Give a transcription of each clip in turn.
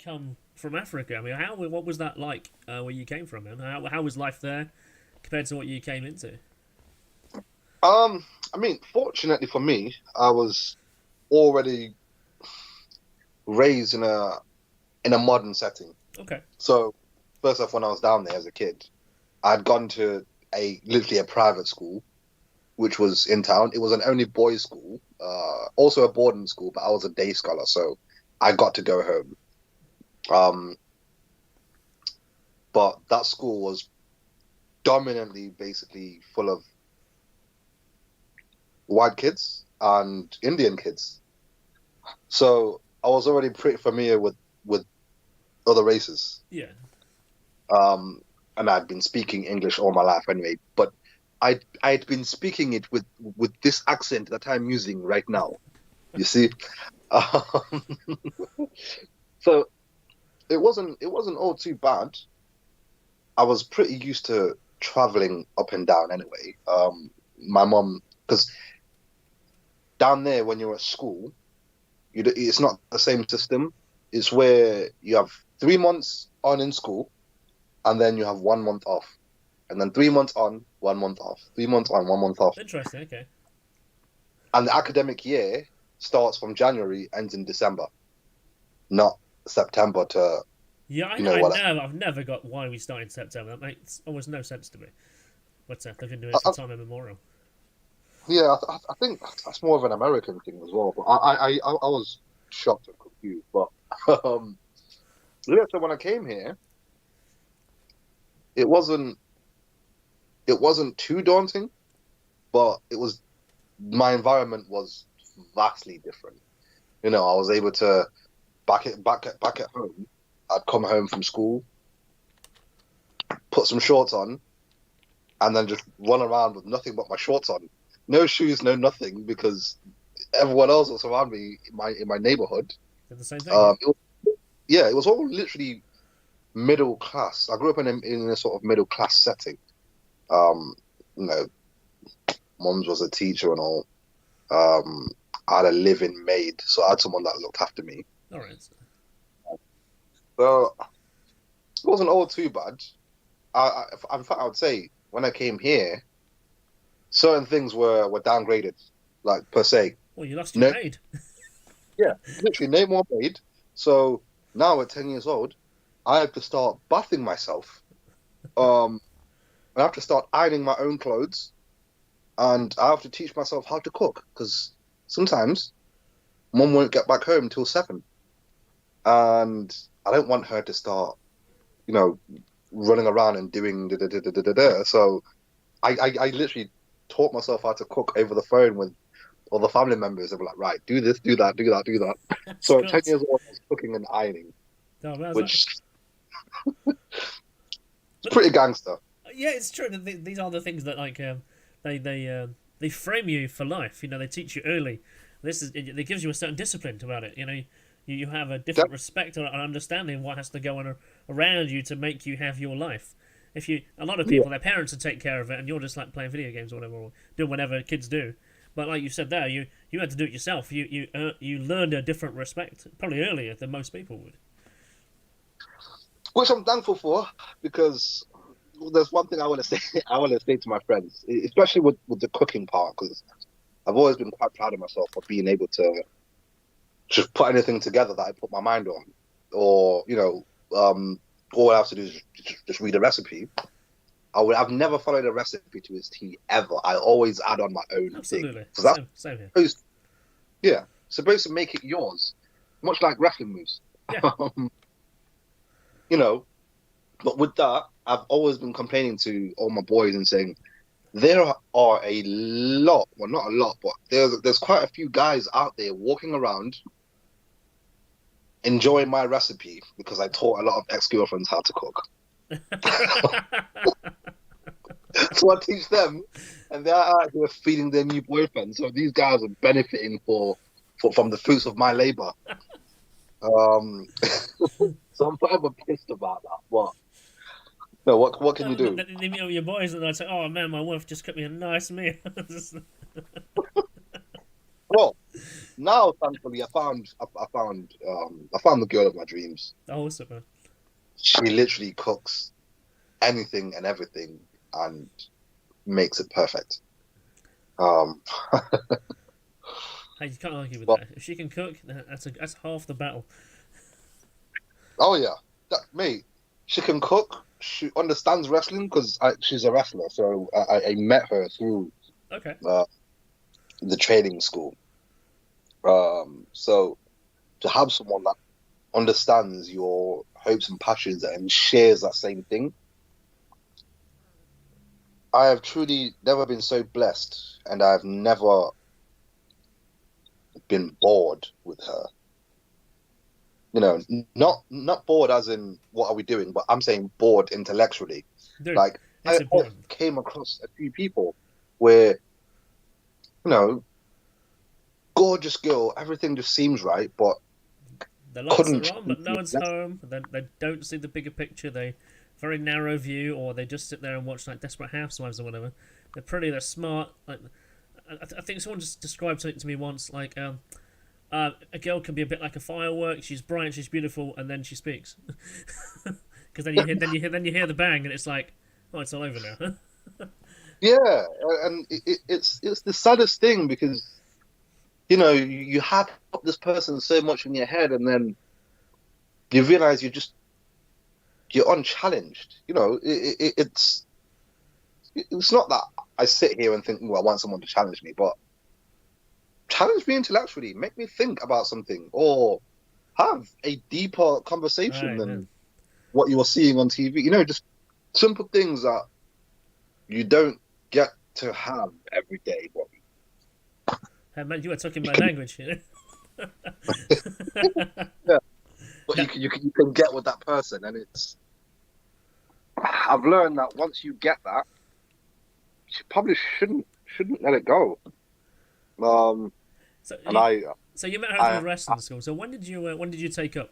come from Africa. I mean, what was that like where you came from, man? How was life there compared to what you came into? I mean, fortunately for me, I was already raised in a modern setting. Okay. So first off, when I was down there as a kid, I'd gone to a literally a private school, which was in town. It was an only boys' school, also a boarding school, but I was a day scholar, so I got to go home. Um, but that school was dominantly basically full of white kids and Indian kids. So I was already pretty familiar with other races. Yeah. Um, and I'd been speaking English all my life anyway, but I'd been speaking it with this accent that I'm using right now. You see, um, so it wasn't all too bad. I was pretty used to traveling up and down anyway. My mom, because down there when you're at school, it's not the same system. It's where you have 3 months on in school, and then you have 1 month off, and then 3 months on, 1 month off, 3 months on, 1 month off, Interesting. Okay. and the academic year starts from January, ends in December, not September to Yeah, what. I've never got why we start in September. That makes almost no sense to me. But they've been doing I, it I, since time immemorial. yeah, I think that's more of an American thing as well. But I was shocked and confused. But um, yeah, so when I came here, it wasn't it wasn't too daunting, but it was my environment was vastly different. I was able to back at home. I'd come home from school, put some shorts on, and then just run around with nothing but my shorts on. No shoes, no nothing, because everyone else was around me in my neighborhood. Did the same thing, yeah. Um, it was, yeah, it was all literally middle class. I grew up in a sort of middle class setting. Um, you know, Mom's was a teacher and all. Um, I had a living maid, so I had someone that looked after me. All right. So it wasn't all too bad. In fact, I would say when I came here, certain things were downgraded, like per se. Well, you lost your No, maid. yeah, literally no more maid. So now at 10 years old, I have to start bathing myself. Um, I have to start ironing my own clothes, and I have to teach myself how to cook because sometimes mom won't get back home till 7, and I don't want her to start, you know, running around and doing da da da da da da. Da. So I literally taught myself how to cook over the phone with all the family members. They were like, right, do this, do that, do that, do that. So at 10 Scott. years old, I was cooking and ironing, Oh, which is but pretty gangster. yeah, it's true. These are the things that they frame you for life. They teach you early. It gives you a certain discipline about it. You have a different respect and understanding of what has to go on around you to make you have your life. If you A lot of Yeah, people, their parents would take care of it, and you're just like playing video games or whatever, or doing whatever kids do. But like you said there, you had to do it yourself. You learned a different respect probably earlier than most people would. which I'm thankful for because there's one thing I want to say. I want to say to my friends, especially with the cooking part, because I've always been quite proud of myself for being able to just put anything together that I put my mind on, or all I have to do is just read a recipe. I've never followed a recipe to its T ever. I always add on my own thing Absolutely, because that's same here. supposed, yeah, supposed to make it yours, much like wrestling moves. Yeah, Um, you know, but with that, I've always been complaining to all my boys and saying there are a lot, well, not a lot, but there's quite a few guys out there walking around enjoying my recipe because I taught a lot of ex-girlfriends how to cook. So I teach them, and they're out here feeding their new boyfriends. So these guys are benefiting from the fruits of my labor. Um, so I'm forever pissed about that. But no, what can you do? they meet up with your boys and they say, "Oh man, my wife just cooked me a nice meal." Well, now, thankfully, I found the girl of my dreams. Awesome, man. She literally cooks anything and everything and makes it perfect. Um, Hey, you can't argue with but that. If she can cook, that's half the battle. oh yeah, mate, she can cook. She understands wrestling because she's a wrestler. So I met her through Okay. uh, the training school. So to have someone that understands your hopes and passions and shares that same thing, I have truly never been so blessed, and I've never been bored with her. You know, not bored as in what are we doing, but I'm saying bored intellectually. Dude, Like it's I important. came across a few people where, you know, gorgeous girl, everything just seems right, but The lights couldn't are on, but challenge no me. one's home. They don't see the bigger picture. They very narrow view, or they just sit there and watch like Desperate Housewives or whatever. They're pretty. They're smart. Like I think someone just described something to me once. Like a girl can be a bit like a firework. She's bright, she's beautiful, and then she speaks. Because then you hear the bang, and it's like, oh, it's all over now. Yeah, and it's the saddest thing because you have this person so much in your head, and then you realize you're unchallenged. It's not that I sit here and think, well, I want someone to challenge me, but challenge me intellectually, make me think about something, or have a deeper conversation Right, man. than what you are seeing on TV. Just simple things that you don't get to have every day. But Hey, man, you are talking you my can, language. yeah, but No, you can get with that person, and I've learned that once you get that, you probably shouldn't let it go. Um, so and you, so you met her through I wrestling school. So when did you take up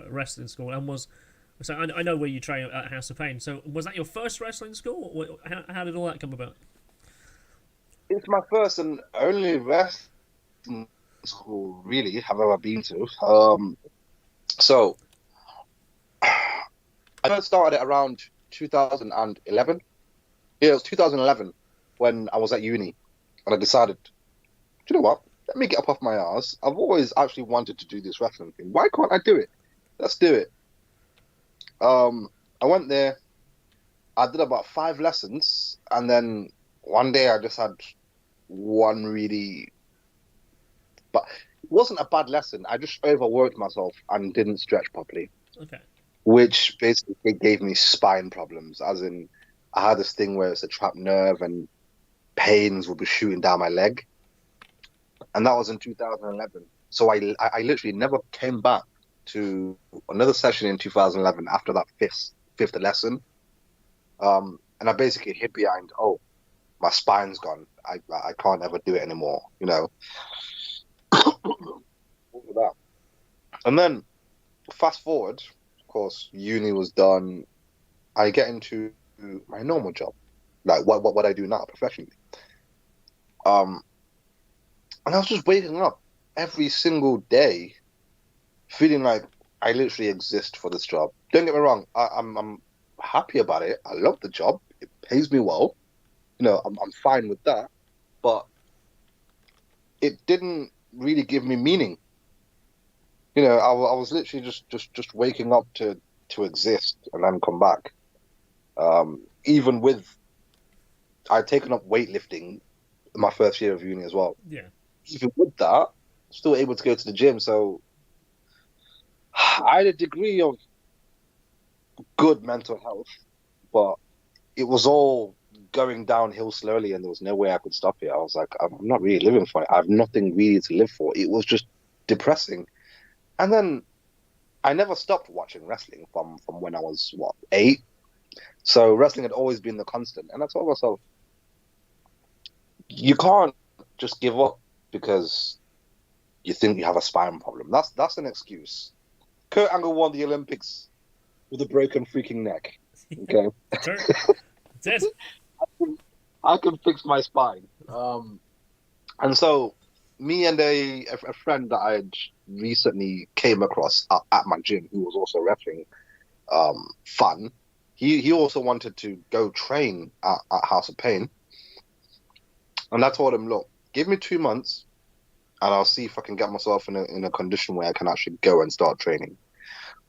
wrestling school? And I know where you train at House of Pain. So was that your first wrestling school? How did all that come about? it's my first and only wrestling school really have ever been to. So I first started it around 2011. Yeah, it was 2011 when I was at uni, and I decided, do you know what? Let me get up off my ass. I've always actually wanted to do this wrestling thing. Why can't I do it? Let's do it. Um, I went there. I did about 5 lessons, and then one day I just had one really, but it wasn't a bad lesson. I just overworked myself and didn't stretch properly, Okay. which basically gave me spine problems. As in, I had this thing where it's a trapped nerve and pains would be shooting down my leg, and that was in 2011. So I literally never came back to another session in 2011 after that fifth lesson. And I basically hid behind, oh, my spine's gone. I can't ever do it anymore. All of that. And then fast forward, of course, uni was done. I get into my normal job, like what I do now professionally. Um, and I was just waking up every single day feeling like I literally exist for this job. Don't get me wrong, I'm happy about it. I love the job. It pays me well. I'm fine with that. But it didn't really give me meaning. I was literally just waking up to exist and then come back. Even with I'd taken up weightlifting in my first year of uni as well. Yeah. Even with that, still able to go to the gym. So I had a degree of good mental health, but it was all going downhill slowly, and there was no way I could stop it. I was like, I'm not really living for it. I have nothing really to live for. It was just depressing. And then I never stopped watching wrestling from when I was 8. So wrestling had always been the constant. And I told myself, you can't just give up because you think you have a spine problem. That's an excuse. Kurt Angle won the Olympics with a broken freaking neck. Okay. True. It I can fix my spine. And so me and a friend that I had recently came across at my gym, who was also wrestling fan. He also wanted to go train at House of Pain, and I told him, look, give me 2 months, and I'll see if I can get myself in a condition where I can actually go and start training.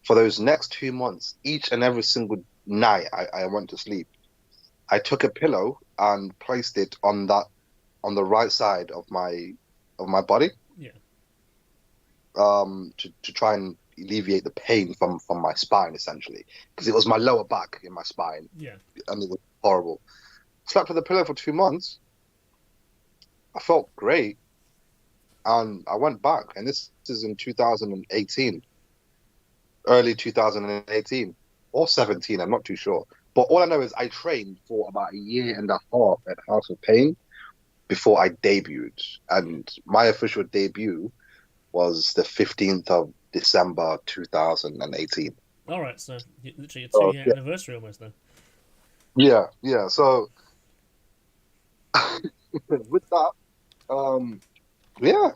For those next 2 months, each and every single night I went to sleep, I took a pillow and placed it on the right side of my body, Yeah. to try and alleviate the pain from my spine, essentially, because it was my lower back in my spine. Yeah. And it was horrible. Slept with the pillow for 2 months. I felt great, and I went back, and this is in 2018, early 2018 or 17. I'm not too sure, but all I know is I trained for about a year and a half at House of Pain before I debuted, and my official debut was the 15th of December 2018. All right, so literally a So 2-year anniversary almost then. yeah. So with that, yeah,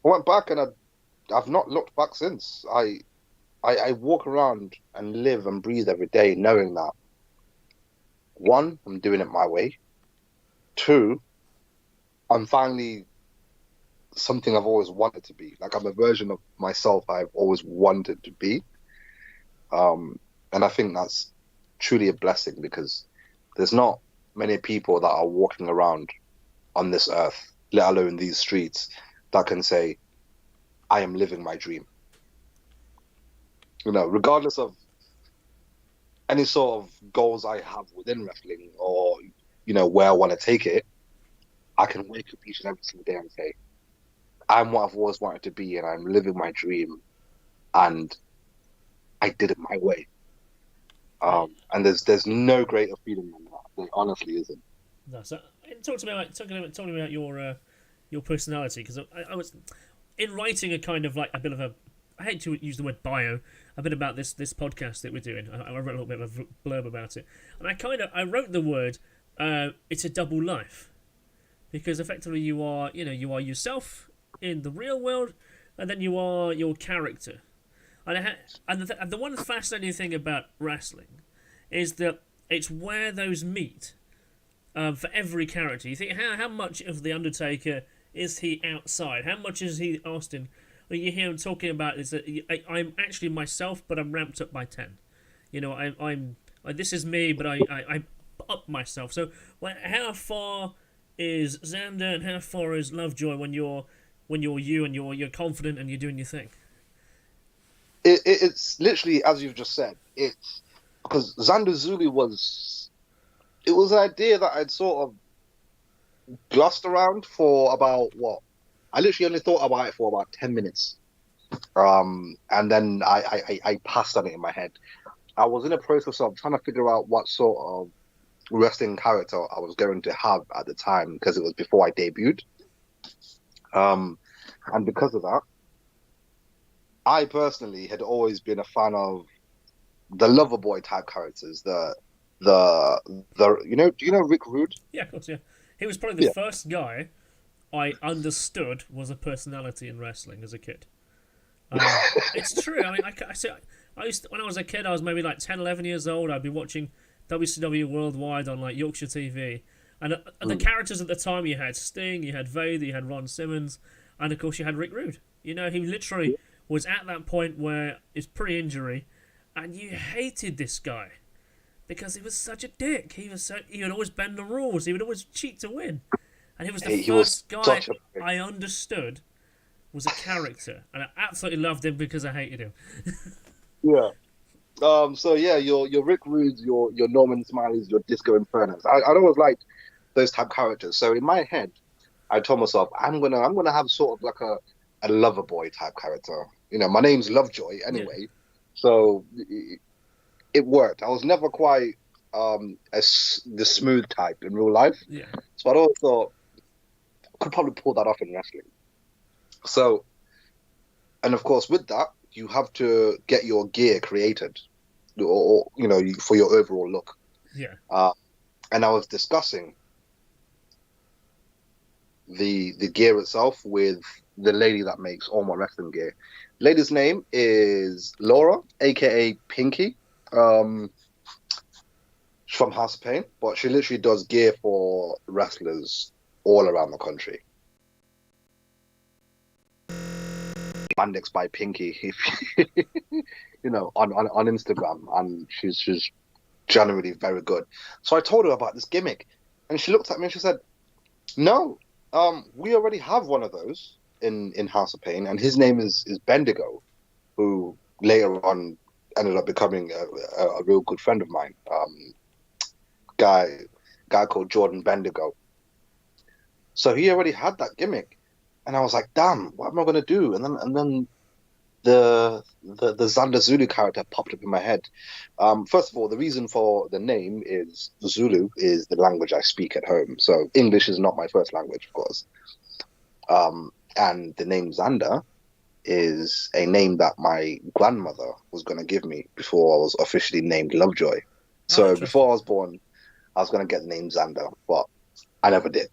I went back, and I've not looked back since. I walk around and live and breathe every day knowing that, one, I'm doing it my way. Two, I'm finally something I've always wanted to be. Like, I'm a version of myself I've always wanted to be. And I think that's truly a blessing, because there's not many people that are walking around on this earth, let alone these streets, that can say, I am living my dream. Regardless of any sort of goals I have within wrestling, or, where I want to take it, I can wake up each and every single day and say, I'm what I've always wanted to be, and I'm living my dream, and I did it my way. And there's no greater feeling than that. There honestly isn't. No, so talk to me about your personality, because I was in writing a kind of like a bit of a, I hate to use the word bio, a bit about this podcast that we're doing. I wrote a little bit of a blurb about it, and I wrote the word it's a double life, because effectively you are yourself in the real world, and then you are your character. And the one fascinating thing about wrestling is that it's where those meet. For every character, you think how much of the Undertaker is he outside? How much is he Austin? When you hear him talking about is that I'm actually myself, but I'm ramped up by 10. I'm this is me, but I up myself. So how far is Zanda and how far is Lovejoy when you're you and you're confident and you're doing your thing? It's literally as you've just said. It's because Zanda Zulu was an idea that I'd sort of glossed around for about what? I literally only thought about it for about 10 minutes. And then I passed on it in my head. I was in a process of trying to figure out what sort of wrestling character I was going to have at the time, because it was before I debuted. And because of that, I personally had always been a fan of the lover boy type characters. Do you know Rick Rude? Yeah, of course, yeah. He was probably the first guy I understood was a personality in wrestling as a kid. It's true. I mean, I used to, when I was a kid, I was maybe like 10, 11 years old. I'd be watching WCW Worldwide on like Yorkshire TV, and the characters at the time, you had Sting, you had Vader, you had Ron Simmons, and of course you had Rick Rude. He literally was at that point where it's pre-injury, and you hated this guy because he was such a dick. He would always bend the rules. He would always cheat to win, and he was the first guy I understood was a character, and I absolutely loved him because I hated him. Yeah. So yeah, your Rick Rudes, your Norman Smileys, your Disco Infernos. I always liked those type characters. So in my head, I told myself I'm gonna have sort of like a lover boy type character. My name's Lovejoy anyway, so it worked. I was never quite the smooth type in real life. Yeah. So I always thought I could probably pull that off in wrestling. So, and of course with that, you have to get your gear created, or for your overall look. Yeah. And I was discussing the gear itself with the lady that makes all my wrestling gear. Lady's name is Laura, aka Pinky. She's from House of Pain, but she literally does gear for wrestlers all around the country. Mandex by Pinky, if on Instagram, and she's generally very good. So I told her about this gimmick, and she looked at me and she said, "No, we already have one of those in House of Pain, and his name is Bendigo, who later on ended up becoming a real good friend of mine. Guy called Jordan Bendigo. So he already had that gimmick, and I was like, damn, what am I gonna do? And then the Zanda Zulu character popped up in my head. First of all, the reason for the name is Zulu is the language I speak at home. So English is not my first language, of course. And the name Zanda is a name that my grandmother was going to give me before I was officially named Lovejoy. So before I was born, I was going to get the name Zanda, but I never did.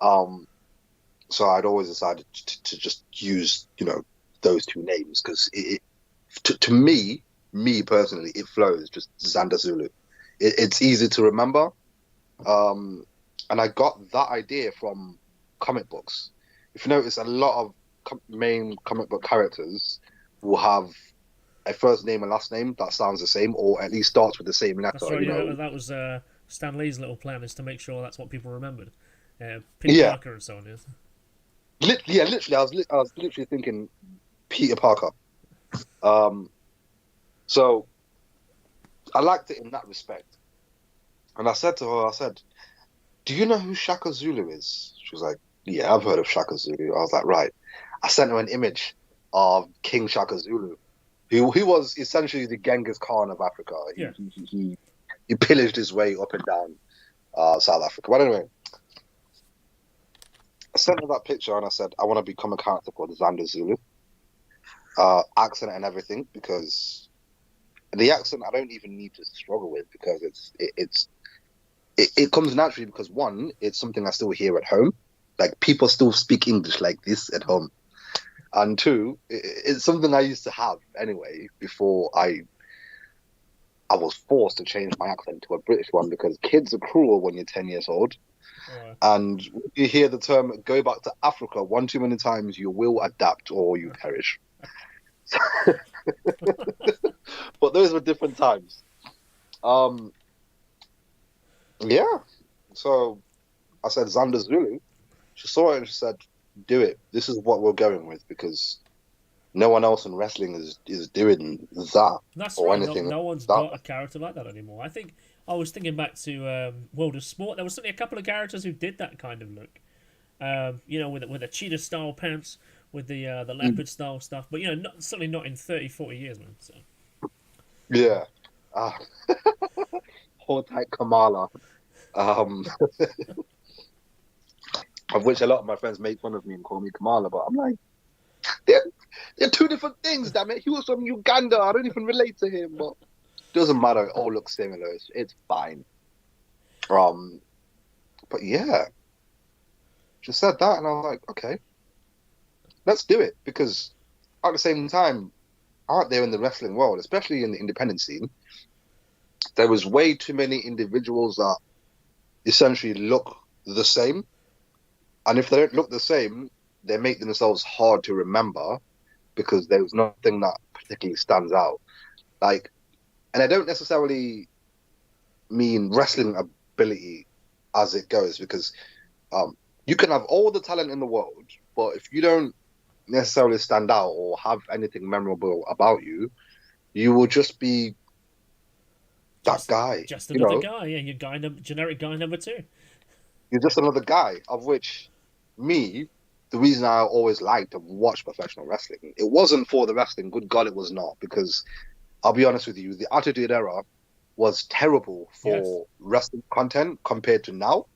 So I'd always decided to just use, those two names because to me personally, it flows, just Zanda Zulu. It's easy to remember. And I got that idea from comic books. If you notice, a lot of main comic book characters will have a first name and last name that sounds the same, or at least starts with the same letter. That's right. That was Stan Lee's little plan, is to make sure that's what people remembered. Peter Parker and so on. Yeah, literally, I was literally thinking Peter Parker. So I liked it in that respect, and I said to her, "Do you know who Shaka Zulu is?" She was like, "Yeah, I've heard of Shaka Zulu." I was like, "Right." I sent her an image of King Shaka Zulu, who was essentially the Genghis Khan of Africa. Yeah. He pillaged his way up and down South Africa. But anyway, I sent her that picture and I said, I want to become a character called Zanda Zulu. Accent and everything, because the accent I don't even need to struggle with, because it comes naturally, because one, it's something I still hear at home. Like, people still speak English like this at home. And two, it's something I used to have anyway before I was forced to change my accent to a British one, because kids are cruel when you're 10 years old. Right. And you hear the term "go back to Africa" one too many times, you will adapt or you perish. But those were different times. Yeah. So I said Zanda Zulu. She saw it and she said, "Do it. This is what we're going with, because no one else in wrestling is doing that." That's or right. anything. No one's got a character like that anymore. I think I was thinking back to World of Sport. There was certainly a couple of characters who did that kind of look. With the cheetah style pants, with the leopard style stuff. But certainly not in 30, 40 years, man. So. Yeah. Hold tight, Kamala. Of which a lot of my friends make fun of me and call me Kamala, but I'm like, they're two different things, damn it. He was from Uganda. I don't even relate to him, but doesn't matter. It all looks similar. It's fine. But yeah, she said that, and I was like, okay, let's do it, because at the same time, out there in the wrestling world, especially in the independent scene, there was way too many individuals that essentially look the same. And if they don't look the same, they make themselves hard to remember, because there's nothing that particularly stands out. Like, and I don't necessarily mean wrestling ability as it goes, because you can have all the talent in the world, but if you don't necessarily stand out or have anything memorable about you, you will just be that guy. Just another guy, yeah. Your generic guy number two. You're just another guy, of which me, the reason I always liked and watched professional wrestling, it wasn't for the wrestling. Good God, it was not. Because I'll be honest with you, the Attitude Era was terrible for wrestling content compared to now.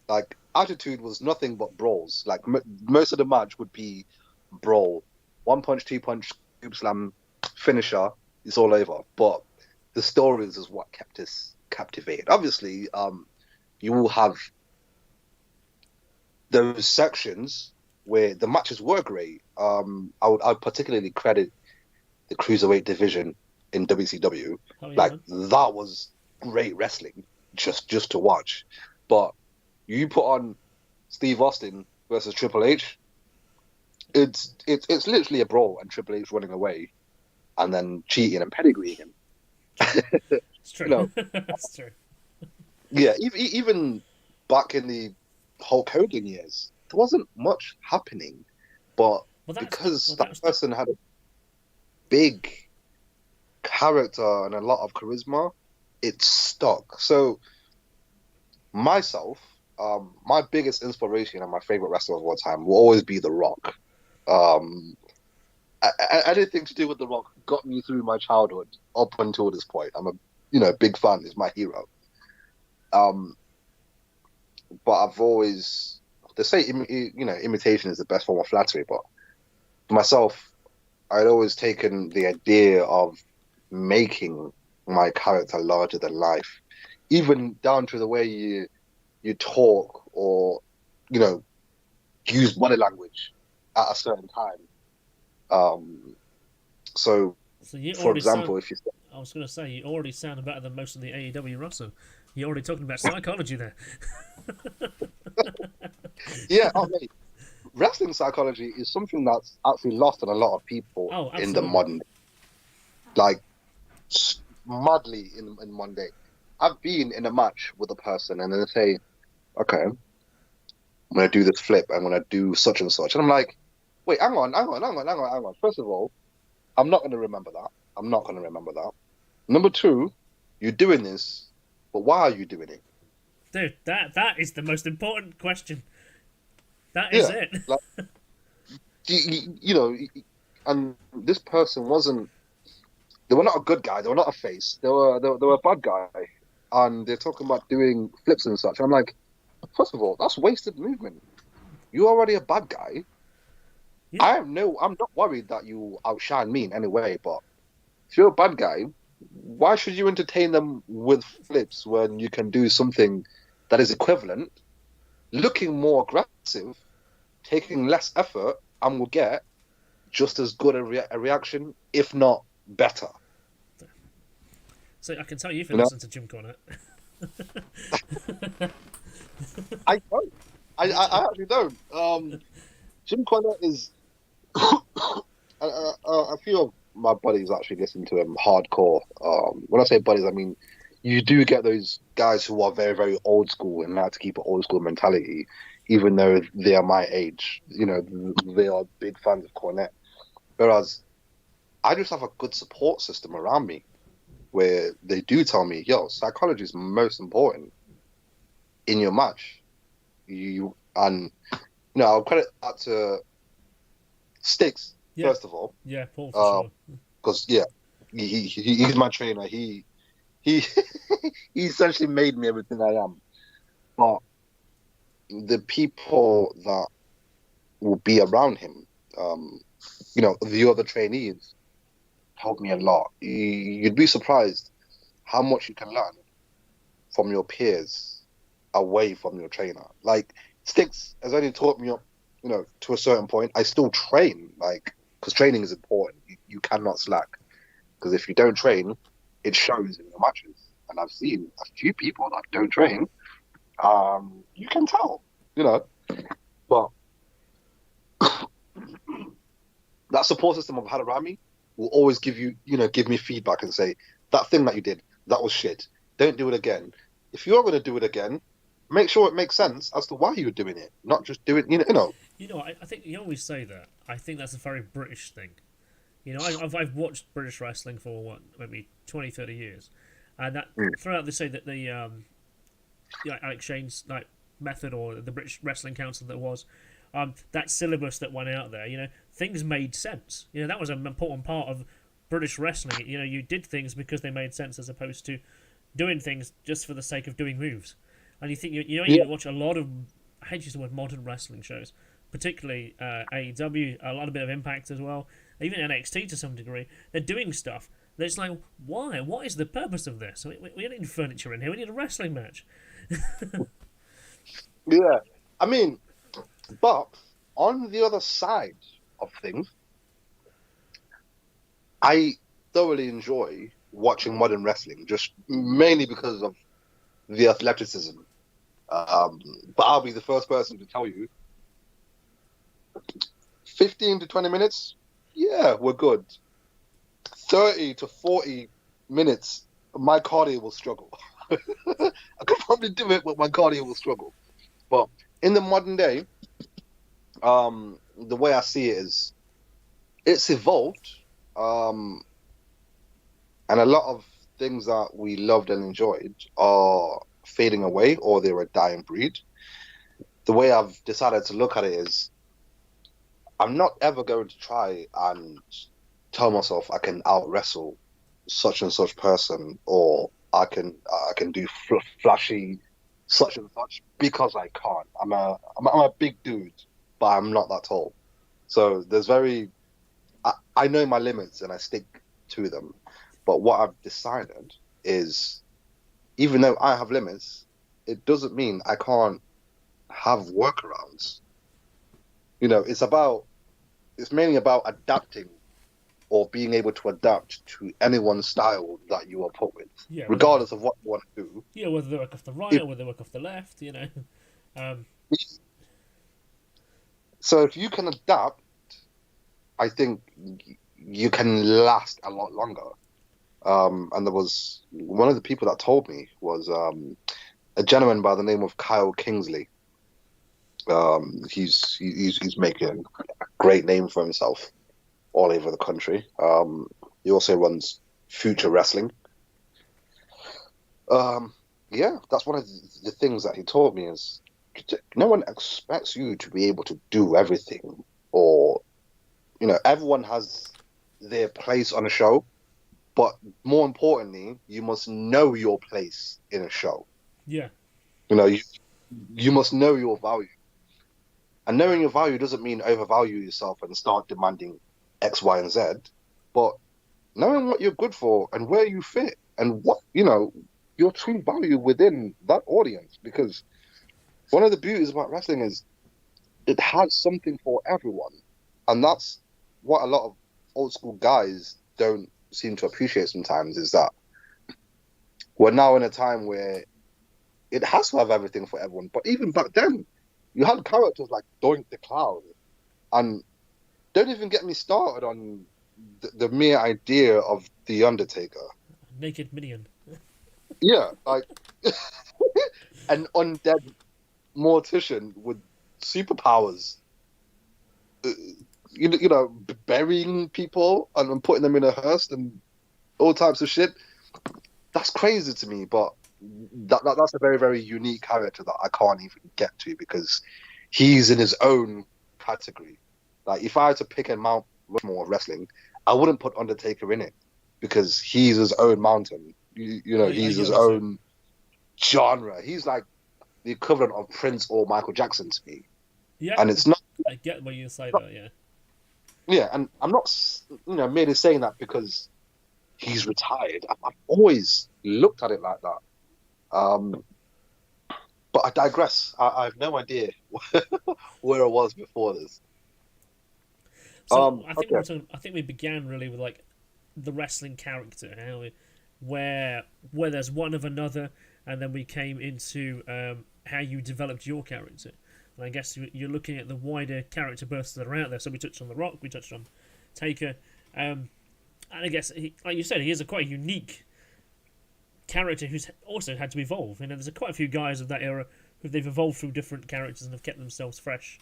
Like, Attitude was nothing but brawls. Like, most of the match would be brawl. One punch, two punch, scoop slam, finisher, it's all over. But the stories is what kept us captivated. Obviously, you will have those sections where the matches were great. I'd particularly credit the cruiserweight division in WCW. Oh, yeah, Like man. that was great wrestling just to watch. But you put on Steve Austin versus Triple H, it's literally a brawl and Triple H running away and then cheating and pedigreeing him. It's You true. know, It's true. yeah, even back in the Hulk Hogan years, there wasn't much happening. But Well, because that person had a big character and a lot of charisma, it stuck. So myself, my biggest inspiration and my favorite wrestler of all time will always be The Rock. Um, Anything to do with The Rock got me through my childhood up until this point. I'm a big fan. He's my hero. Um, but I've always they say imitation is the best form of flattery. But for myself, I'd always taken the idea of making my character larger than life, even down to the way you talk or you know use body language at a certain time. So, So you for already sound. example, if you I was going to say you already sound better than most of the AEW roster. You're already talking about psychology there. yeah, oh, mate, wrestling psychology is something that's actually lost on a lot of people Oh, in the absolutely. modern, like madly in one day. I've been in a match with a person and then they say, okay, I'm gonna do this flip, I'm gonna do such and such. And I'm like, wait, hang on. First of all, I'm not gonna remember that. I'm not gonna remember that. Number two, you're doing this, but why are you doing it? Dude, that is the most important question. That is Yeah, it. like you know, and this person wasn't. They were not a good guy. They were not a face. They were a bad guy, and they're talking about doing flips and such. I'm like, first of all, that's wasted movement. You're already a bad guy. Yeah. I'm not worried that you outshine me in any way, but if you're a bad guy, why should you entertain them with flips when you can do something that is equivalent, looking more aggressive, taking less effort, and will get just as good a reaction, if not better. So I can tell you've You know, listened to Jim Cornette. I don't. I actually don't. Jim Cornette is a few of my buddies actually listen to him hardcore. When I say buddies, I mean you do get those guys who are very, very old school and like to keep an old school mentality, even though they are my age. They are big fans of Cornette. Whereas I just have a good support system around me where they do tell me, yo, psychology is most important in your match. I'll credit that to Stixx, Yeah, first of all. yeah, Paul for sure. Because yeah, he's my trainer. He he essentially made me everything I am. But the people that will be around him, the other trainees, helped me a lot. You'd be surprised how much you can learn from your peers away from your trainer. Like Stixx has only taught me up, to a certain point. I still train, like, because training is important. You cannot slack, because if you don't train, it shows in your matches. And I've seen a few people that don't train. You can tell, you know. But that support system I've had around me will always give me feedback and say, that thing that you did, that was shit. Don't do it again. If you're going to do it again, make sure it makes sense as to why you're doing it, not just do it, I think you always say that. I think that's a very British thing. I've watched British wrestling for maybe 20, 30 years, and that throughout they say that the Alex Shane's method, or the British Wrestling Council that was, that syllabus that went out there, things made sense. That was an important part of British wrestling. You did things because they made sense, as opposed to doing things just for the sake of doing moves. And you watch a lot of, I hate to use the word, modern wrestling shows, particularly AEW, a lot of bit of Impact as well, even NXT to some degree. They're doing stuff that's like, why? What is the purpose of this? We don't need furniture in here. We need a wrestling match. Yeah. I mean, But on the other side of things, I thoroughly enjoy watching modern wrestling, just mainly because of the athleticism. But I'll be the first person to tell you, 15 to 20 minutes, yeah, we're good. 30 to 40 minutes, my cardio will struggle. I could probably do it, but my cardio will struggle. But in the modern day, the way I see it is, it's evolved, um, and a lot of things that we loved and enjoyed are fading away, or they're a dying breed. The way I've decided to look at it is, I'm not ever going to try and tell myself I can out wrestle such and such person, or I can do flashy such and such, because I can't. I'm a big dude, but I'm not that tall. So I know my limits and I stick to them. But what I've decided is, even though I have limits, it doesn't mean I can't have workarounds. It's mainly about adapting, or being able to adapt to anyone's style that you are put with, Yeah, regardless of what you want to do. yeah, whether they work off the right If, or whether they work off the left, Um, so if you can adapt, I think you can last a lot longer. And there was one of the people that told me was a gentleman by the name of Kyle Kingsley. He's making a great name for himself all over the country. He also runs Future Wrestling. Yeah, that's one of the things that he taught me is, no one expects you to be able to do everything, or everyone has their place on a show, but more importantly, you must know your place in a show. yeah, You must know your value. And knowing your value doesn't mean overvalue yourself and start demanding X, Y, and Z, but knowing what you're good for and where you fit and what, your true value within that audience. Because one of the beauties about wrestling is it has something for everyone. And that's what a lot of old school guys don't seem to appreciate sometimes, is that we're now in a time where it has to have everything for everyone. But even back then, you had characters like Doink the Clown. And don't even get me started on the mere idea of The Undertaker. naked minion. Yeah, like an undead mortician with superpowers, uh, burying people and putting them in a hearse and all types of shit. That's crazy to me, but that's a very, very unique character that I can't even get to, because he's in his own category. Like, if I had to pick a Mount Rushmore of wrestling, I wouldn't put Undertaker in it, because he's his own mountain. He's his own genre. He's like the equivalent of Prince or Michael Jackson to me. Yeah, And it's not. I get what you say though. Yeah, Yeah, and I'm not, merely saying that because he's retired. I've always looked at it like that. But I digress. I have no idea where I was before this. so I think Okay. I think we began really with like the wrestling character, where there's one of another, and then we came into how you developed your character. And I guess you're looking at the wider character bursts that are out there. So we touched on The Rock, we touched on Taker, and I guess, like you said, he is a quite unique character who's also had to evolve. There's quite a few guys of that era who they've evolved through different characters and have kept themselves fresh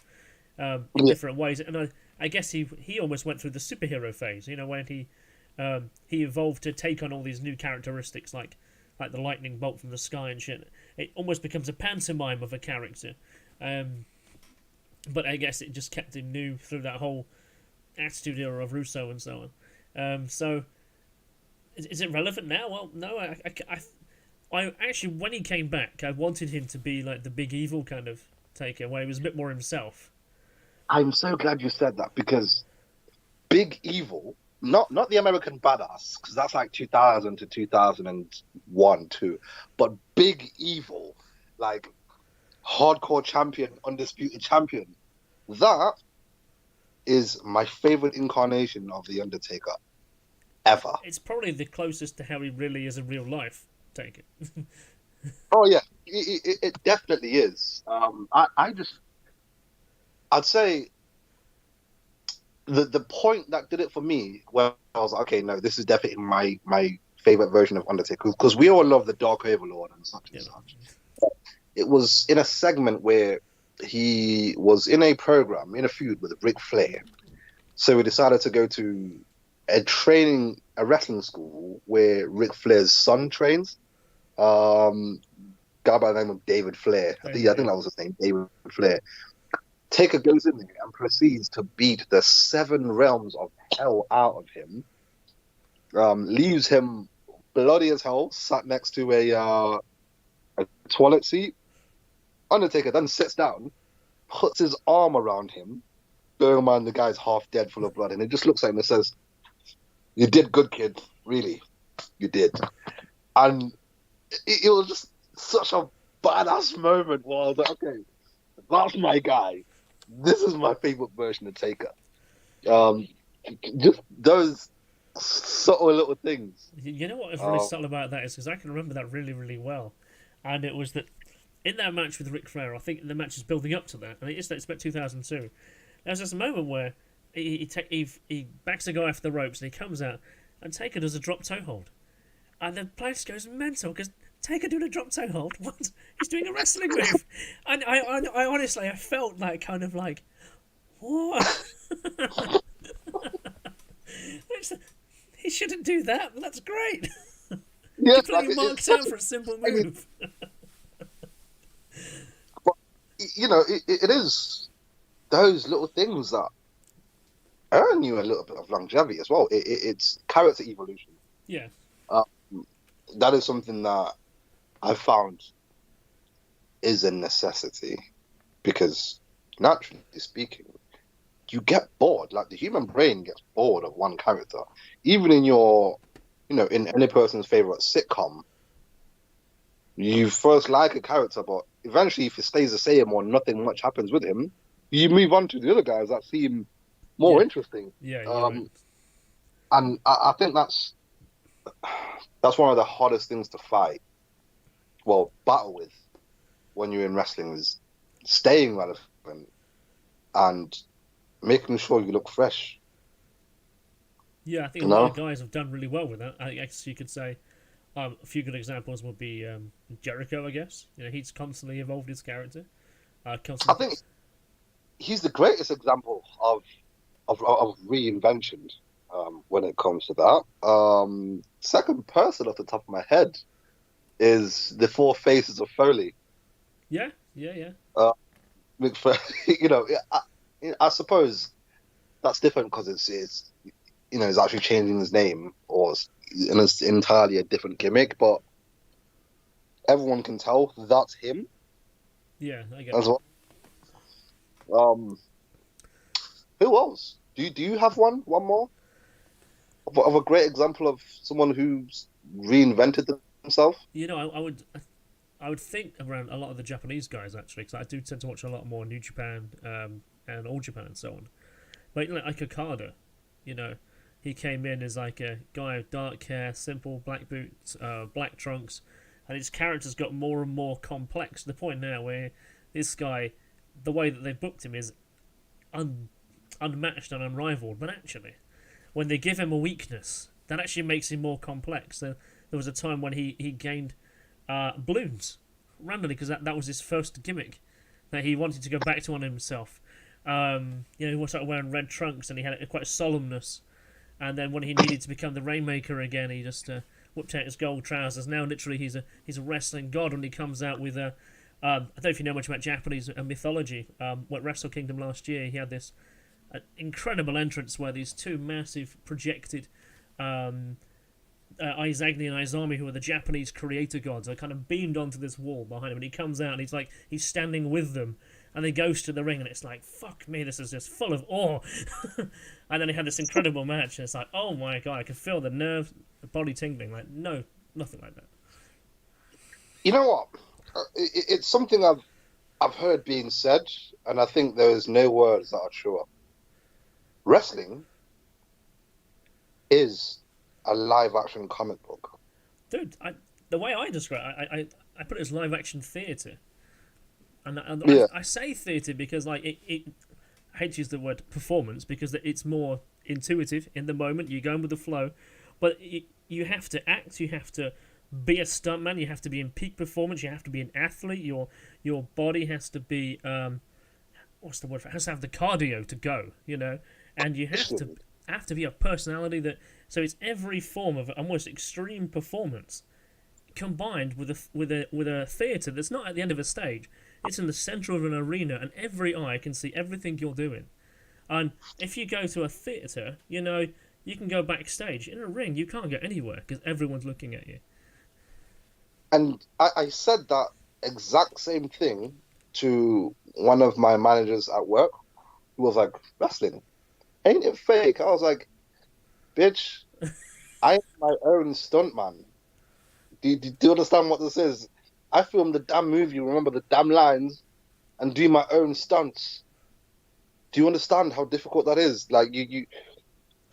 in different ways. And I guess he almost went through the superhero phase. When he evolved to take on all these new characteristics, like the lightning bolt from the sky and shit. It almost becomes a pantomime of a character. But I guess it just kept him new through that whole attitude era of Russo and so on. So, is it relevant now? Well, no. I actually, when he came back, I wanted him to be like the big evil kind of Taker, where he was a bit more himself. I'm so glad you said that, because Big Evil, not the American Badass, because that's like 2000 to 2001 too, but Big Evil, like hardcore champion, undisputed champion. That is my favorite incarnation of the Undertaker ever. It's probably the closest to how he really is in real life. Take it. Oh yeah, it definitely is. I'd say the point that did it for me, where I was like, okay, no, this is definitely my favorite version of Undertaker, because we all love the Dark Overlord and such and Yeah. such. It was in a segment where he was in a program, in a feud with Ric Flair. So we decided to go to a wrestling school where Ric Flair's son trains. Guy by the name of David Flair. I think that was his name, David Flair. Taker goes in there and proceeds to beat the 7 realms of hell out of him. Leaves him bloody as hell, sat next to a toilet seat. Undertaker then sits down, puts his arm around him. Bearing in mind the guy's half dead, full of blood, and it just looks at him and says, "You did good, kid. Really, you did." And it was just such a badass moment where I was like, "Okay, that's my guy. This is my favorite version of Taker." Just those subtle little things. You know what is really subtle about that is because I can remember that really, really well, and it was that in that match with Ric Flair, I think the match is building up to that, and it's about 2002. There's this moment where he backs a guy off the ropes and he comes out, and Taker does a drop toe hold, and the place goes mental because Taker doing a drop toe hold. What? He's doing a wrestling move, and I honestly I felt like kind of like what. He shouldn't do that, but that's great. Yeah, completely marked out for a simple move. But it is those little things that earn you a little bit of longevity as well. It's character evolution. Yeah. That is something that I've found is a necessity, because naturally speaking, you get bored. Like the human brain gets bored of one character. Even in in any person's favorite sitcom, you first like a character, but eventually if it stays the same or nothing much happens with him, you move on to the other guys that seem more interesting. Yeah, right. And I think that's one of the hardest things to battle with when you're in wrestling, is staying relevant and making sure you look fresh. Yeah, I think a lot of guys have done really well with that. I guess you could say a few good examples would be Jericho, I guess. He's constantly evolved his character. I think he's the greatest example of reinvention when it comes to that. Second person off the top of my head is the Four Faces of Foley. Yeah. I suppose that's different because it's actually changing his name, and it's entirely a different gimmick, but everyone can tell that's him. Yeah, I get as well. Who else? Do you have one more of a great example of someone who's reinvented themselves? I would think around a lot of the Japanese guys, actually, because I do tend to watch a lot more New Japan and All Japan and so on. But like Okada, he came in as like a guy with dark hair, simple black boots, black trunks, and his character's got more and more complex to the point now where this guy, the way that they've booked him is unmatched and unrivaled. But actually, when they give him a weakness, that actually makes him more complex. There was a time when he gained balloons randomly because that was his first gimmick that he wanted to go back to on himself. He started wearing red trunks and he had quite a solemnness. And then when he needed to become the Rainmaker again, he just whipped out his gold trousers. Now literally he's a wrestling god when he comes out with I don't know if you know much about Japanese mythology. At Wrestle Kingdom last year, he had this incredible entrance where these two massive projected Izagni and Izami, who are the Japanese creator gods, are kind of beamed onto this wall behind him, and he comes out and he's standing with them, and he goes to the ring, and it's like, fuck me, this is just full of awe. And then he had this incredible match, and it's like, oh my god, I can feel the nerves, the body tingling. Like, no, nothing like that. You know what? It's something I've I've heard being said, and I think there is no words that are truer. Wrestling is a live action comic book. Dude, the way I describe it, I put it as live action theatre. And Yeah, I say theatre because like I hate to use the word performance because it's more intuitive in the moment. You're going with the flow, but you have to act. You have to be a stuntman. You have to be in peak performance. You have to be an athlete. Your body has to be what's the word for it? Has to have the cardio to go. And you have to be a personality that. So it's every form of almost extreme performance combined with a theatre that's not at the end of a stage. It's in the centre of an arena, and every eye can see everything you're doing. And if you go to a theatre, you can go backstage. In a ring, you can't go anywhere because everyone's looking at you. and I said that exact same thing to one of my managers at work, who was like, "Wrestling, ain't it fake?" I was like, "Bitch, I am my own stuntman. Do you understand what this is? I filmed the damn movie, remember the damn lines, and do my own stunts. Do you understand how difficult that is? Like you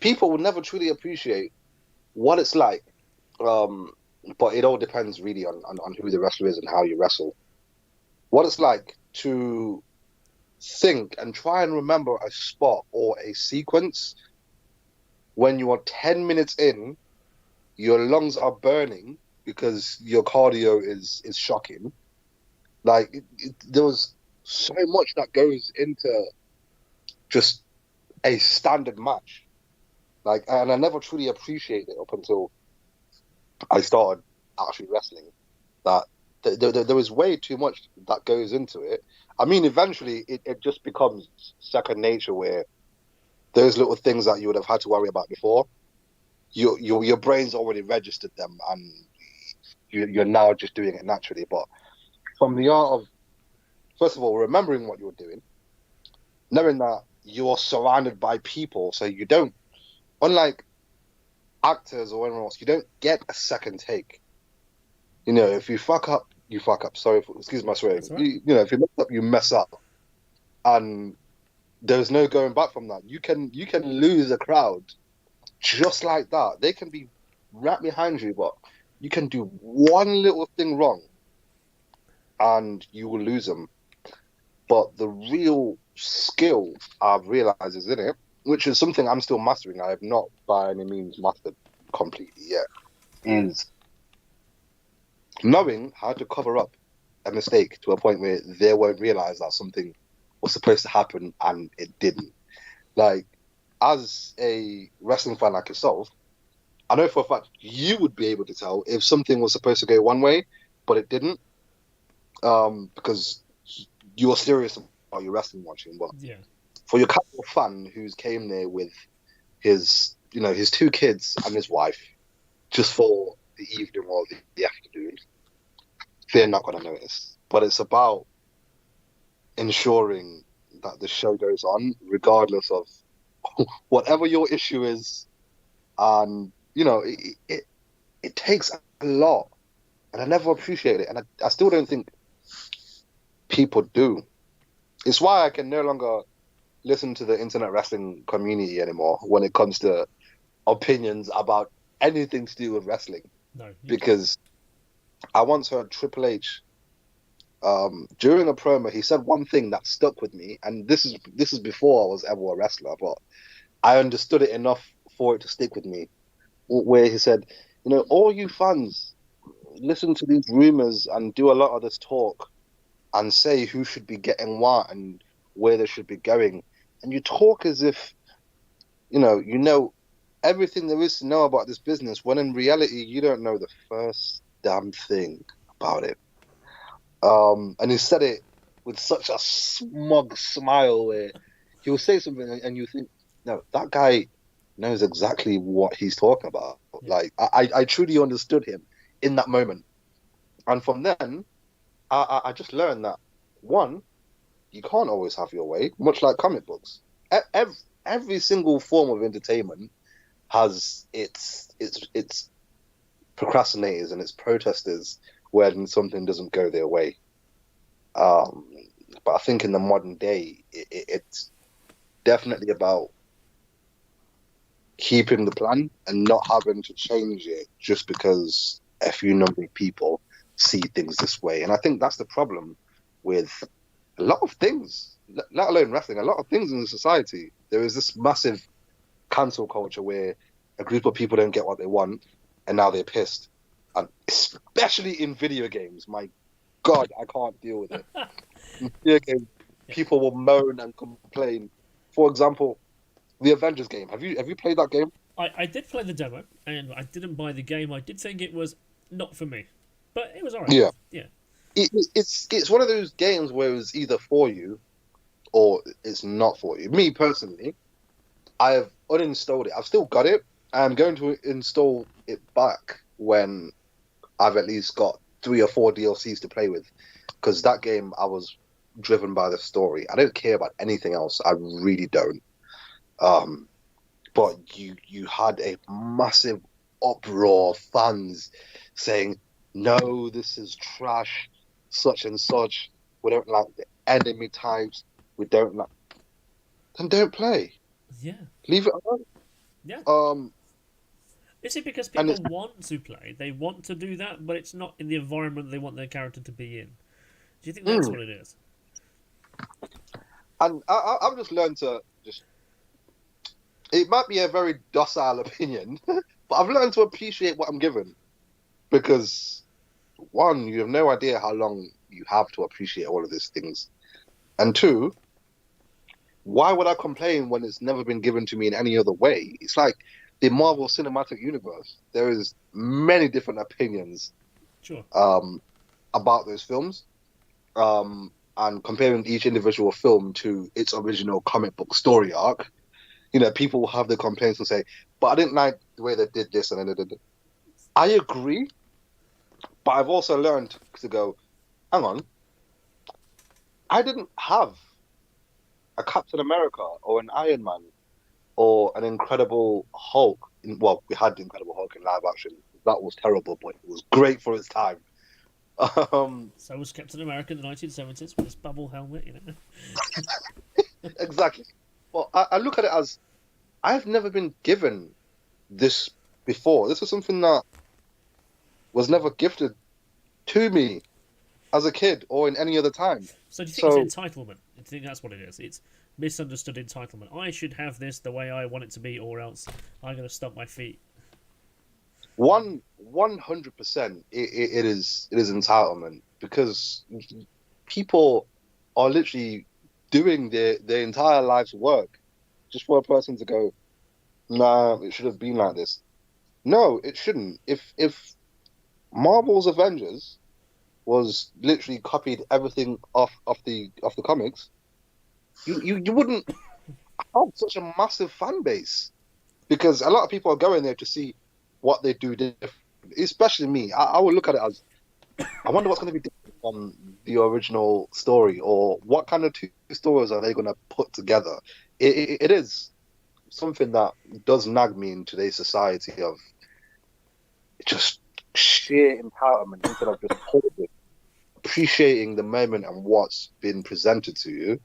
people will never truly appreciate what it's like. Um, but it all depends really on who the wrestler is and how you wrestle. What it's like to think and try and remember a spot or a sequence when you are 10 minutes in, your lungs are burning because your cardio is shocking. Like there was so much that goes into just a standard match. Like, and I never truly appreciated it up until I started actually wrestling. That there was way too much that goes into it. I mean, eventually it just becomes second nature where those little things that you would have had to worry about before, your brain's already registered them, and you're now just doing it naturally. But from the art of, first of all, remembering what you're doing, knowing that you're surrounded by people, so you don't, unlike actors or anyone else, you don't get a second take. If you fuck up, you fuck up. Sorry, excuse my swearing. That's right. If you mess up, you mess up, and there's no going back from that. You can lose a crowd just like that. They can be right behind you, but you can do one little thing wrong, and you will lose them. But the real skill I've realized is in it, which is something I'm still mastering. I have not by any means mastered completely yet, is knowing how to cover up a mistake to a point where they won't realize that something was supposed to happen and it didn't. Like, as a wrestling fan like yourself, I know for a fact you would be able to tell if something was supposed to go one way, but it didn't, because you're serious about your wrestling watching. But Yeah. for your casual fan who's came there with his two kids and his wife just for the evening or the afternoon, they're not going to notice. But it's about ensuring that the show goes on regardless of whatever your issue is. And it takes a lot, and I never appreciate it, and I still don't think people do. It's why I can no longer listen to the internet wrestling community anymore when it comes to opinions about anything to do with wrestling, No. because I once heard Triple H, during a promo, he said one thing that stuck with me, and this is before I was ever a wrestler, but I understood it enough for it to stick with me. Where he said, all you fans listen to these rumors and do a lot of this talk and say who should be getting what and where they should be going, and you talk as if you know everything there is to know about this business, when in reality you don't know the first damn thing about it. And he said it with such a smug smile where he will say something and you think, no, that guy knows exactly what he's talking about. Yeah. Like I truly understood him in that moment. And from then, I just learned that, one, you can't always have your way, much like comic books. Every single form of entertainment has its procrastinators and its protesters when something doesn't go their way. Um, But I think in the modern day, it's definitely about keeping the plan and not having to change it just because a few number of people see things this way. And I think that's the problem with a lot of things, let alone wrestling, a lot of things in the society. There is this massive cancel culture where a group of people don't get what they want and now they're pissed. And especially in video games, my God, I can't deal with it. In video games, people will moan and complain. For example, the Avengers game. Have you played that game? I did play the demo, and I didn't buy the game. I did think it was not for me, but it was alright. Yeah. Yeah. It's one of those games where it's either for you or it's not for you. Me personally, I have uninstalled it. I've still got it. I'm going to install it back when I've at least got 3 or 4 DLCs to play with, because that game I was driven by the story. I don't care about anything else. I really don't. But you had a massive uproar of fans saying, "No, this is trash, such and such. We don't like the enemy types. We don't like." Then don't play. Yeah. Leave it alone. Yeah. Is it because people want to play? They want to do that, but it's not in the environment they want their character to be in. Do you think that's what it is? And I've just learned to just. It might be a very docile opinion, but I've learned to appreciate what I'm given, because one, you have no idea how long you have to appreciate all of these things, and two, why would I complain when it's never been given to me in any other way? It's like the Marvel Cinematic Universe. There is many different opinions about those films, and comparing each individual film to its original comic book story arc. You know, people will have their complaints and say, "But I didn't like the way they did this and they did it." I agree, but I've also learned to go, hang on, I didn't have a Captain America or an Iron Man or an Incredible Hulk. Well, we had the Incredible Hulk in live action. That was terrible, but it was great for its time. So was Captain America in the 1970s with his bubble helmet, you know. Exactly. Well, I look at it as, I've never been given this before. This is something that was never gifted to me as a kid or in any other time. So do you think it's entitlement? Do you think that's what it is? It's misunderstood entitlement. I should have this the way I want it to be, or else I'm going to stomp my feet. 100%. It is entitlement, because people are literally doing their entire life's work just for a person to go, "Nah, it should have been like this." No, it shouldn't. If Marvel's Avengers was literally copied everything off the comics, you wouldn't have such a massive fan base, because a lot of people are going there to see what they do different. Especially me, I would look at it as, I wonder what's going to be different from the original story, or what kind of 2 stories are they going to put together. It is something that does nag me in today's society of just sheer entitlement instead of just appreciating the moment and what's been presented to you,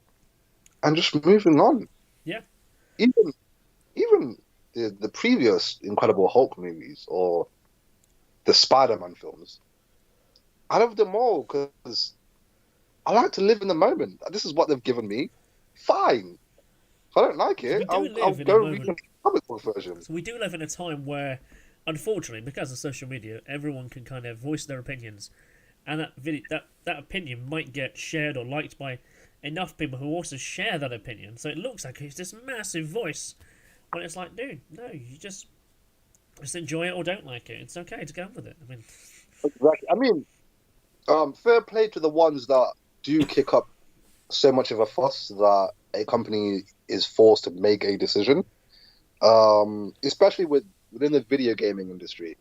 and just moving on. Yeah. Even the previous Incredible Hulk movies or the Spider-Man films, I love them all because I like to live in the moment. This is what they've given me. Fine. If I don't like it, I'll go read the comic book version. So we do live in a time where, unfortunately, because of social media, everyone can kind of voice their opinions, and that opinion might get shared or liked by enough people who also share that opinion. So it looks like it's this massive voice, when it's like, dude, no, you just enjoy it or don't like it. It's okay to go on with it. I mean, exactly. I mean, fair play to the ones that do kick up so much of a fuss that a company is forced to make a decision, especially within the video gaming industry.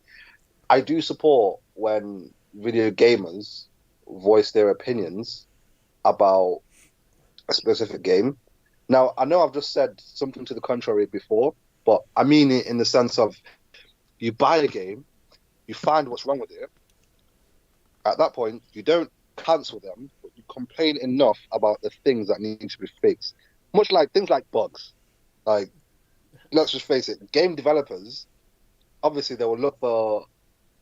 I do support when video gamers voice their opinions about a specific game. Now, I know I've just said something to the contrary before, but I mean it in the sense of, you buy a game, you find what's wrong with it. At that point, you don't cancel them, but you complain enough about the things that need to be fixed. Much like things like bugs. Like, let's just face it, game developers, obviously they will look for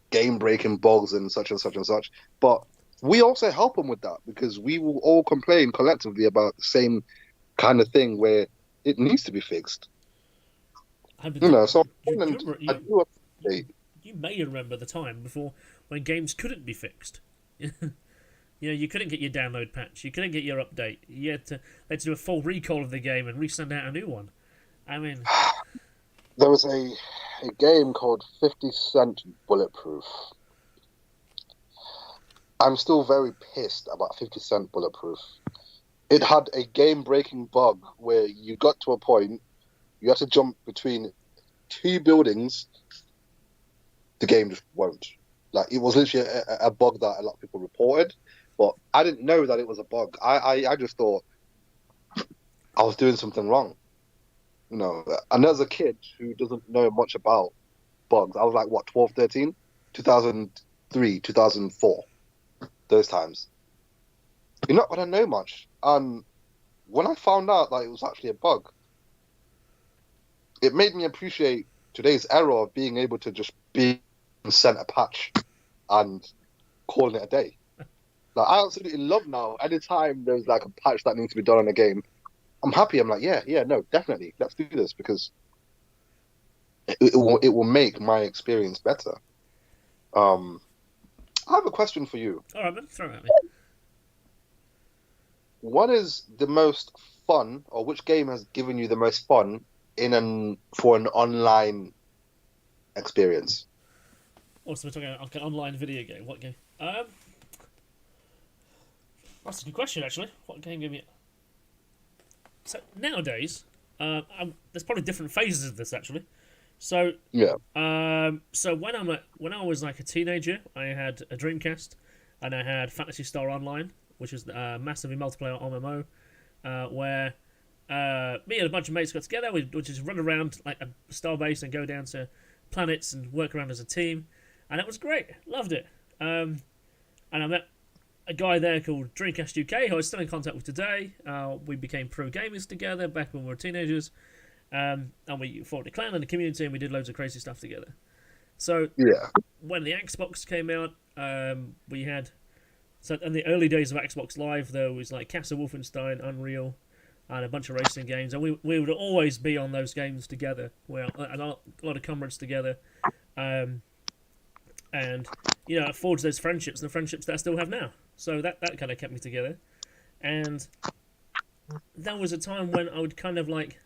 game-breaking bugs and such and such and such, but we also help them with that because we will all complain collectively about the same kind of thing where it needs to be fixed. So I do appreciate. You may remember the time before when games couldn't be fixed. You couldn't get your download patch, you couldn't get your update. You had to do a full recall of the game and resend out a new one. I mean, there was a game called 50 Cent Bulletproof. I'm still very pissed about 50 Cent Bulletproof. It had a game-breaking bug where you got to a point, you had to jump between 2 buildings. The game just won't. Like, it was literally a bug that a lot of people reported, but I didn't know that it was a bug. I just thought I was doing something wrong. And as a kid who doesn't know much about bugs, I was like, what, 12, 13? 2003, 2004, those times. You're not going to know much. And when I found out that it was actually a bug, it made me appreciate today's era of being able to just be sent a patch and calling it a day. Like, I absolutely love now, anytime there's like a patch that needs to be done on a game, I'm happy. I'm like, yeah, no, definitely, let's do this because it will make my experience better. I have a question for you. All right, man, throw it at me. What is the most fun, or which game has given you the most fun for an online experience? Also, we're talking about an online video game. What game? That's a good question, actually. What game gave me? So nowadays, there's probably different phases of this actually. So yeah. So when I was like a teenager, I had a Dreamcast, and I had Phantasy Star Online, which is a massively multiplayer MMO, where me and a bunch of mates got together. We'd just run around like a star base and go down to planets and work around as a team, and it was great. Loved it. And I met a guy there called Dreamcast UK, who I'm still in contact with today. We became pro gamers together back when we were teenagers, and we formed a clan and a community, and we did loads of crazy stuff together. So when the Xbox came out, we had. So in the early days of Xbox Live, there was like Castle Wolfenstein, Unreal, and a bunch of racing games, and we would always be on those games together. Well, a lot of comrades together, and it forged those friendships, and the friendships that I still have now. So that kind of kept me together, and there was a time when I would kind of like,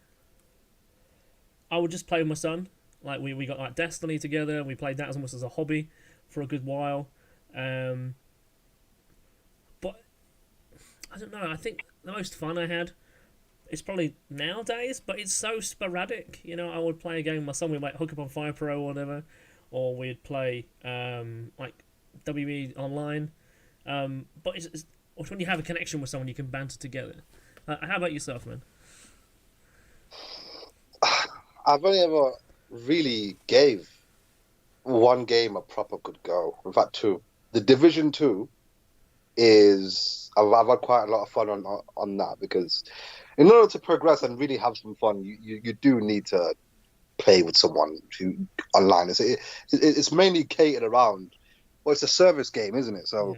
I would just play with my son. Like we got like Destiny together, and we played that almost as a hobby for a good while. But I don't know. I think the most fun I had is probably nowadays, but it's so sporadic. I would play a game with my son. We might hook up on Fire Pro or whatever, or we'd play like WE online. But it's when you have a connection with someone, you can banter together. How about yourself, man? I've only ever really gave one game a proper good go. In fact, 2. The Division 2 is I've had quite a lot of fun on that, because in order to progress and really have some fun, you do need to play with someone online. It's mainly catered around. Well, it's a service game, isn't it? So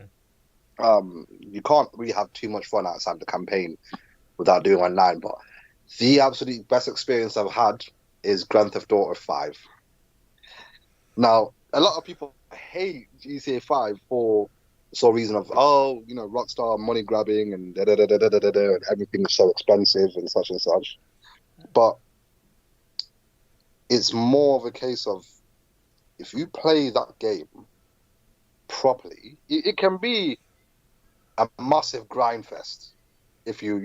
you can't really have too much fun outside the campaign without doing online. But the absolute best experience I've had is Grand Theft Auto 5. Now, a lot of people hate GTA 5 for the sole reason of, Rockstar money grabbing and and everything is so expensive and such and such. But it's more of a case of, if you play that game properly, it can be a massive grind fest. If you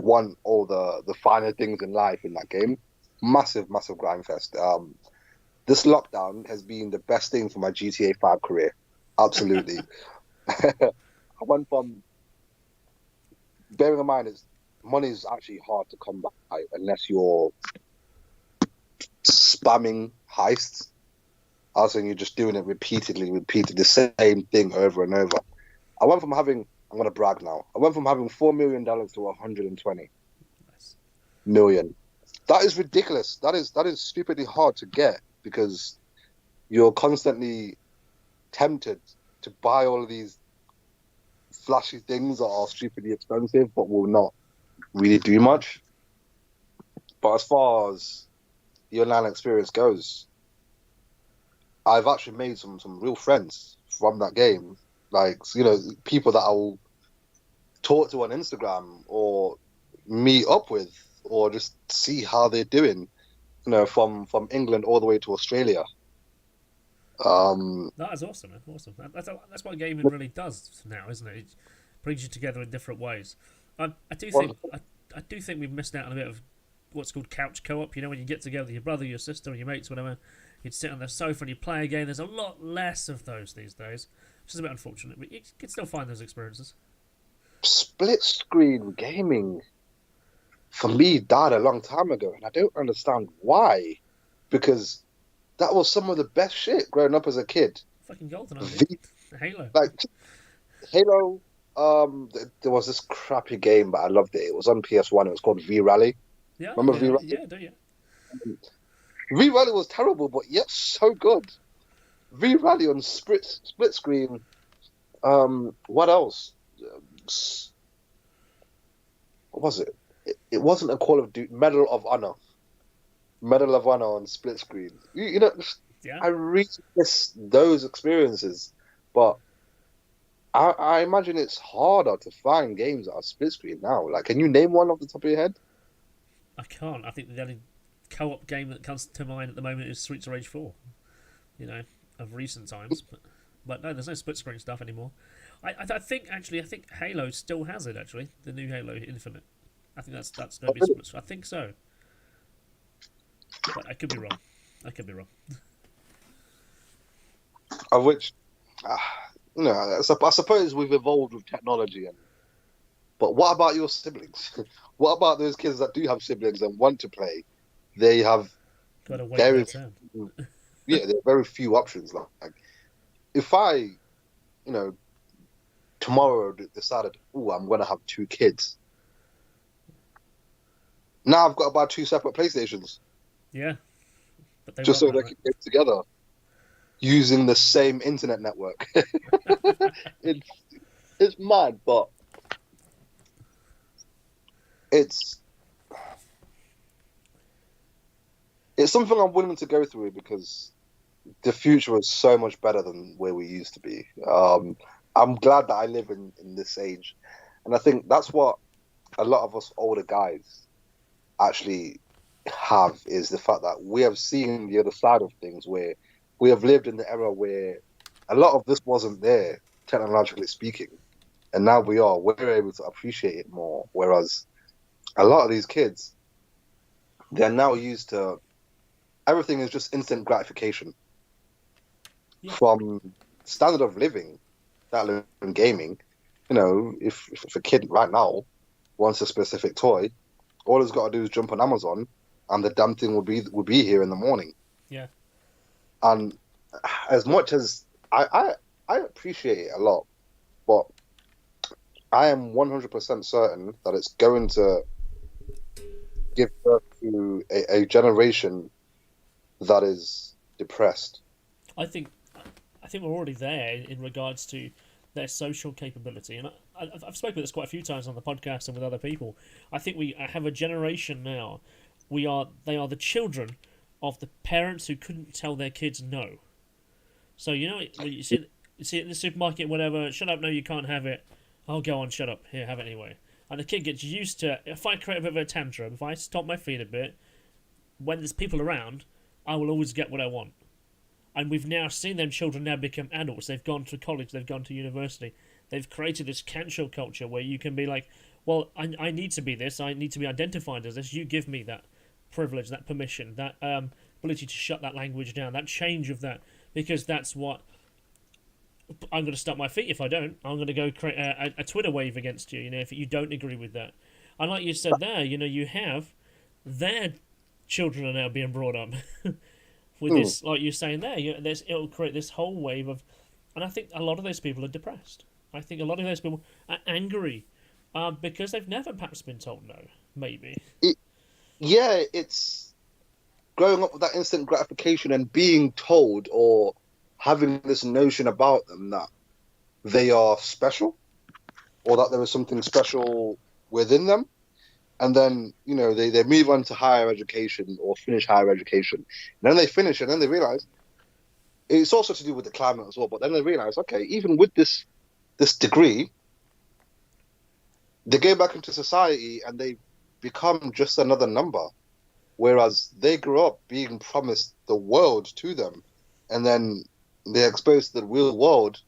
want all the finer things in life in that game, massive grind fest. This lockdown has been the best thing for my GTA 5 career. Absolutely. I went from, bearing in mind, money is actually hard to come by unless you're spamming heists. Also, you're just doing it repeatedly, the same thing over and over. I went from having I'm gonna brag now. I went from having $4 million to 120 Nice. million. That is ridiculous. That is stupidly hard to get because you're constantly tempted to buy all of these flashy things that are stupidly expensive, but will not really do much. But as far as the online experience goes, I've actually made some real friends from that game. Like, people that I will talk to on Instagram or meet up with or just see how they're doing, from England all the way to Australia. That is awesome, man. Awesome. That's what gaming really does now, isn't it? It brings you together in different ways. I do think I do think we've missed out on a bit of what's called couch co-op. You know, when you get together with your brother, your sister, or your mates, whatever, you'd sit on the sofa and you play a game. There's a lot less of those these days, which is a bit unfortunate. But you can still find those experiences. Split screen gaming for me died a long time ago, and I don't understand why. Because that was some of the best shit growing up as a kid. Fucking golden, Halo. Like Halo. There was this crappy game, but I loved it. It was on PS1. It was called V Rally. Yeah, Remember yeah, V Rally? yeah, do you? V Rally was terrible, but yet so good. V Rally on split screen. What else? What was it? It wasn't a Call of Duty. Medal of Honor on split screen. Yeah. I really miss those experiences, but I imagine it's harder to find games that are split screen now. Like, can you name one off the top of your head? I can't. I think the only co-op game that comes to mind at the moment is Streets of Rage 4. You know, of recent times, but no, there's no split screen stuff anymore. I think Halo still has it. Actually, the new Halo Infinite. I think that's going to be split screen. I think so, but I could be wrong. Of which, I suppose we've evolved with technology, but what about your siblings? What about those kids that do have siblings and want to play? They have Got to wait very, their turn. there are very few options. Like, if I, tomorrow decided, I'm going to have 2 kids. Now I've got to buy 2 separate PlayStations. Yeah, but just so they can get together using the same internet network. It's mad, but it's something I'm willing to go through because the future is so much better than where we used to be. I'm glad that I live in this age, and I think that's what a lot of us older guys actually have, is the fact that we have seen the other side of things, where we have lived in the era where a lot of this wasn't there, technologically speaking, and now we're able to appreciate it more, whereas a lot of these kids, they're now used to everything is just instant gratification. Yeah. From standard of living, that in gaming, if a kid right now wants a specific toy, all he's got to do is jump on Amazon, and the damn thing will be here in the morning. Yeah. And as much as I appreciate it a lot, but I am 100% certain that it's going to give birth to a generation that is depressed. I think we're already there in regards to their social capability, and I've spoken about this quite a few times on the podcast and with other people. I think we have a generation now. They are the children of the parents who couldn't tell their kids no. So you see it in the supermarket, whatever. Shut up! No, you can't have it. Oh, go on, shut up. Here, have it anyway. And the kid gets used to, if I create a bit of a tantrum, if I stomp my feet a bit, when there's people around, I will always get what I want. And we've now seen them children now become adults. They've gone to college, they've gone to university. They've created this cancel culture where you can be like, well, I need to be this, I need to be identified as this, you give me that privilege, that permission, that ability to shut that language down, that change of that, because that's what... I'm going to stomp my feet if I don't. I'm going to go create a Twitter wave against you, if you don't agree with that. And like you said there, you have their children are now being brought up with this, like you're saying there. It'll create this whole wave of... And I think a lot of those people are depressed. I think a lot of those people are angry because they've never perhaps been told no. Maybe. It, yeah, it's growing up with that instant gratification and being told or having this notion about them that they are special or that there is something special within them. And then, they move on to higher education or finish higher education. And then they finish and then they realize it's also to do with the climate as well. But then they realize, okay, even with this degree, they go back into society and they become just another number. Whereas they grew up being promised the world to them. And then they're exposed to the real world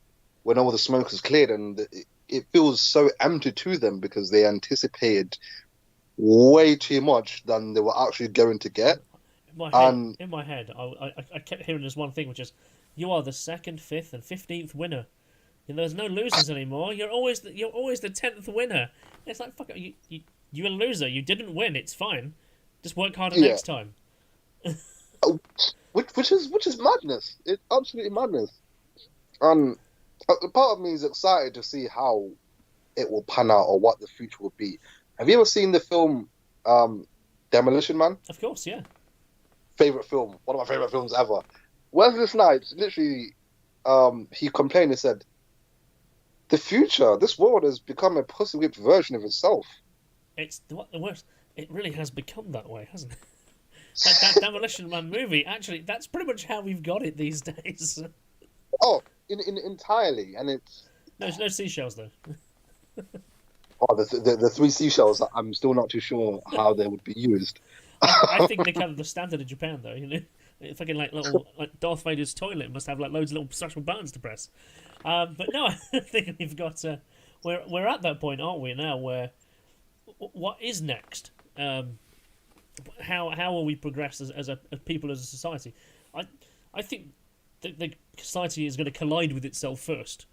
when all the smoke is cleared. And it feels so empty to them because they anticipated way too much than they were actually going to get. In my head, I kept hearing this one thing, which is, you are the 2nd, 5th, and 15th winner. There's no losers anymore. You're always the 10th winner. It's like, fuck it, you're a loser. You didn't win. It's fine. Just work harder next time. Which is madness. It's absolutely madness. And part of me is excited to see how it will pan out or what the future will be. Have you ever seen the film Demolition Man? Of course, yeah. Favorite film, one of my favorite films ever. Wesley Snipes literally, he complained and said, "The future, this world has become a pussy-whipped version of itself." It's the worst. It really has become that way, hasn't it? that Demolition Man movie, actually, that's pretty much how we've got it these days. Oh, entirely, and it's no seashells though. Oh, the 3 seashells. I'm still not too sure how they would be used. I think they have the standard in Japan though. Fucking like little Darth Vader's toilet must have like loads of little special buttons to press. But no, I think we've got. We're at that point, aren't we now? Where what is next? How will we progress as a people, as a society? I think the society is going to collide with itself first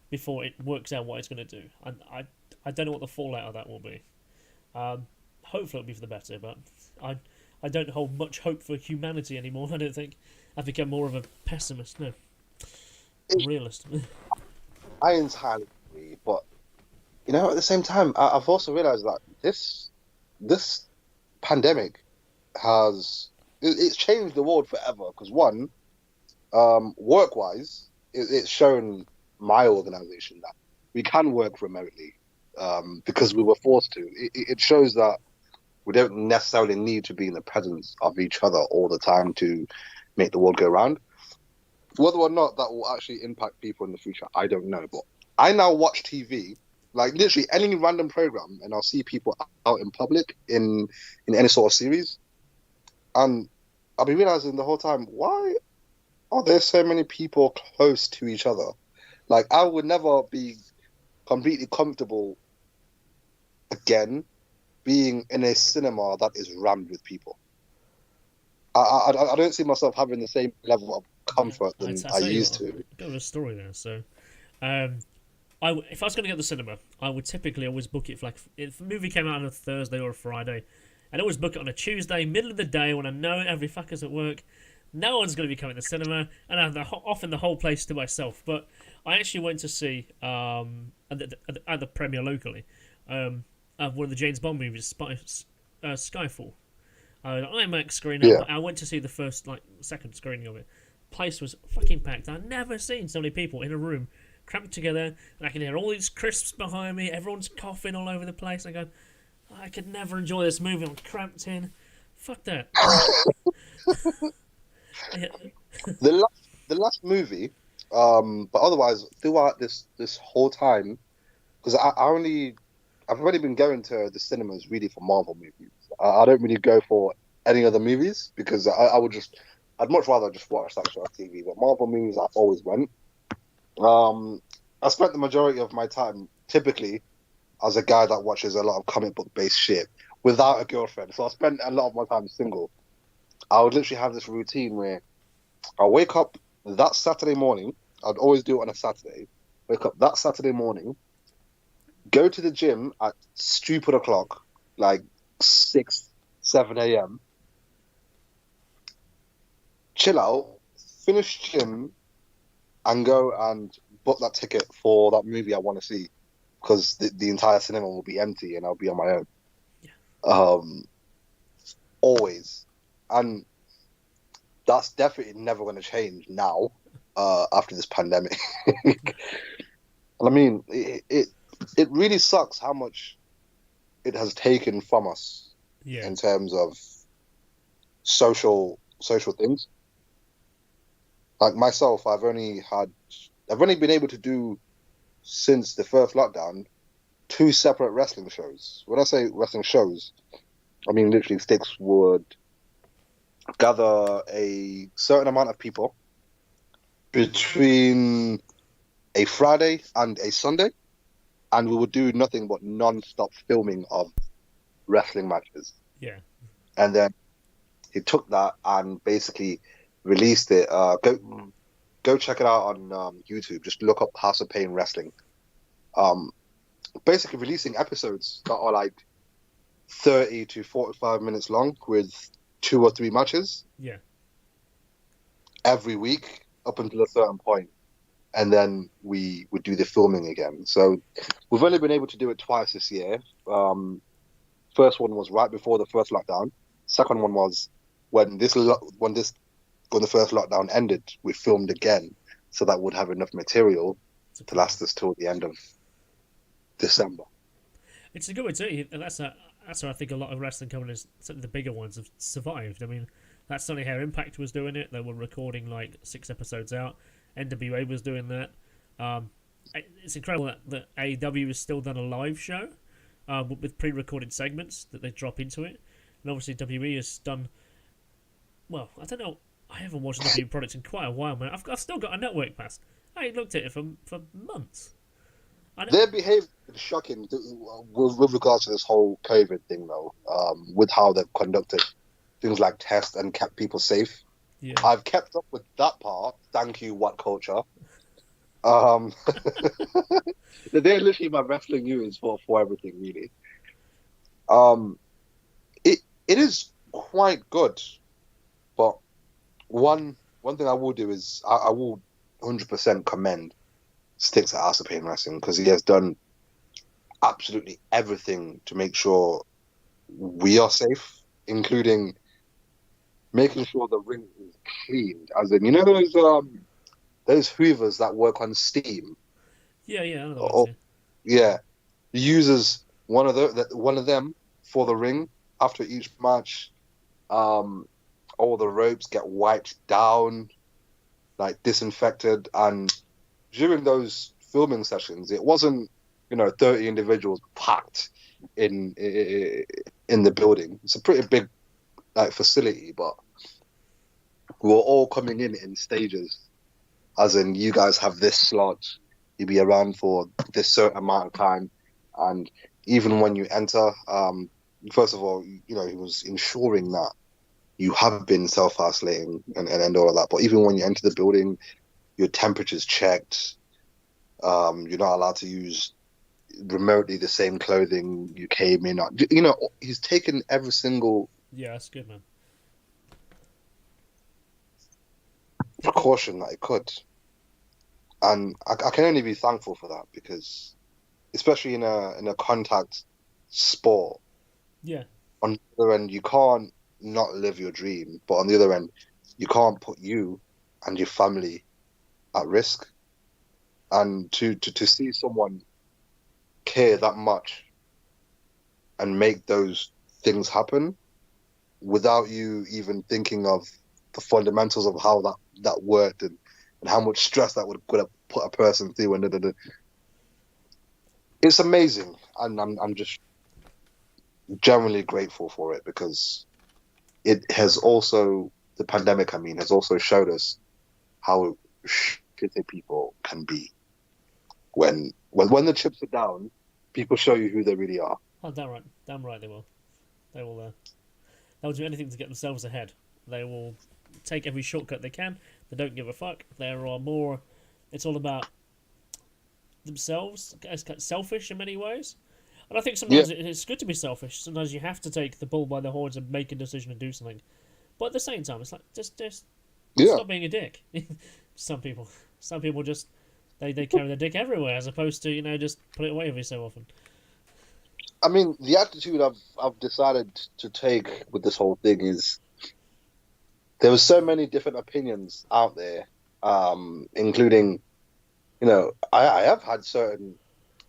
before it works out what it's going to do. And I don't know what the fallout of that will be. Hopefully it'll be for the better, but I don't hold much hope for humanity anymore. I don't think. I've become more of a pessimist. No, realist. I entirely agree, but at the same time, I've also realized that this pandemic it's changed the world forever. Because one, work-wise, it's shown my organization that we can work remotely because we were forced to. It shows that we don't necessarily need to be in the presence of each other all the time to make the world go round. Whether or not that will actually impact people in the future, I don't know. But I now watch TV, like literally any random program, and I'll see people out in public in any sort of series. And I'll be realizing the whole time, why are there so many people close to each other? Like, I would never be completely comfortable again being in a cinema that is rammed with people. I don't see myself having the same level of comfort than I used to. A bit of a story there. So, if I was going to go to the cinema, I would typically always book it for if a movie came out on a Thursday or a Friday, I'd always book it on a Tuesday, middle of the day, when I know every fucker's at work. No one's going to be coming to the cinema, and I have often the whole place to myself. But I actually went to see at the premiere locally of one of the James Bond movies, Skyfall. An IMAX screen. Yeah. I went to see the first second screening of it. Place was fucking packed. I've never seen so many people in a room cramped together, and I can hear all these crisps behind me. Everyone's coughing all over the place. I go, I could never enjoy this movie. I'm cramped in. Fuck that. The last movie, but otherwise throughout this whole time, because I've already been going to the cinemas really for Marvel movies. I don't really go for any other movies because I'd much rather just watch that show on TV. But Marvel movies, I always went. I spent the majority of my time typically as a guy that watches a lot of comic book based shit without a girlfriend. So I spent a lot of my time single. I would literally have this routine where I wake up that Saturday morning. I'd always do it on a Saturday. Wake up that Saturday morning, go to the gym at stupid o'clock, like 6, 7 a.m. Chill out, finish gym, and go and book that ticket for that movie I want to see because the entire cinema will be empty and I'll be on my own. Um, always, and that's definitely never going to change now. After this pandemic, and I mean, it really sucks how much it has taken from us Yeah. in terms of social things. Like myself, I've only been able to do since the first lockdown 2 separate wrestling shows. When I say wrestling shows, I mean literally Stixx would gather a certain amount of people between a Friday and a Sunday, and we would do nothing but non-stop filming of wrestling matches. Yeah. And then he took that and basically released it. Go check it out on YouTube. Just look up House of Pain Wrestling. Basically releasing episodes that are like 30 to 45 minutes long with 2 or 3 matches. Yeah. Every week up until a certain point, and then we would do the filming again. So we've only been able to do it twice this year. First one was right before the first lockdown. Second one was when the first lockdown ended. We filmed again, so that would have enough material to last us till the end of December. It's a good way to do it, and that's why I think a lot of wrestling companies, certainly the bigger ones, have survived. I mean, that's certainly how Impact was doing it. They were recording like 6 episodes out. NWA was doing that. It's incredible that AEW has still done a live show with pre-recorded segments that they drop into it. And obviously WWE has done... Well, I don't know. I haven't watched WWE products in quite a while, man. I've still got a network pass. I ain't looked at it for months. Their behaviour is shocking with regards to this whole COVID thing, though, with how they've conducted things like tests and kept people safe. Yeah. I've kept up with that part. Thank you, What Culture. They're literally my wrestling news for everything, really. It is quite good, but one thing I will do is I will 100% commend Stixx at House of Pain Wrestling because he has done absolutely everything to make sure we are safe, including making sure the ring is cleaned. As in, those hoovers that work on steam. Yeah, I know the ones, yeah. He uses one of them for the ring after each match. All the ropes get wiped down, like disinfected, and during those filming sessions, it wasn't 30 individuals packed in the building. It's a pretty big facility, but we were all coming in stages. As in, you guys have this slot, you'll be around for this certain amount of time, and even when you enter, first of all, he was ensuring that you have been self-isolating and all of that. But even when you enter the building, your temperature's checked. You're not allowed to use remotely the same clothing you came in. He's taken every single... Yeah, that's good, man. precaution that he could. And I can only be thankful for that because, especially in a contact sport, yeah. On the other end, you can't not live your dream, but on the other end, you can't put you and your family at risk. And to see someone care that much and make those things happen without you even thinking of the fundamentals of how that worked and how much stress that would put a person through, and it's amazing, and I'm just generally grateful for it because it has also, the pandemic, has also showed us how shitty people can be. When the chips are down, people show you who they really are. Oh, damn right they will. They will do anything to get themselves ahead. They will take every shortcut they can. They don't give a fuck. It's all about themselves. It's kind of selfish in many ways. And I think sometimes it's good to be selfish. Sometimes you have to take the bull by the horns and make a decision and do something. But at the same time, it's like, just stop being a dick. Some people just they carry their dick everywhere, as opposed to just put it away every so often. I mean, the attitude I've decided to take with this whole thing is there were so many different opinions out there, including, I have had certain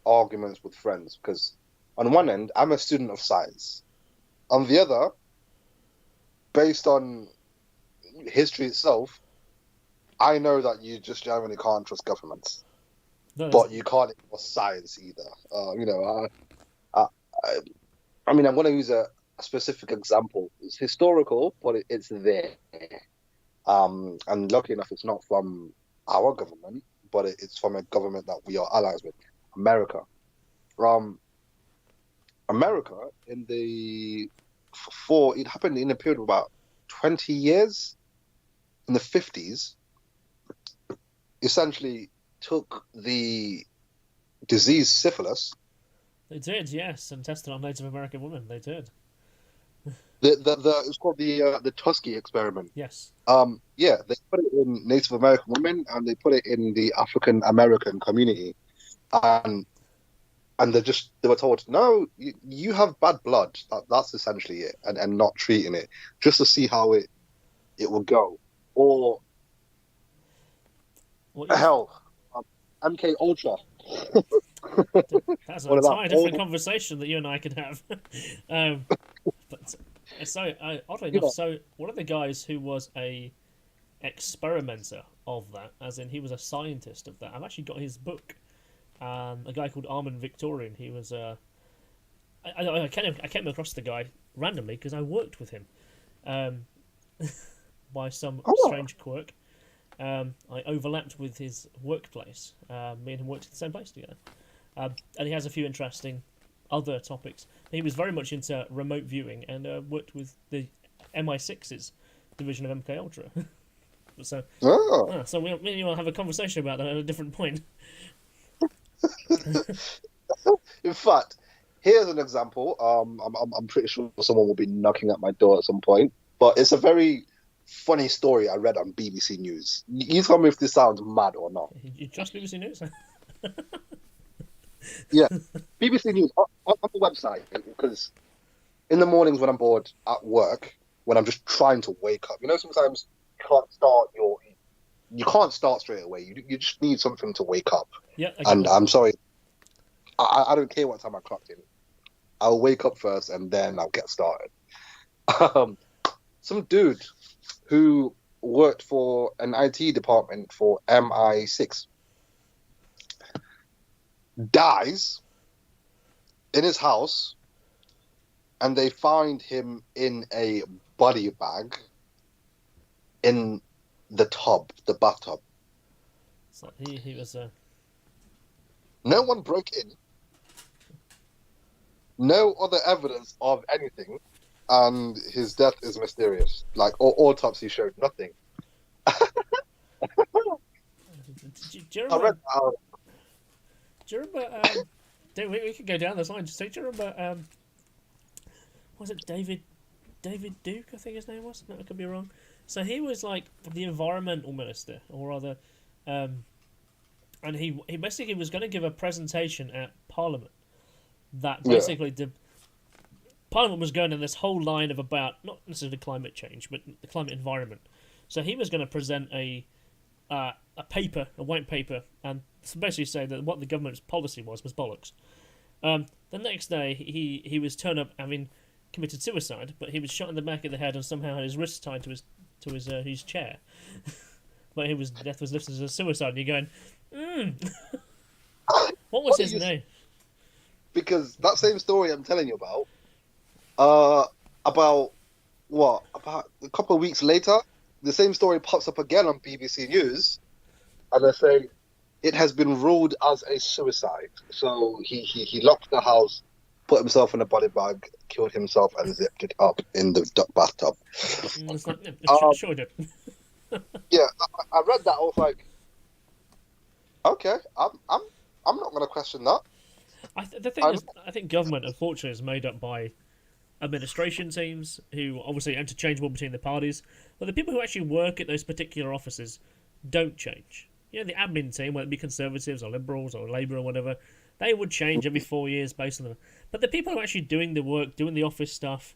arguments with friends because on one end, I'm a student of science. On the other, based on history itself, I know that you just generally can't trust governments, No, but you can't ignore science either. I, I mean, I'm going to use a specific example. It's historical, but it's there. And lucky enough, it's not from our government, but it's from a government that we are allies with, America. America in it happened in a period of about 20 years in the 50s, essentially took the disease syphilis. They did, yes, and tested on Native American women. They did. It's called the Tuskegee experiment. Yes. Yeah, they put it in Native American women and they put it in the African American community, and they were told, no, you have bad blood. That's essentially it, and not treating it just to see how it will go. Or hell, MK Ultra. That's an entirely different conversation that you and I could have. But so oddly enough, so one of the guys who was a experimenter of that, as in he was a scientist of that, I've actually got his book. A guy called Armin Victorian. He was I came across the guy randomly because I worked with him by some strange quirk. I overlapped with his workplace. Me and him worked at the same place together. And he has a few interesting other topics. He was very much into remote viewing and worked with the MI6's division of MK Ultra. So we will have a conversation about that at a different point. In fact, here's an example. I'm pretty sure someone will be knocking at my door at some point, but it's a very funny story I read on BBC News. You tell me if this sounds mad or not. You trust BBC News? Yeah, BBC News on the website, because in the mornings when I'm bored at work, when I'm just trying to wake up, sometimes you can't start straight away. You just need something to wake up. Yeah, and I'm sorry, I don't care what time I clocked in. I'll wake up first and then I'll get started. Some dude who worked for an IT department for MI6 dies in his house, and they find him in a body bag in the bathtub. So he was No one broke in. No other evidence of anything, and his death is mysterious. Like, autopsy showed nothing. Do you remember? We could go down this line. Do you remember? Was it David Duke? I think his name was. No, I could be wrong. So he was like the environmental minister, or rather, and he basically was going to give a presentation at Parliament that basically Parliament was going in this whole line of about not necessarily climate change, but the climate environment. So he was going to present a white paper, and basically say that what the government's policy was bollocks. The next day, he was turned up having committed suicide, but he was shot in the back of the head and somehow had his wrists tied to his chair. But his death was listed as a suicide. And you're going, what was his name? Because that same story I'm telling you about a couple of weeks later, the same story pops up again on BBC News, and they say it has been ruled as a suicide. So he locked the house, put himself in a body bag, killed himself, and zipped it up in the bathtub. Sure did. Yeah, I read that. I was like, okay, I'm not going to question that. I think government, unfortunately, is made up by administration teams who obviously interchangeable between the parties, but the people who actually work at those particular offices don't change. You know, the admin team, whether it be Conservatives or Liberals or Labour or whatever, they would change every 4 years based on them. But the people who are actually doing the work, doing the office stuff,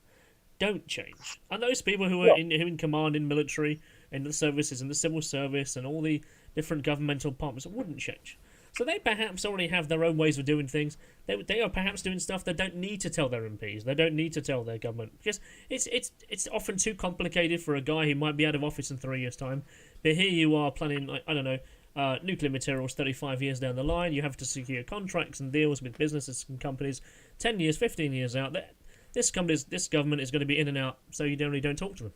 don't change. And those people who are in command, in military, in the services, in the civil service, and all the different governmental departments wouldn't change. So they perhaps already have their own ways of doing things. They are perhaps doing stuff they don't need to tell their MPs. They don't need to tell their government. Because it's often too complicated for a guy who might be out of office in 3 years' time. But here you are planning, like, I don't know, nuclear materials 35 years down the line. You have to secure contracts and deals with businesses and companies 10 years, 15 years out. This government is going to be in and out, so you generally don't talk to them.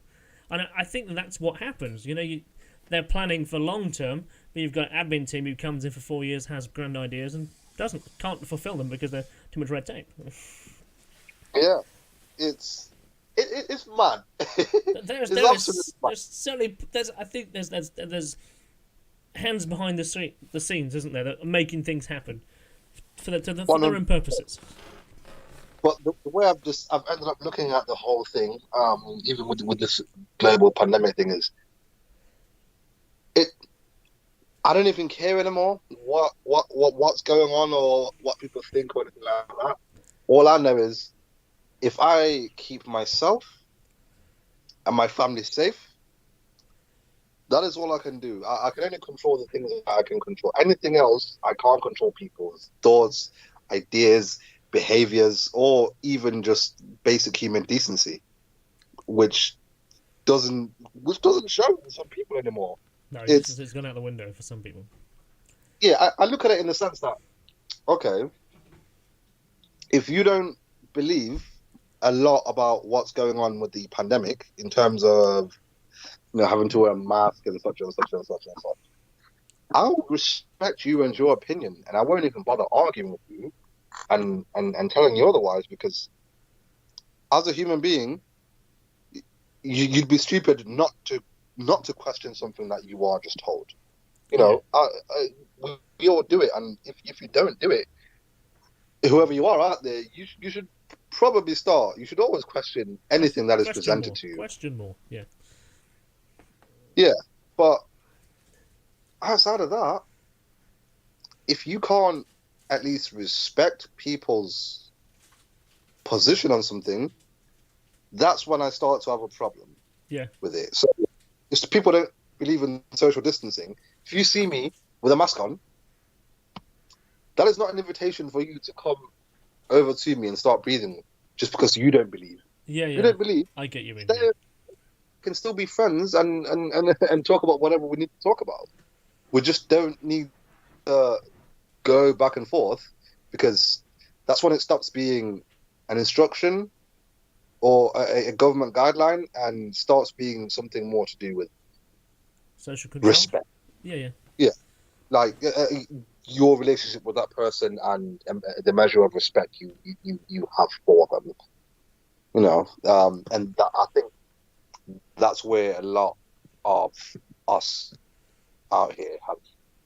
And I think that's what happens. You know, they're planning for long term, but you've got an admin team who comes in for 4 years, has grand ideas, and can't fulfil them because they're too much red tape. Yeah, it's mad. I think there's hands behind the scenes, isn't there, that are making things happen for their own purposes. But the way I've ended up looking at the whole thing, even with this global pandemic thing, is I don't even care anymore what's going on or what people think or anything like that. All I know is if I keep myself and my family safe, that is all I can do. I can only control the things that I can control. Anything else, I can't control people's thoughts, ideas, behaviors, or even just basic human decency, which doesn't show in some people anymore. No, it's gone out the window for some people. Yeah, I look at it in the sense that, okay, if you don't believe a lot about what's going on with the pandemic in terms of, you know, having to wear a mask and such and such and such and such, I'll respect you and your opinion, and I won't even bother arguing with you and telling you otherwise, because as a human being, you'd be stupid not to question something that you are just told. You know, we all do it, and if you don't do it, whoever you are out there, you should probably start. You should always question anything that is presented to you. Question more, yeah. Yeah, but outside of that, if you can't at least respect people's position on something, that's when I start to have a problem with it. So if people don't believe in social distancing, if you see me with a mask on, that is not an invitation for you to come over to me and start breathing just because you don't believe. Yeah. You don't believe. I get you. Can still be friends and talk about whatever we need to talk about. We just don't need to go back and forth, because that's when it stops being an instruction or a government guideline and starts being something more to do with social control. Respect. Yeah. Like your relationship with that person and the measure of respect you have for them. You know, and that, I think that's where a lot of us out here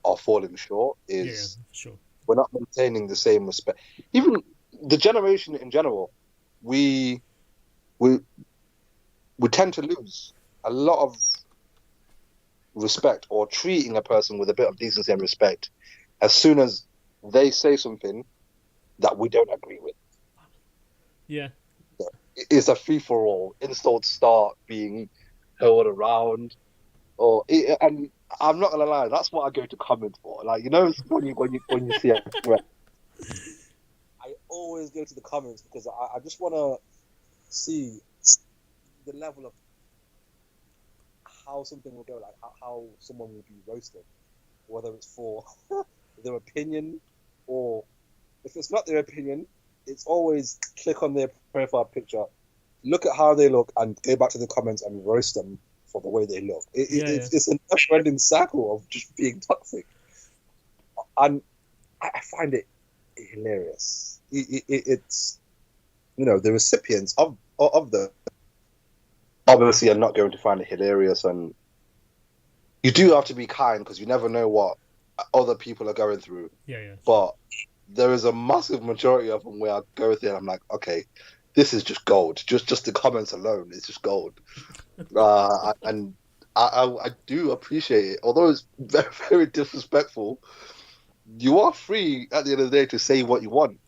are falling short. Is sure. We're not maintaining the same respect. Even the generation in general, we tend to lose a lot of respect, or treating a person with a bit of decency and respect as soon as they say something that we don't agree with. Yeah. It's a free-for-all. Insults start being hurled around, and I'm not gonna lie, that's what I go to comment for. Like, you know, when you see a threat, I always go to the comments because I just want to see the level of how something will go, like how someone will be roasted, whether it's for their opinion, or if it's not their opinion, it's always click on their profile picture, look at how they look, and go back to the comments and roast them for the way they look. It's a never-ending cycle of just being toxic, and I find it hilarious. It's, you know, the recipients of the obviously are not going to find it hilarious, and you do have to be kind because you never know what other people are going through. Yeah. But there is a massive majority of them where I go through and I'm like, okay, this is just gold. Just the comments alone is just gold. And I do appreciate it, although it's very, very disrespectful. You are free at the end of the day to say what you want,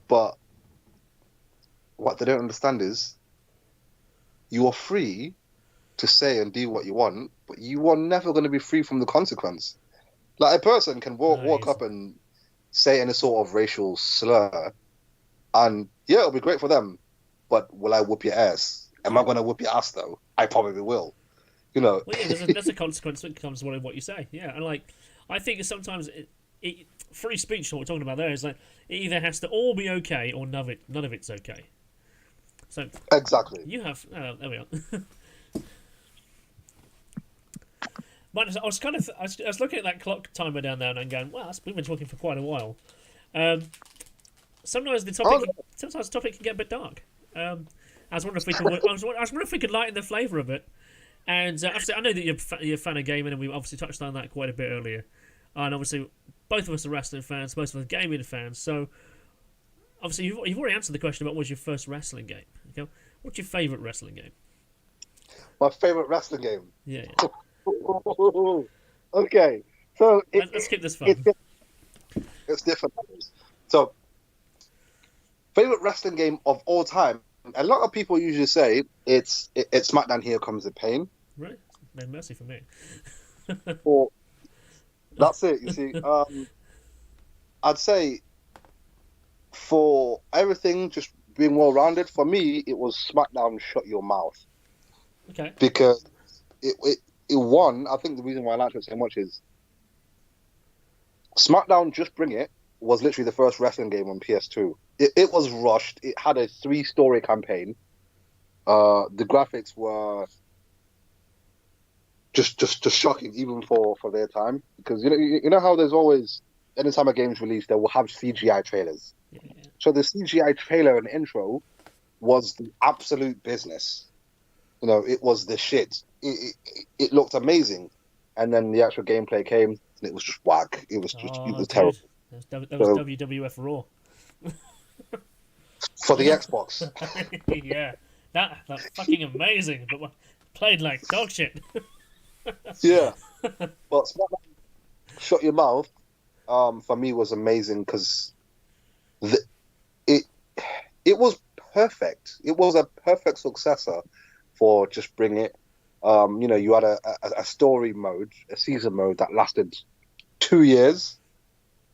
but what they don't understand is you are free to say and do what you want, but you are never going to be free from the consequence. Like a person can walk Nice. up and say any sort of racial slur, and yeah, it'll be great for them. But will I whoop your ass? Am I Yeah. going to whoop your ass though? I probably will. You know. Well, yeah. There's a consequence that comes to what you say. Yeah, and like I think sometimes free speech. What we're talking about there is like it either has to all be okay or none of it's okay. So Exactly. you have. There we are. But I was I was looking at that clock timer down there and going, wow, we've been talking for quite a while. Um, sometimes Oh, the topic can get a bit dark. I was wondering if we could, I was wondering if we could lighten the flavour a bit. And obviously, I know that you're a fan of gaming, and we obviously touched on that quite a bit earlier. And obviously, both of us are wrestling fans, both of us are gaming fans. So obviously, you've already answered the question about what was your first wrestling game. Okay, what's your favourite wrestling game? my favorite wrestling game. Yeah, Okay, so let's keep this fun. it's different. So, favorite wrestling game of all time. A lot of people usually say it's SmackDown. Here Comes the Pain. Right, no mercy for me. Or that's it. You see, I'd say for everything just being well rounded. For me, it was SmackDown. Shut Your Mouth Okay. because it won. I think the reason why I liked it so much is SmackDown Just Bring It was literally the first wrestling game on PS2. It was rushed. It had a 3-story campaign. The graphics were just shocking, even for their time. Because you know how there's always anytime a game's released, they will have CGI trailers. Yeah. So the CGI trailer and intro was the absolute business. It was the shit. It looked amazing, and then the actual gameplay came, and it was just whack. It was Dude, terrible. that was WWF Raw. For the Xbox. Yeah, that fucking amazing, but played like dog shit. Yeah, but SmackDown Shut Your Mouth, for me was amazing because it it was perfect. It was a perfect successor for Just Bring It. You had a story mode, a season mode that lasted 2 years,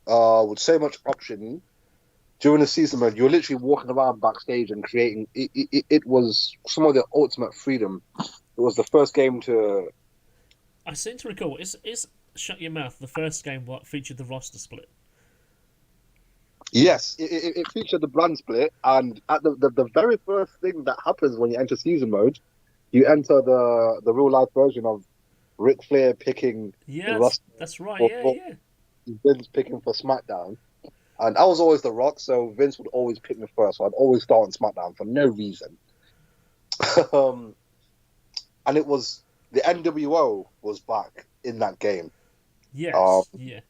with so much option. During the season mode, you were literally walking around backstage and creating. It was some of the ultimate freedom. It was the first game to. I seem to recall, is Shut Your Mouth the first game what featured the roster split? Yes, it featured the brand split, and at the very first thing that happens when you enter season mode, you enter the real life version of Ric Flair picking the Yeah, roster that's right. for Yeah, Raw, yeah. Vince picking for SmackDown. And I was always The Rock, so Vince would always pick me first. So I'd always start on SmackDown for no reason. And it was the NWO was back in that game. Yes, yeah.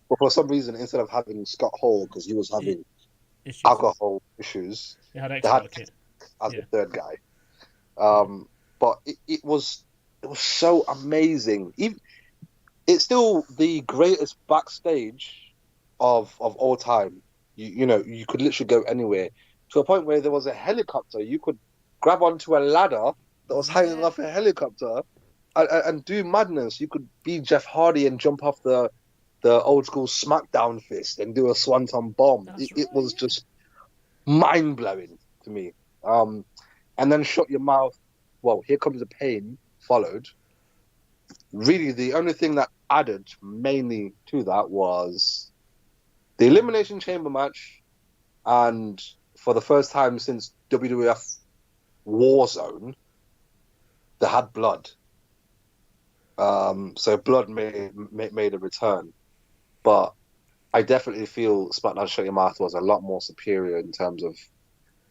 But for some reason, instead of having Scott Hall, because he was having Issues. alcohol issues, They had they had X-Pac, as yeah. the third guy. But it was so amazing. It's still the greatest backstage of all time. You could literally go anywhere to a point where there was a helicopter. You could grab onto a ladder that was hanging off a helicopter and do madness. You could be Jeff Hardy and jump off the old school SmackDown fist and do a swanton bomb. It was just mind blowing to me. And then Shut Your Mouth. Well, Here Comes the Pain followed. Really, the only thing that added mainly to that was the Elimination Chamber match, and for the first time since WWF Warzone, they had blood. So blood made a return, but I definitely feel SmackDown Shut Your Mouth was a lot more superior in terms of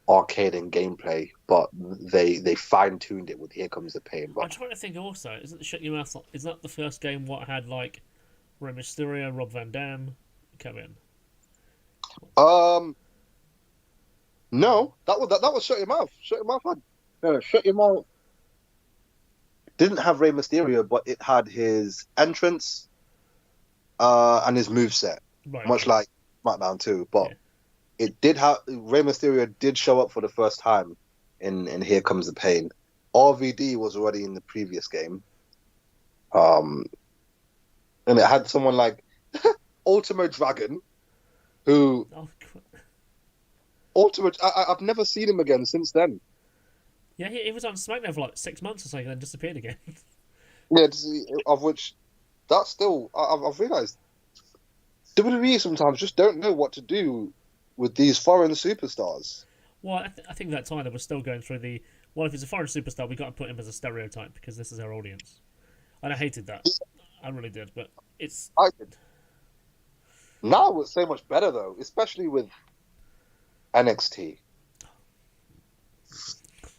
arcade and gameplay, but they fine-tuned it with Here Comes the Pain. But I'm trying to think also, isn't Shut Your Mouth, is that the first game what had like Rey Mysterio, Rob Van Dam come in? No, that was Shut Your Mouth. Shut Your Mouth had no, Shut Your Mouth. didn't have Rey Mysterio, but it had his entrance and his moveset, Right. much like SmackDown too. But Yeah. it did have Rey Mysterio did show up for the first time in Here Comes the Pain. RVD was already in the previous game, and it had someone like Ultimo Dragon, who Oh, I've never seen him again since then. yeah. He was on SmackDown for like 6 months or something, then disappeared again. Yeah, of which that's still I've realized WWE sometimes just don't know what to do with these foreign superstars. Well, I think that time they were still going through the. Well, if he's a foreign superstar, we got to put him as a stereotype because this is our audience. And I hated that. I really did, but it's. I did. Now it's so much better though, especially with NXT.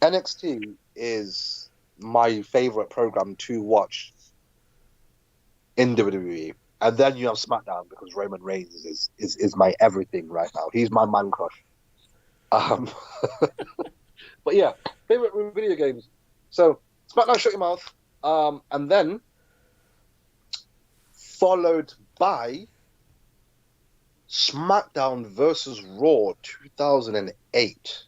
NXT is my favorite program to watch in WWE. And then you have SmackDown because Roman Reigns is my everything right now. He's my man crush. But yeah, favorite video games. So SmackDown, Shut Your Mouth, and then followed by SmackDown versus Raw 2008.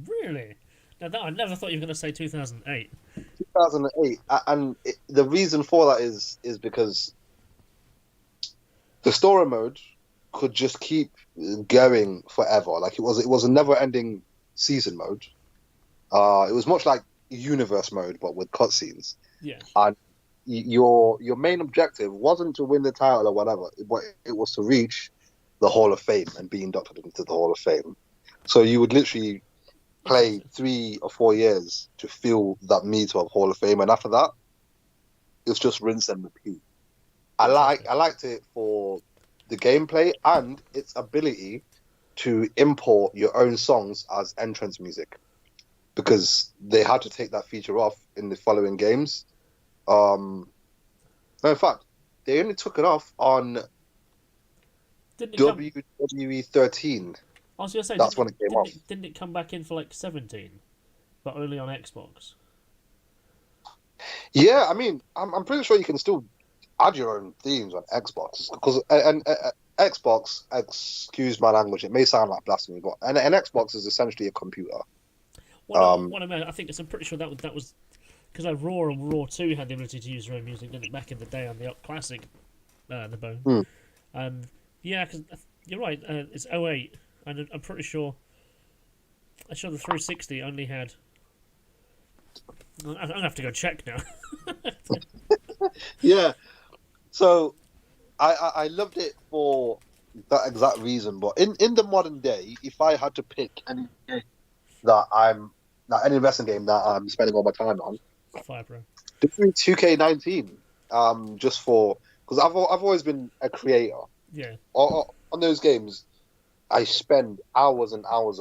Really? Now, that I never thought you were going to say 2008. 2008, and the reason for that is because the story mode could just keep going forever. Like it was a never-ending season mode. It was much like universe mode, but with cutscenes. Yeah. And your main objective wasn't to win the title or whatever, but it was to reach the Hall of Fame and be inducted into the Hall of Fame. So you would literally play 3 or 4 years to feel that meter of Hall of Fame, and after that, it's just rinse and repeat. I liked it for the gameplay and its ability to import your own songs as entrance music, because they had to take that feature off in the following games. No, in fact, they only took it off on WWE 13. I was going to say, That's when it came off. Didn't it come back in for like 17, but only on Xbox? Yeah, I mean, I'm pretty sure you can still add your own themes on Xbox, because and Xbox, excuse my language, it may sound like blasphemy, but an Xbox is essentially a computer. What I meant, I'm pretty sure that was because like Raw and Raw 2 had the ability to use their own music, didn't it, back in the day on the classic, the bone. Yeah, because you're right. It's 08, and I'm pretty sure. I'm sure the 360 only had. I'm gonna have to go check now. Yeah, so I loved it for that exact reason. But in the modern day, if I had to pick any game any wrestling game that I'm spending all my time on, Fire, bro. 2K19, just for because I've always been a creator. Yeah. On those games, I spend hours and hours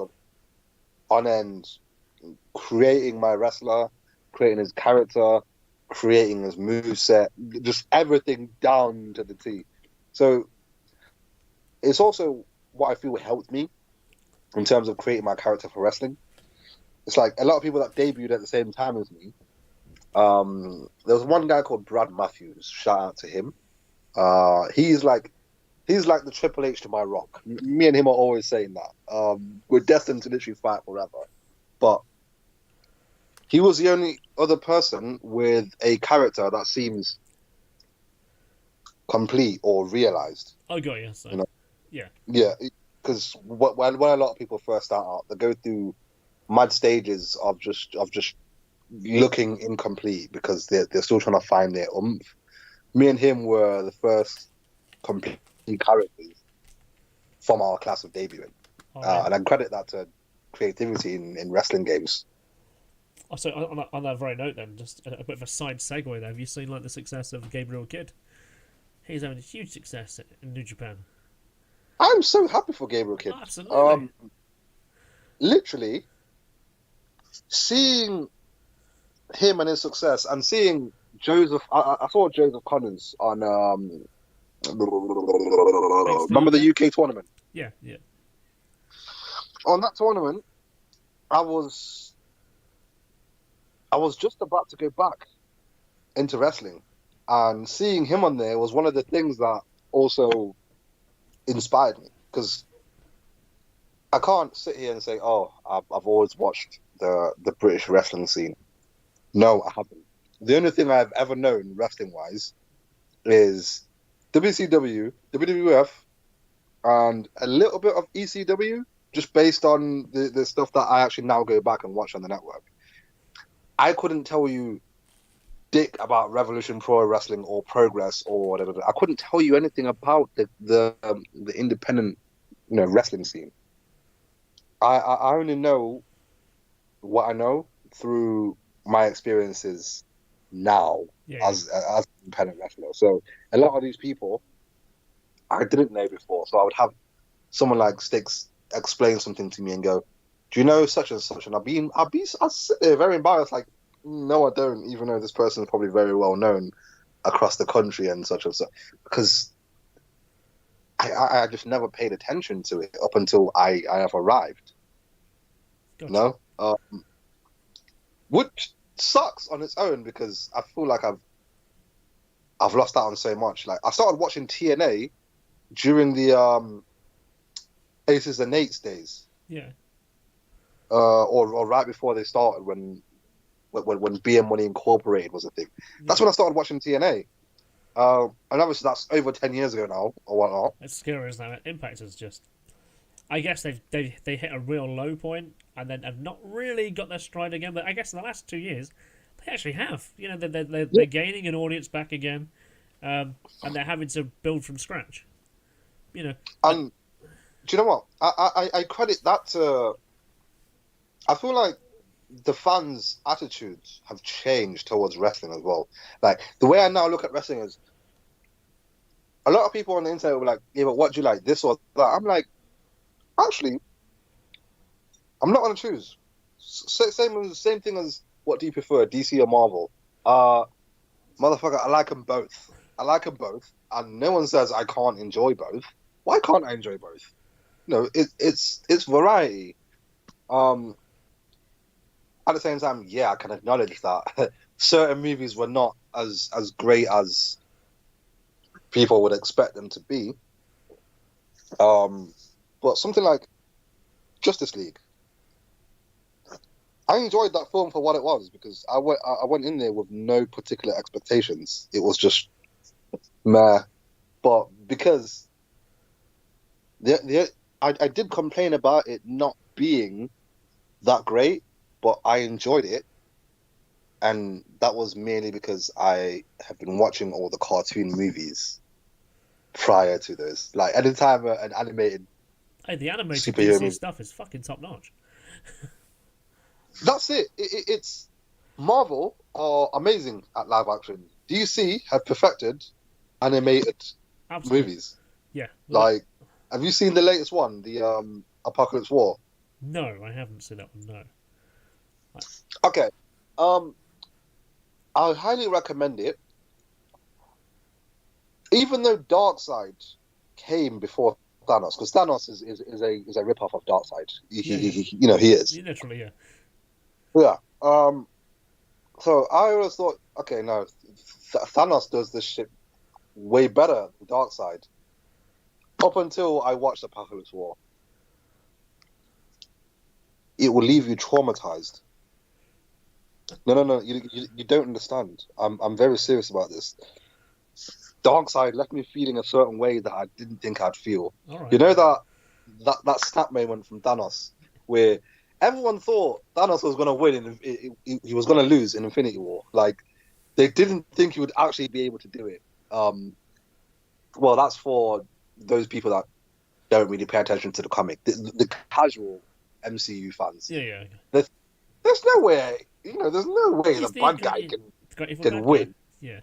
on end creating my wrestler, creating his character, creating his moveset, just everything down to the T. So it's also what I feel helped me in terms of creating my character for wrestling. It's like a lot of people that debuted at the same time as me. There was one guy called Brad Matthews. Shout out to him. He's like the Triple H to my Rock. Me and him are always saying that. We're destined to literally fight forever. But he was the only other person with a character that seems complete or realized. Oh, got you. So, you know? Yeah. Yeah, because when a lot of people first start out, they go through mad stages of just looking incomplete because they're still trying to find their oomph. Me and him were the first complete characters from our class of debuting. And I credit that to creativity in wrestling games. Also, on that very note, then, just a bit of a side segue there. Have you seen like the success of Gabriel Kidd? He's having a huge success in New Japan. I'm so happy for Gabriel Kidd. Oh, absolutely. Literally, seeing him and his success, and seeing Joseph. I saw Joseph Connors on. Remember the UK tournament? Yeah. On that tournament, I was just about to go back into wrestling, and seeing him on there was one of the things that also inspired me, because I can't sit here and say, "Oh, I've always watched the British wrestling scene." No, I haven't. The only thing I've ever known wrestling wise is WCW, WWF, and a little bit of ECW, just based on the stuff that I actually now go back and watch on the network. I couldn't tell you dick about Revolution Pro Wrestling or Progress or whatever. I couldn't tell you anything about the independent, wrestling scene. I only know what I know through my experiences now as an independent wrestler. So a lot of these people I didn't know before. So I would have someone like Stixx explain something to me and go, "Do you know such and such?" And I'd sit there very embarrassed, like, "No, I don't," even though this person is probably very well known across the country and such, because I just never paid attention to it up until I have arrived. Gotcha. Which sucks on its own, because I feel like I've lost out on so much. Like, I started watching TNA during the Aces and Eights days. Yeah. Or right before they started, when BM Money Incorporated was a thing. That's when I started watching TNA. And obviously that's over 10 years ago now, or whatnot. It's scary, isn't it? Impact is just... I guess they hit a real low point and then have not really got their stride again. But I guess in the last 2 years, they actually have. They're gaining an audience back again, and they're having to build from scratch. And do you know what? I credit that to... I feel like the fans' attitudes have changed towards wrestling as well. Like, the way I now look at wrestling is, a lot of people on the internet will be like, "Yeah, but what do you like, this or that?" I'm like, actually, I'm not going to choose. Same thing as, what do you prefer, DC or Marvel? Motherfucker, I like them both. And no one says I can't enjoy both. Why can't I enjoy both? It's variety. At the same time, yeah, I can acknowledge that certain movies were not as great as people would expect them to be. But something like Justice League, I enjoyed that film for what it was, because I went in there with no particular expectations. It was just meh. But because I did complain about it not being that great, but I enjoyed it, and that was mainly because I have been watching all the cartoon movies prior to this. Like, anytime an animated the animated superhero DC movie, stuff is fucking top notch. that's it. It's Marvel are amazing at live action. DC have perfected animated movies. Yeah. Like, have you seen the latest one, the Apocalypse War? No, I haven't seen that one. No. Okay. I highly recommend it. Even though Darkseid came before Thanos, because Thanos is a rip-off of Darkseid. He is. Literally, yeah. Yeah. So I always thought, okay, no, Thanos does this shit way better than Darkseid. Up until I watched Apocalypse War. It will leave you traumatized. No, you don't understand. I'm very serious about this. Darkseid left me feeling a certain way that I didn't think I'd feel. Right. You know that snap moment from Thanos, where everyone thought Thanos was going to win and he was going to lose in Infinity War. Like, they didn't think he would actually be able to do it. Well, that's for those people that don't really pay attention to the comic. The casual MCU fans. Yeah. There's no way. There's no way the bad guy can win. Yeah.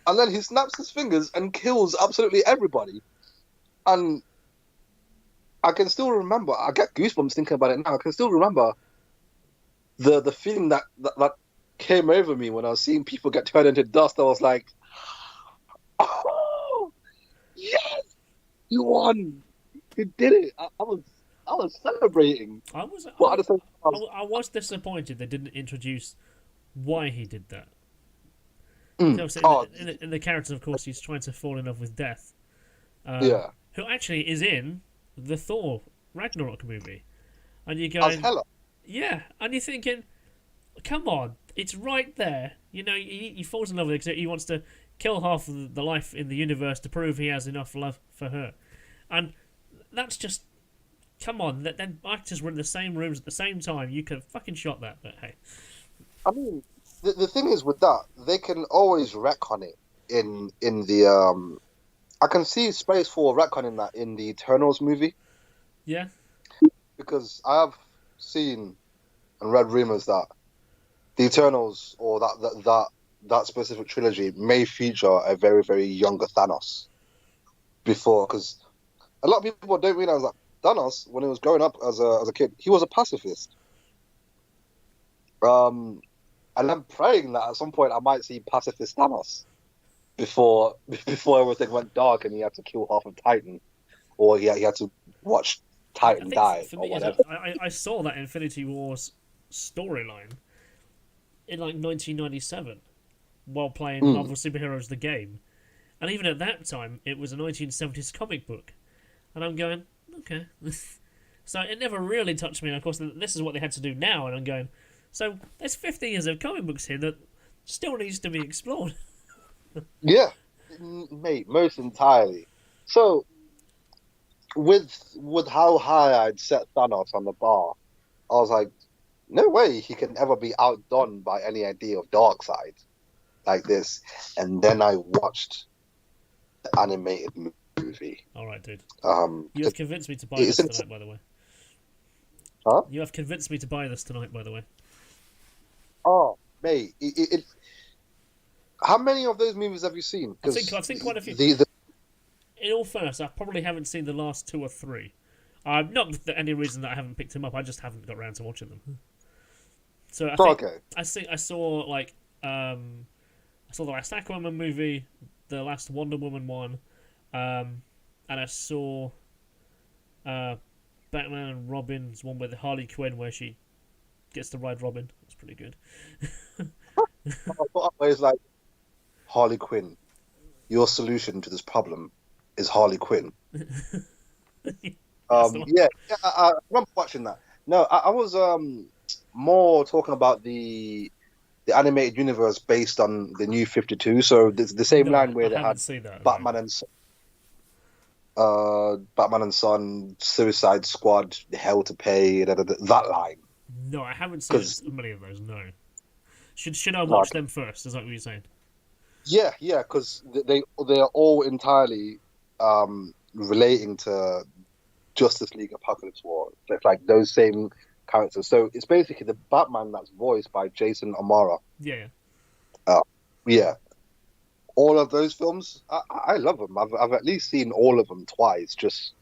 And then he snaps his fingers and kills absolutely everybody. And I can still remember, I get goosebumps thinking about it now. I can still remember the feeling that came over me when I was seeing people get turned into dust. I was like, oh, yes, you won. You did it. I was celebrating. I was disappointed they didn't introduce why he did that. So Oh, in the character, of course, he's trying to fall in love with Death, yeah, who actually is in the Thor Ragnarok movie. And you're as going, Hela. yeah, and you're thinking, come on, it's right there. You know, he falls in love with her because he wants to kill half of the life in the universe to prove he has enough love for her. And that's just, come on, then actors were in the same rooms at the same time. You could have fucking shot that, but hey. I mean, the thing is with that, they can always retcon it in the I can see space for retconning that in the Eternals movie Yeah? because I have seen and read rumors that the Eternals or that specific trilogy may feature a very very younger Thanos before, because a lot of people don't realize that Thanos, when he was growing up as a kid, he was a pacifist. And I'm praying that at some point I might see pacifist Thanos before before everything went dark and he had to kill half of Titan, or he had to watch I Titan think die for or me, is whatever. I saw that Infinity Wars storyline in like 1997 while playing Mm. Marvel Superheroes the game. And even at that time, it was a 1970s comic book. And I'm going, okay. So it never really touched me. And of course, this is what they had to do now. And I'm going, so there's 50 years of comic books here that still needs to be explored. Yeah, mate, most entirely. So with how high I'd set Thanos on the bar, I was like, no way he can ever be outdone by any idea of Darkseid like this. And then I watched the animated movie. All right, dude. Um, You have convinced me to buy it's this tonight, by the way. huh? You have convinced me to buy this tonight, by the way. Oh, mate, how many of those movies have you seen? I've seen quite a few. In all fairness, I probably haven't seen the last 2 or 3. Not for any reason that I haven't picked them up. I just haven't got around to watching them. So I think Okay. I saw like I saw the last Aquaman movie, the last Wonder Woman one, and I saw Batman and Robin's one with Harley Quinn where she gets to ride Robin. That's pretty good. I thought always like Harley Quinn. Your solution to this problem is Harley Quinn. That's the one. I remember watching that. No, I was more talking about the animated universe based on the New 52. So the same No, line where I they haven't had seen that. Batman No. and Batman and Son, Suicide Squad, Hell to Pay, that line. No, I haven't seen many of those. No. Should I watch them first? Is that what you're saying? Yeah, because they are all entirely relating to Justice League Apocalypse War. It's like those same characters. So it's basically the Batman that's voiced by Jason O'Mara. Yeah. Yeah. All of those films, I love them. I've at least seen all of them twice, just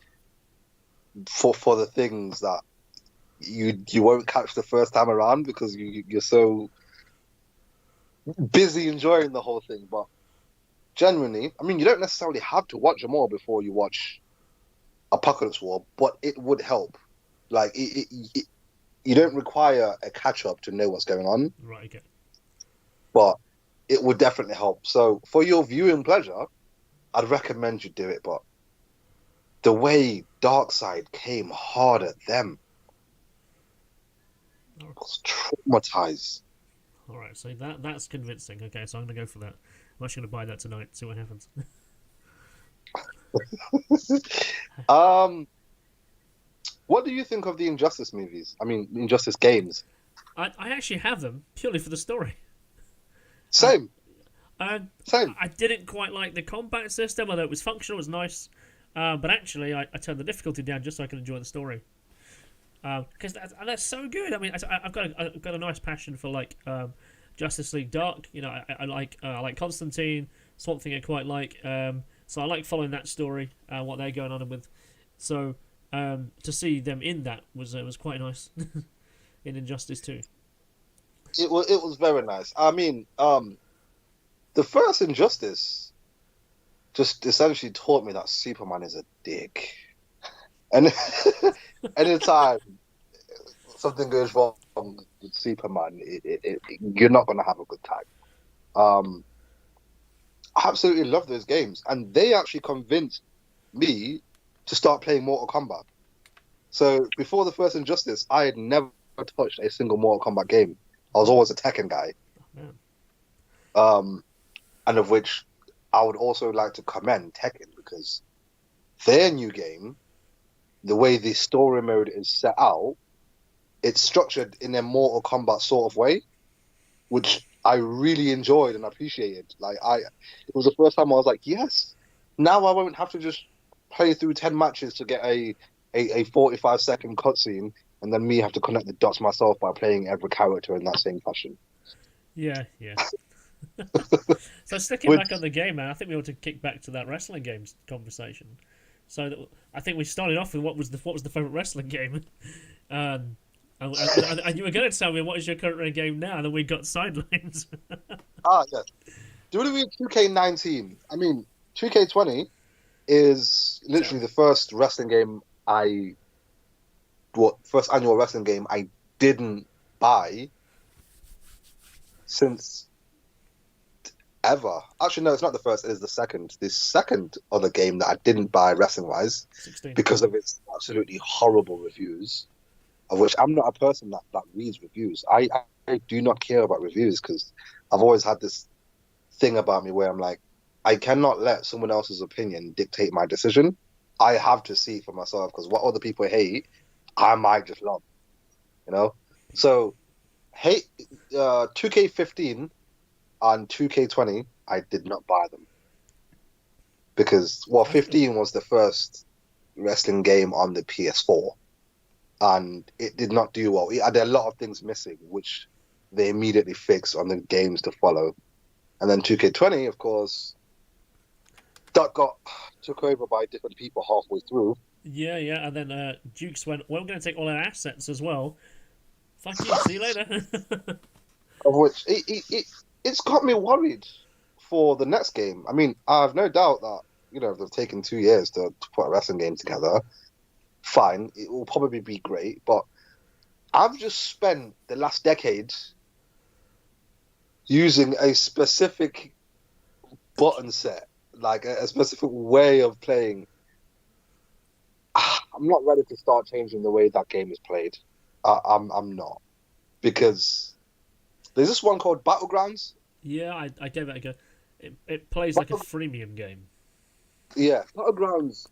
for the things that you won't catch the first time around because you're so busy enjoying the whole thing. But genuinely, I mean, you don't necessarily have to watch them all before you watch Apocalypse War, but it would help. Like, you don't require a catch-up to know what's going on. Right, okay. But it would definitely help. So, for your viewing pleasure, I'd recommend you do it. But the way Darkseid came hard at them, I was traumatized. All right, so that's convincing. Okay, so I'm gonna go for that. I'm actually gonna buy that tonight. See what happens. What do you think of the Injustice movies? I mean, Injustice games. I actually have them purely for the story. Same. Same. I didn't quite like the combat system, although it was functional, it was nice. But actually, I turned the difficulty down just so I could enjoy the story. Because that's so good. I mean, I've got a nice passion for like Justice League Dark. You know, I like Constantine, Swamp Thing. I quite like. So I like following that story, what they're going on with. So to see them in that was quite nice. In Injustice 2. It was very nice. I mean, the first Injustice just essentially taught me that Superman is a dick, and anytime something goes wrong with Superman, you're not gonna have a good time. absolutely love those games, and they actually convinced me to start playing Mortal Kombat. So before the first Injustice, I had never touched a single Mortal Kombat game. I was always a Tekken guy. Man. And of which I would also like to commend Tekken, because their new game, the way the story mode is set out, it's structured in a Mortal Kombat sort of way, which I really enjoyed and appreciated. It was the first time I was like, yes, now I won't have to just play through 10 matches to get a 45-second cutscene, and then me have to connect the dots myself by playing every character in that same fashion. Yeah. So sticking back on the game, man, I think we ought to kick back to that wrestling games conversation. So I think we started off with what was the favorite wrestling game, and you were going to tell me what is your current game now, and then we got sidelines. Yeah. WWE 2K19. I mean, 2K20 is literally the first wrestling game first annual wrestling game I didn't buy since ever. Actually, no, it's not the first. It is the second. The second other game that I didn't buy wrestling-wise 16. because of its absolutely horrible reviews, of which I'm not a person that reads reviews. I do not care about reviews because I've always had this thing about me where I'm like, I cannot let someone else's opinion dictate my decision. I have to see it for myself, because what other people hate, I might just love, you know? So, 2K15 and 2K20, I did not buy them. Because, 15 was the first wrestling game on the PS4, and it did not do well. It had a lot of things missing, which they immediately fixed on the games to follow. And then 2K20, of course, that got took over by different people halfway through. Yeah, and then Dukes went, well, we're going to take all our assets as well. Fuck you, see you later. Of which, it's got me worried for the next game. I mean, I have no doubt that, if they've taken 2 years to put a wrestling game together, fine, it will probably be great, but I've just spent the last decade using a specific button set, like a specific way of playing. I'm not ready to start changing the way that game is played. I'm not, because there's this one called Battlegrounds. Yeah, I gave it a go. It plays like a freemium game. Yeah, Battlegrounds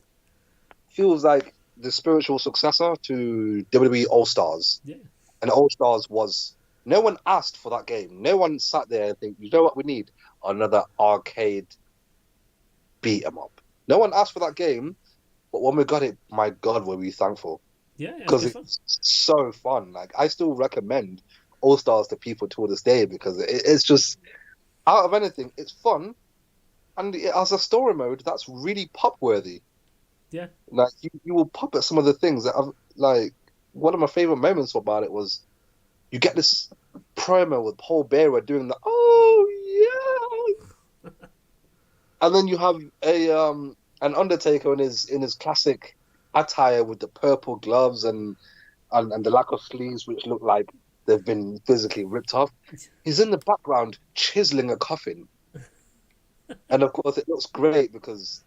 feels like the spiritual successor to WWE All Stars. Yeah, and All Stars was. No one asked for that game. No one sat there and think, you know what we need? Another arcade beat 'em up. No one asked for that game, but when we got it, my God, were we thankful. Yeah, because it's so fun. Like, I still recommend All Stars to people to this day, because it's just, out of anything, it's fun, and it has a story mode that's really pop worthy. Yeah, like you will pop at some of the things that I've, like, one of my favorite moments about it was you get this promo with Paul Bearer doing the yeah, and then you have an Undertaker in his classic attire with the purple gloves and the lack of sleeves, which look like they've been physically ripped off. He's in the background chiseling a coffin, and of course it looks great because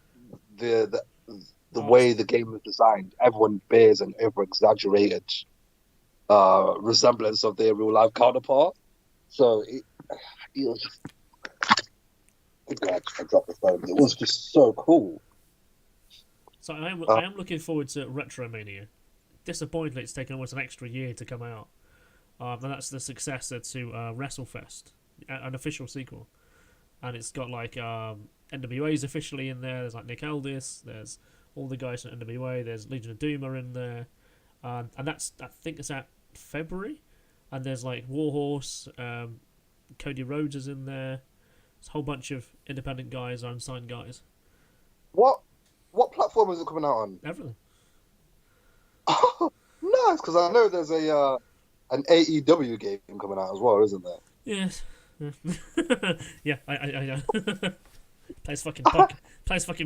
the way the game is designed, everyone bears an over-exaggerated resemblance of their real-life counterpart. So it was. Oh God, I dropped the phone. It was just so cool. So I am looking forward to Retromania. Disappointingly, it's taken almost an extra year to come out. And that's the successor to WrestleFest, an official sequel. And it's got like NWA's officially in there. There's like Nick Aldis. There's all the guys from NWA. There's Legion of Doom are in there. And that's, I think it's at February. And there's like Warhorse, Cody Rhodes is in there. There's a whole bunch of independent guys, unsigned guys. What platform is it coming out on? Everything. Oh, nice, because I know there's an AEW game coming out as well, isn't there? Yes. Yeah, I plays fucking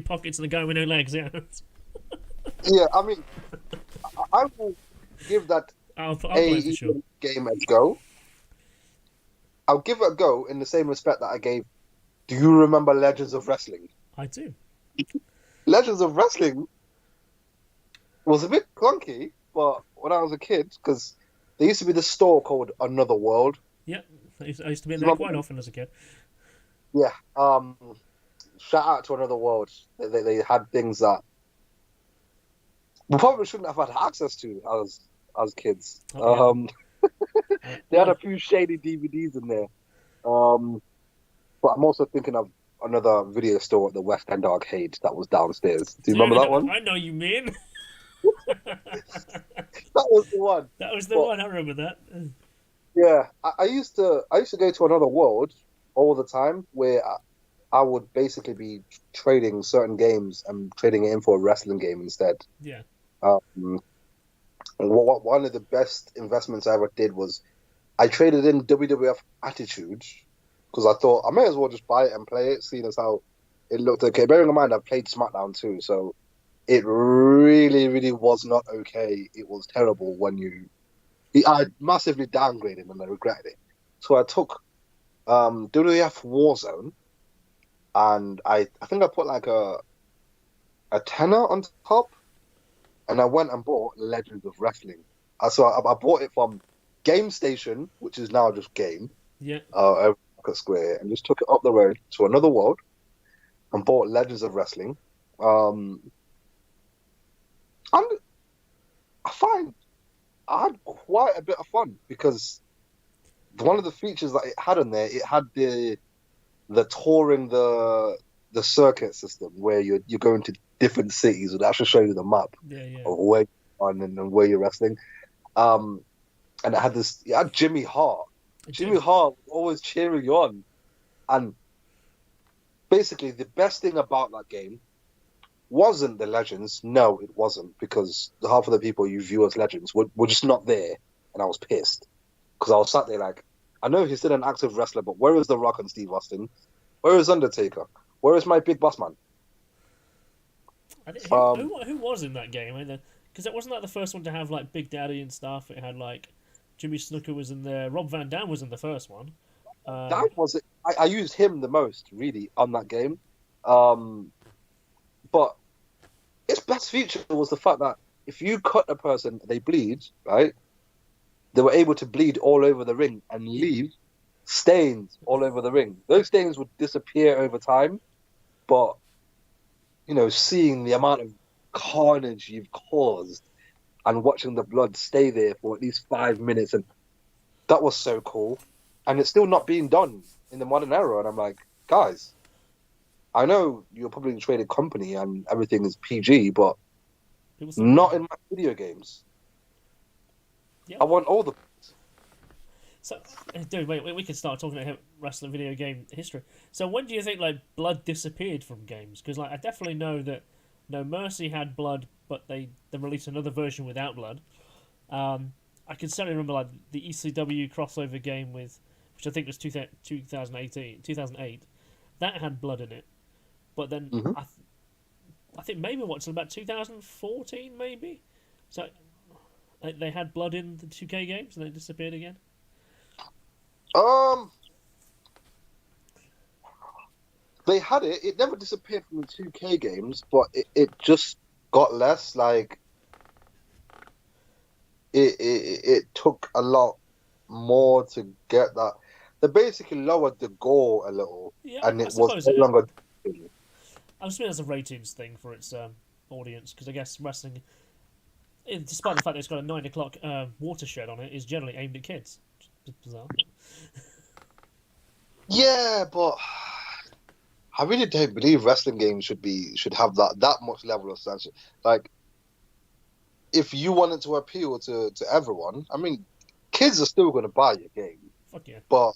pockets and the guy with no legs. Yeah. Yeah, I mean, I will give that I'll play it for sure. game a go. I'll give it a go in the same respect that I gave Do you remember Legends of Wrestling? I do. Legends of Wrestling was a bit clunky, but when I was a kid, because there used to be this store called Another World. Yeah, I used to be in Do you there remember quite them? often as a kid. Yeah. Shout out to Another World. They had things that we probably shouldn't have had access to as kids. Oh yeah. They had a Well, few shady DVDs in there. Um, but I'm also thinking of another video store at the West End Arcade that was downstairs. Do you remember dude, that one? I know you mean. That was the one. That was the But one. I remember that. yeah, I used to go to Another World all the time where I would basically be trading certain games and trading it in for a wrestling game instead. Yeah. Um, one of the best investments I ever did was I traded in WWF Attitude because I thought I may as well just buy it and play it, seeing as how it looked okay. Bearing in mind I've played SmackDown too, so it really, really was not okay. It was terrible when I massively downgraded and I regretted it. So I took WWF Warzone and I think I put like a tenner on top and I went and bought Legends of Wrestling. So I bought it from Game Station, which is now just Game, Yeah. over Market Square, and just took it up the road to Another World and bought Legends of Wrestling. Um, and I find I had quite a bit of fun because one of the features that it had in there, it had the touring the circuit system where you're going to different cities and actually show you the map Yeah. Yeah. of where you're on and where you're wrestling. Um, and it had Jimmy Hart. It Jimmy did. Hart was always cheering you on. And basically, the best thing about that game wasn't the legends. No, it wasn't, because half of the people you view as legends were just not there. And I was pissed because I was sat there like, I know he's still an active wrestler, but where is The Rock and Steve Austin? Where is Undertaker? Where is my big boss man? I think, who, Um, who who was in that game? Because it wasn't like the first one to have like Big Daddy and stuff. It had like Jimmy Snooker was in there. Rob Van Dam was in the first one. that was it. I used him the most, really, on that game. Um, but its best feature was the fact that if you cut a person, they bleed, right? They were able to bleed all over the ring and Yeah. leave stains all over the ring. Those stains would disappear over time, but seeing the amount of carnage you've caused and watching the blood stay there for at least 5 minutes, and that was so cool. And it's still not being done in the modern era. And I'm like, guys, I know you're a publicly traded company and everything is PG, but People still want not it. in my video games. Yeah. I want all the. So, dude, wait, we can start talking about wrestling video game history. So, when do you think like blood disappeared from games? Because like I definitely know that No Mercy had blood, but they released another version without blood. I can certainly remember like the ECW crossover game with, which I think was 2008. That had blood in it, but then Mhm. I think maybe what's about 2014 maybe. So they had blood in the 2K games and they disappeared again. Um, they had it. It never disappeared from the 2K games, but it just got less. Like it took a lot more to get that. They basically lowered the goal a little, Yeah, and I it was suppose no it. longer. I suppose it's a ratings thing for its audience because I guess wrestling, despite the fact that it's got a 9 o'clock watershed on it, is generally aimed at kids. It's bizarre. Yeah, but I really don't believe wrestling games should have that much level of censorship. Like, if you wanted to appeal to everyone, I mean, kids are still going to buy your game, Fuck yeah. but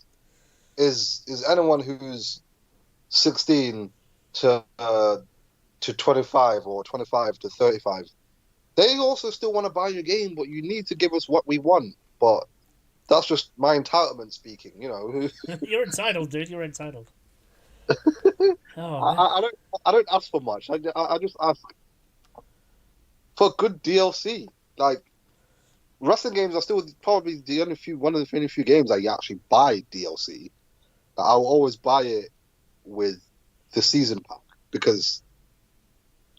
is anyone who's 16 to 25 or 25 to 35, they also still want to buy your game, but you need to give us what we want. But that's just my entitlement speaking. You're entitled, dude. You're entitled. I, Oh man. I I don't I don't ask for much. I just ask for good DLC. Like, wrestling games are still probably one of the only few games I actually buy DLC. I'll always buy it with the season pack because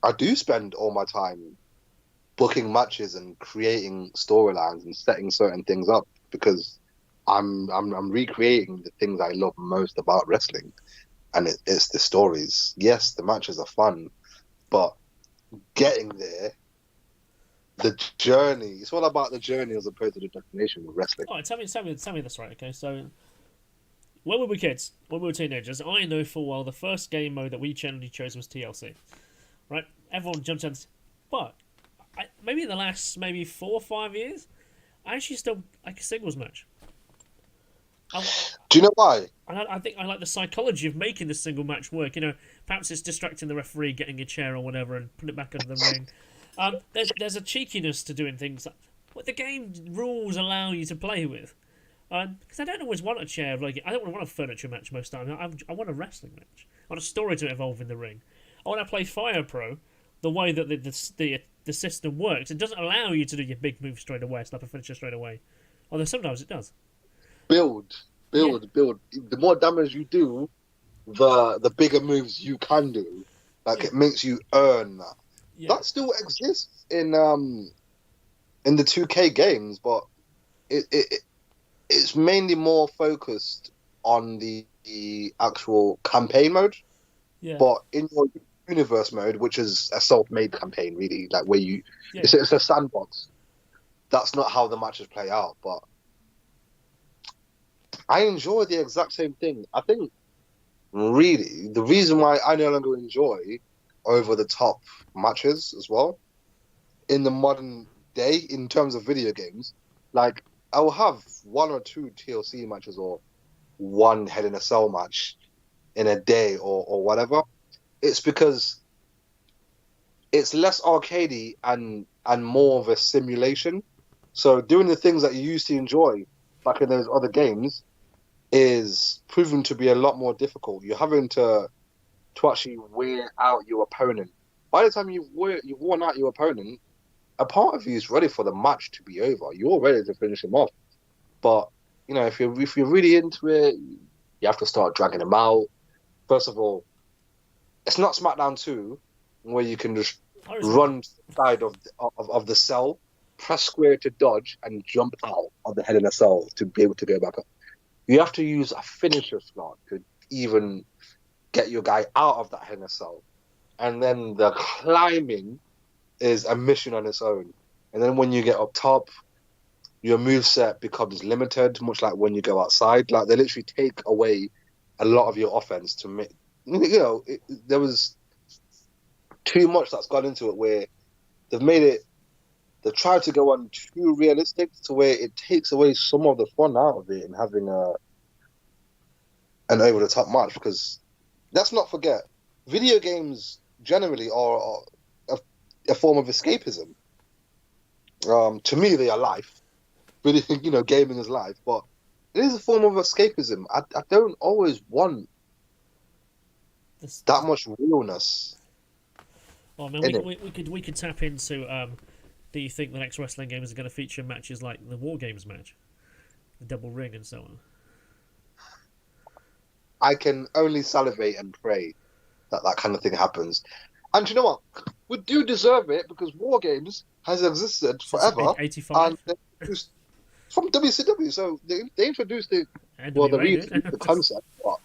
I do spend all my time booking matches and creating storylines and setting certain things up because I'm recreating the things I love most about wrestling, and it's the stories. Yes, the matches are fun, but getting there, the journey. It's all about the journey as opposed to the destination with wrestling. All right, tell me this right. Okay, so when we were kids, when we were teenagers, I know full well the first game mode that we generally chose was TLC. Right? Everyone jumped on, but maybe in the last 4 or 5 years, I actually still like a singles match. Do you know why? I think I like the psychology of making the single match work. You know, perhaps it's distracting the referee, getting a chair or whatever, and put it back under the ring. There's a cheekiness to doing things like what the game rules allow you to play with. Because I don't always want a chair. Like I don't want a furniture match most of the time. I want a wrestling match. I want a story to evolve in the ring. I want to play Fire Pro the way that the system works. It doesn't allow you to do your big move straight away, snap a finisher straight away. Although sometimes it does. Build. The more damage you do, the bigger moves you can do. Like it makes you earn that. Yeah. That still exists in the 2K games, but it's mainly more focused on the actual campaign mode. Yeah. But in your universe mode, which is a self-made campaign, really, like where it's a sandbox. That's not how the matches play out, but I enjoy the exact same thing. I think, really, the reason why I no longer enjoy over-the-top matches as well, in the modern day, in terms of video games, like, I will have 1 or 2 TLC matches or 1 Hell in a Cell match in a day or whatever. It's because it's less arcadey and more of a simulation. So doing the things that you used to enjoy back in those other games is proven to be a lot more difficult. You're having to actually wear out your opponent. By the time you've worn out your opponent, a part of you is ready for the match to be over. You're ready to finish him off. But you know, if you're really into it, you have to start dragging him out. First of all, it's not SmackDown 2 where you can just run to the side of the cell, press square to dodge, and jump out of the Hell in a Cell to be able to go back up. You have to use a finisher slot to even get your guy out of that Hell in a Cell. And then the climbing is a mission on its own. And then when you get up top, your moveset becomes limited, much like when you go outside. Like, they literally take away a lot of your offense to make... You know, there was too much that's gone into it where they've tried to go on too realistic to where it takes away some of the fun out of it and having an over-the-top match. Because let's not forget, video games generally are a form of escapism. To me, they are life. Really, you know, gaming is life, but it is a form of escapism. I don't always want that much realness. Well, I mean, we could tap into. Do you think the next wrestling games are going to feature matches like the War Games match, the double ring, and so on? I can only salivate and pray that kind of thing happens. And you know what? We do deserve it because War Games has existed forever. 85. And it's from WCW, so they introduced it. Well, the concept. What?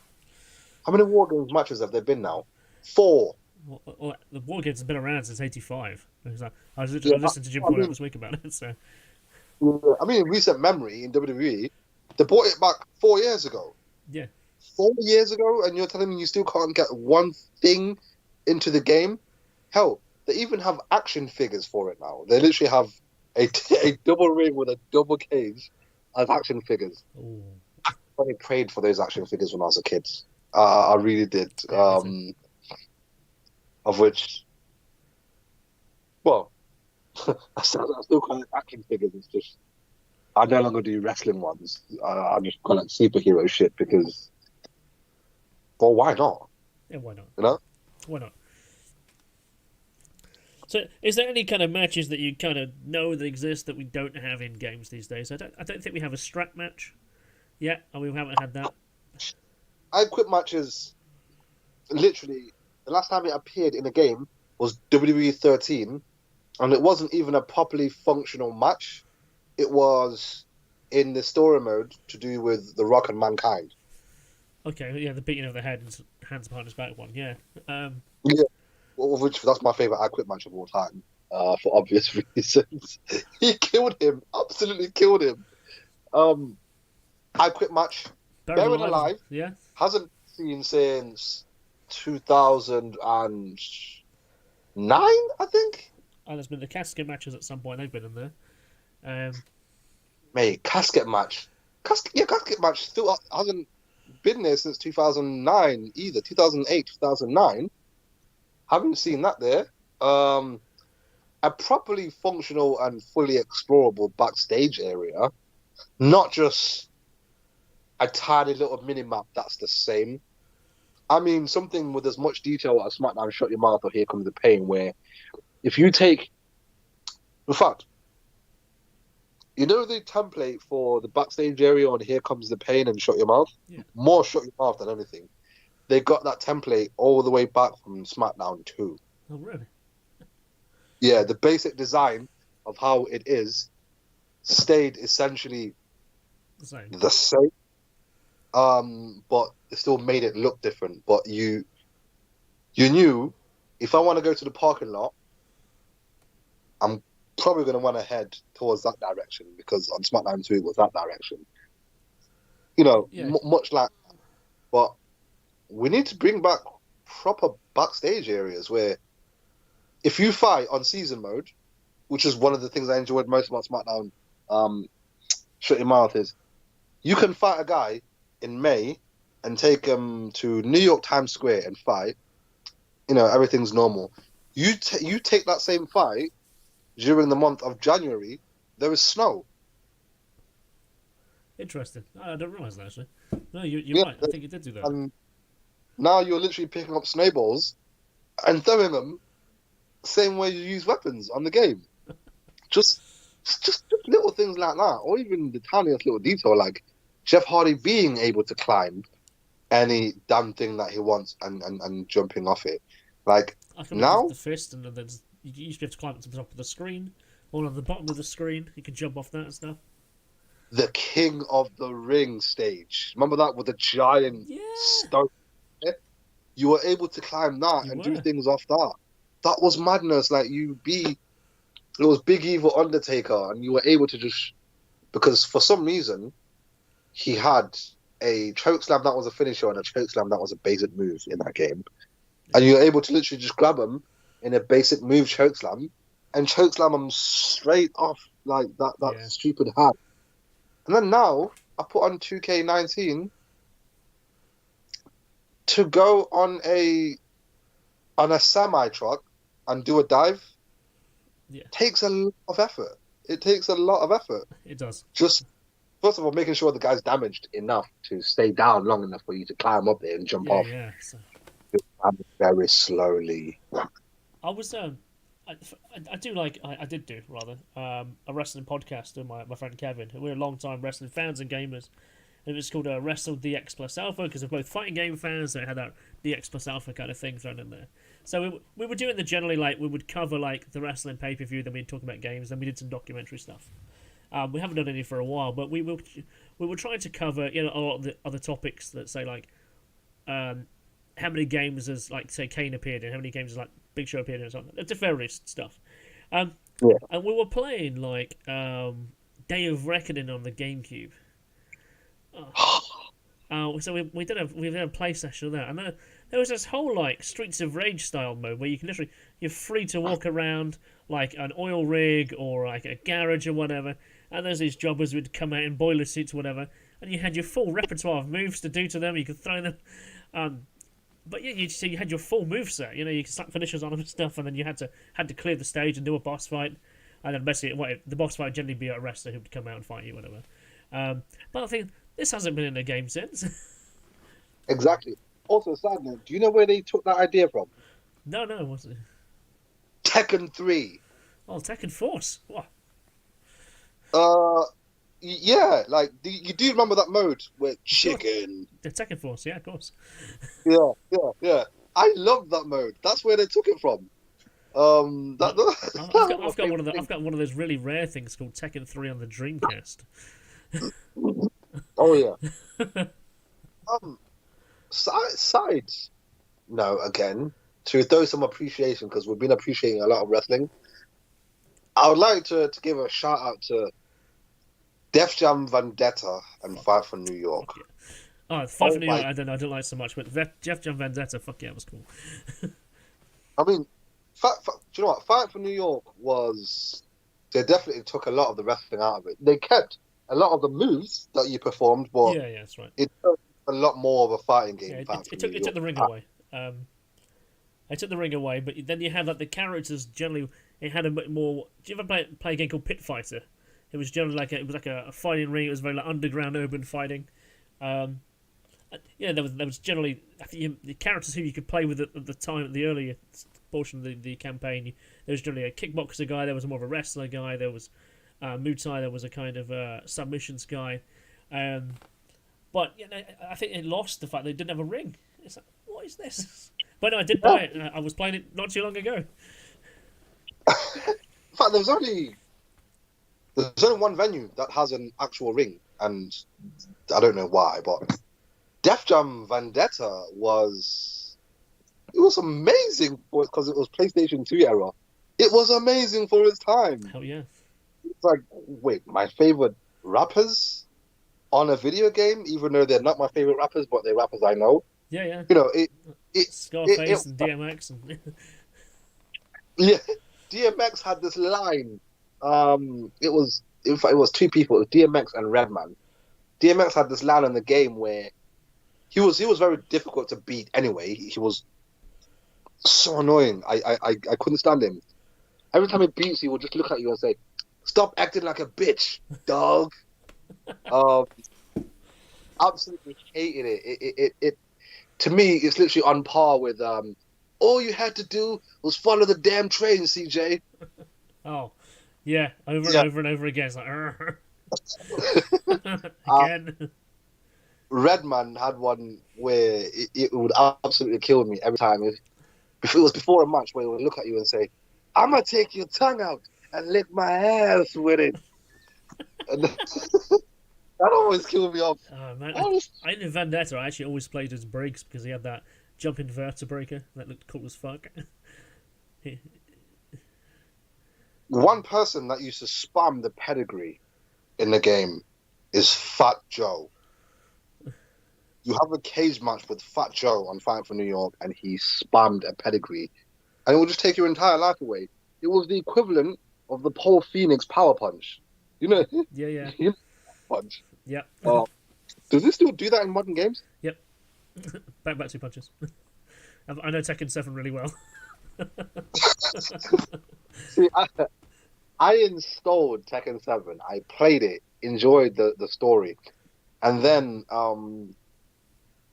How many War Games matches have there been now? 4. Well, the War Games has been around since '85. I was listening to Jim Cornette this week about it. So, I mean, in recent memory in WWE, they brought it back 4 years ago. Yeah. 4 years ago, and you're telling me you still can't get one thing into the game? Hell, they even have action figures for it now. They literally have a double ring with a double cage as action figures. Ooh. I prayed for those action figures when I was a kid. I really did. Of which, well, I still call it action figures. It's just I no longer do wrestling ones. I just call it superhero shit because, well, why not? Yeah, why not? You know, why not? So, is there any kind of matches that you kind of know that exist that we don't have in games these days? I don't think we have a strap match yet, and we haven't had that. I quit matches literally, the last time it appeared in a game was WWE 13, and it wasn't even a properly functional match. It was in the story mode to do with The Rock and Mankind. Okay, yeah, the beating of the head and hands behind his back one. Yeah. Yeah, which that's my favorite I Quit match of all time, for obvious reasons. He killed him, absolutely killed him. Um, I Quit match, Buried Buried alive. Alive, Yeah. hasn't seen since 2009, I think. And there's been the casket matches at some point. They've been in there. Mate, casket match. Casket match still hasn't been there since 2009 either. 2008, 2009. Haven't seen that there. A properly functional and fully explorable backstage area, not just a tiny little mini map that's the same. I mean, something with as much detail as SmackDown Shut Your Mouth or Here Comes the Pain, where if you take, in fact, you know the template for the backstage area on Here Comes the Pain and Shut Your Mouth? Yeah. More Shut Your Mouth than anything. They got that template all the way back from SmackDown 2. Oh, really? Yeah, the basic design of how it is stayed essentially the same. But it still made it look different. But you knew if I want to go to the parking lot, I'm probably going to want to head towards that direction because on SmackDown 2 it was that direction. You know, Yeah. Much like that. But we need to bring back proper backstage areas where if you fight on season mode, which is one of the things I enjoyed most about SmackDown, Shut Your Mouth, is you can fight a guy in May and take him to New York Times Square and fight. You know, everything's normal. You take that same fight during the month of January, there is snow. Interesting. I don't realise that, actually. No, you're right. I think you did do that. And now you're literally picking up snowballs and throwing them the same way you use weapons on the game. just little things like that, or even the tiniest little detail, like Jeff Hardy being able to climb any damn thing that he wants and jumping off it. Like I can now, the fist, and then you used to have to climb up to the top of the screen, or on the bottom of the screen. You can jump off that and stuff. the King of the Ring stage. Remember that with the giant stone? You were able to climb that and do things off that. That was madness. Like it was Big Evil Undertaker, and you were able to just, because for some reason he had a chokeslam that was a finisher and a chokeslam that was a basic move in that game, and you were able to literally just grab him in a basic move chokeslam and chokeslam him straight off like that stupid hat. And then now I put on 2K19 to go on a semi truck and do a dive. Takes a lot of effort. It takes a lot of effort. It does. Just first of all, making sure the guy's damaged enough to stay down long enough for you to climb up there and jump off. Yeah. So... very slowly. I was I did do rather a wrestling podcast with my friend Kevin. We're long time wrestling fans and gamers. It was called Wrestle DX Plus Alpha because we're both fighting game fans, so it had that DX Plus Alpha kind of thing thrown in there. So we were doing the generally, like, we would cover like the wrestling pay-per-view, then we'd talk about games, then we did some documentary stuff. We haven't done any for a while, but we were trying to cover, you know, a lot of the other topics that say like how many games has, like, say Kane appeared in, how many games has, like, Big Show appeared in, and so on. It's various stuff. And we were playing like Day of Reckoning on the GameCube. So we did a play session of that, and there was this whole like Streets of Rage style mode where you can literally, you're free to walk around like an oil rig or like a garage or whatever, and there's these jobbers who would come out in boiler suits or whatever, and you had your full repertoire of moves to do to them. You could throw them, but yeah, you had your full moveset. You know, you could slap finishers on them and stuff, and then you had to clear the stage and do a boss fight, and then basically the boss fight would generally be a wrestler who would come out and fight you, whatever. But I think this hasn't been in a game since. Exactly. Also, side note, do you know where they took that idea from? No, what's it? Tekken 3. Oh, Tekken Force. What? Yeah, like you do remember that mode where Of course. chicken? The Tekken Force, yeah, of course. Yeah, yeah, yeah. I love that mode. That's where they took it from. Uh, That's I've one got of my favorite I've things. got one of those really rare things called Tekken 3 on the Dreamcast. Oh yeah. Um, sides. No, again, to throw some appreciation because we've been appreciating a lot of wrestling. I would like to give a shout out to Def Jam Vendetta and Fuck, Fight for New York. fuck yeah. Oh, Five for Oh New York, my! I don't like so much, but Jeff John Vendetta, fuck yeah, it was cool. I mean, do you know what? Fight for New York was. They definitely took a lot of the wrestling out of it. They kept a lot of the moves that you performed, but Yeah, that's right. it took a lot more of a fighting Yeah, game. Fight for New it took York. the ring away. I took the ring away, but then you had like the characters generally. It had a bit more. Do you ever play a game called Pit Fighter? It was generally it was like a fighting ring. It was very like underground urban fighting. Um, yeah, there was generally I think the characters who you could play with at the time at the earlier portion of the campaign. There was generally a kickboxer guy. There was more of a wrestler guy. There was Muay Thai. There was a kind of submissions guy. Um, but I think it lost the fact they didn't have a ring. It's like, what is this? But no, I did buy it. I was playing it not too long ago. In fact, there's only one venue that has an actual ring, and I don't know why, but Def Jam Vendetta was amazing for it because it was PlayStation 2 era. It was amazing for its time. Hell yeah. It's like, wait, my favorite rappers on a video game, even though they're not my favorite rappers, but they're rappers I know. Yeah, yeah. You know, it Scarface and DMX and yeah. DMX had this line. In fact, it was two people. It was DMX and Redman. DMX had this line in the game where he was very difficult to beat. Anyway, he was so annoying. I couldn't stand him. Every time he beats you, he would just look at you and say, "Stop acting like a bitch, dog." Um, Absolutely hated it. It to me, it's literally on par with all you had to do was follow the damn train, CJ. oh, yeah, over and Yeah. over and over again. It's like Uh, again. Redman had one where it would absolutely kill me every time. If it was before a match where he would look at you and say, "I'm gonna take your tongue out and lick my ass with it," and that always killed me off. Oh man, Always- in Vendetta, I actually always played as Briggs because he had that jumping vertebraker that looked cool as fuck. One person that used to spam the pedigree in the game is Fat Joe. You have a cage match with Fat Joe on Fight for New York, and he spammed a pedigree, and it will just take your entire life away. It was the equivalent of the Paul Phoenix power punch. You know, Yeah, yeah, you know, punch. yep, Does this still do that in modern games? yep. Back two punches. I know Tekken 7 really well. See, I installed Tekken 7. I played it, enjoyed the story, and then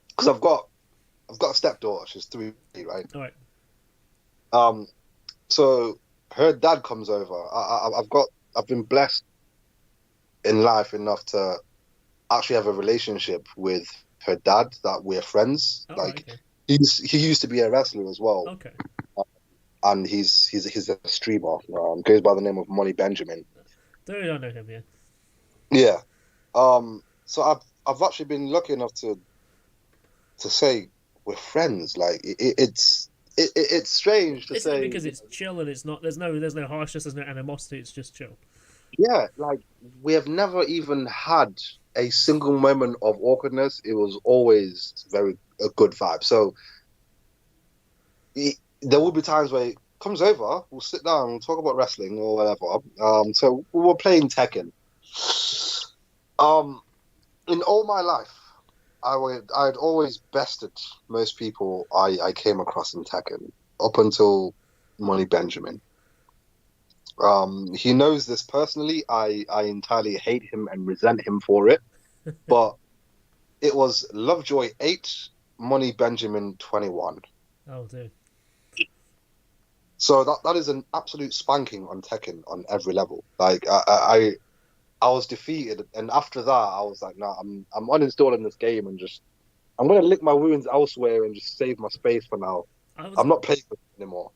because I've got a stepdaughter. She's 3, right? All right. So her dad comes over. I've been blessed in life enough to actually have a relationship with her dad that we're friends. All Like right, okay. he used to be a wrestler as well, Okay. and he's a streamer. Goes by the name of Money Benjamin. Don't I know him, yeah. Yeah. So I've actually been lucky enough to say we're friends. Like it's strange to It's say because it's chill and it's not. There's no harshness. There's no animosity. It's just chill. yeah. Like we have never even had a single moment of awkwardness. It was always a good vibe. So there will be times where it comes over. We'll sit down. We'll talk about wrestling or whatever. So we were playing Tekken. In all my life, I'd always bested most people I came across in Tekken up until Money Benjamin. He knows this personally. I entirely hate him and resent him for it. But it was Lovejoy 8, Money Benjamin 21. Oh, dude. So that is an absolute spanking on Tekken on every level. Like I I was defeated, and after that, I was like, "Nah, I'm uninstalling this game and just I'm gonna lick my wounds elsewhere and just save my space for now. I was I'm not playing with it anymore."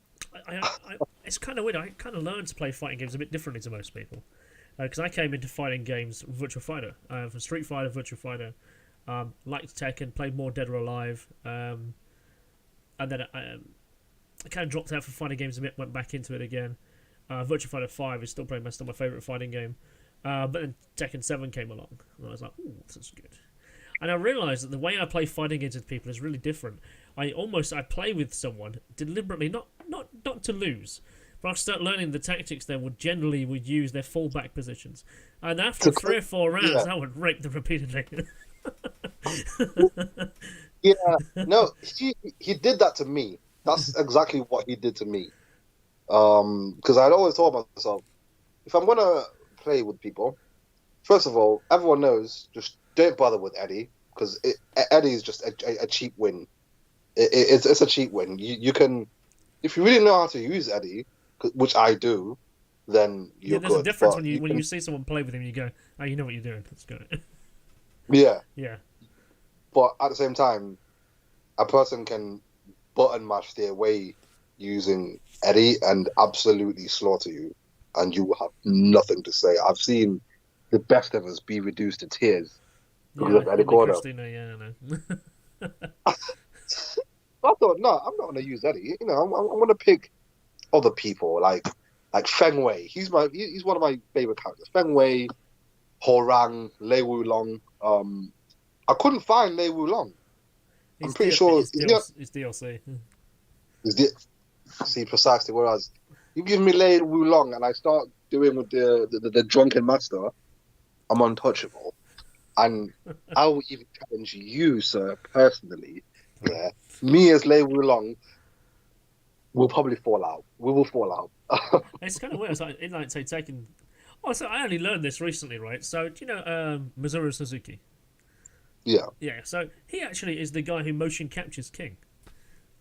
it's kind of weird. I kind of learned to play fighting games a bit differently to most people because I came into fighting games with Virtua Fighter, from Street Fighter, Virtua Fighter, liked Tekken, played more Dead or Alive, and then I kind of dropped out for fighting games a bit, went back into it again. Virtua Fighter 5 is still probably still my favourite fighting game. But then Tekken 7 came along, and I was like, ooh, this is good. And I realised that the way I play fighting games with people is really different. I play with someone deliberately, not to lose, but I start learning the tactics they would generally use their fallback positions. And after 3 or 4 rounds, I would rape them repeatedly. Yeah, no, he did that to me. That's exactly what he did to me. Because I'd always told myself, if I'm gonna play with people, first of all, everyone knows just don't bother with Eddie because Eddie is just a cheap win. It's a cheap win. You can, if you really know how to use Eddie, which I do, then you're there's good. A difference when you see someone play with him, you go, oh, you know what you're doing. Let's go. Yeah. Yeah. But at the same time, a person can button mash their way using Eddie and absolutely slaughter you, and you will have nothing to say. I've seen the best of us be reduced to tears because of Eddie Gordo. Yeah, I know. I thought, no, I'm not going to use Eddie. You know, I'm going to pick other people like Feng Wei. He's one of my favorite characters. Feng Wei, Horang, Lei Wulong. I couldn't find Lei Wulong. I'm pretty sure it's DLC. See, precisely. Whereas you give me Lei Wulong and I start doing with the drunken master, I'm untouchable. And I will even challenge you, sir, personally. Yeah, me as Lei Wulong will probably fall out. We will fall out. It's kind of weird. So say taking. Oh, so I only learned this recently, right? So do you know Mizuru Suzuki? Yeah. Yeah. So he actually is the guy who motion captures King.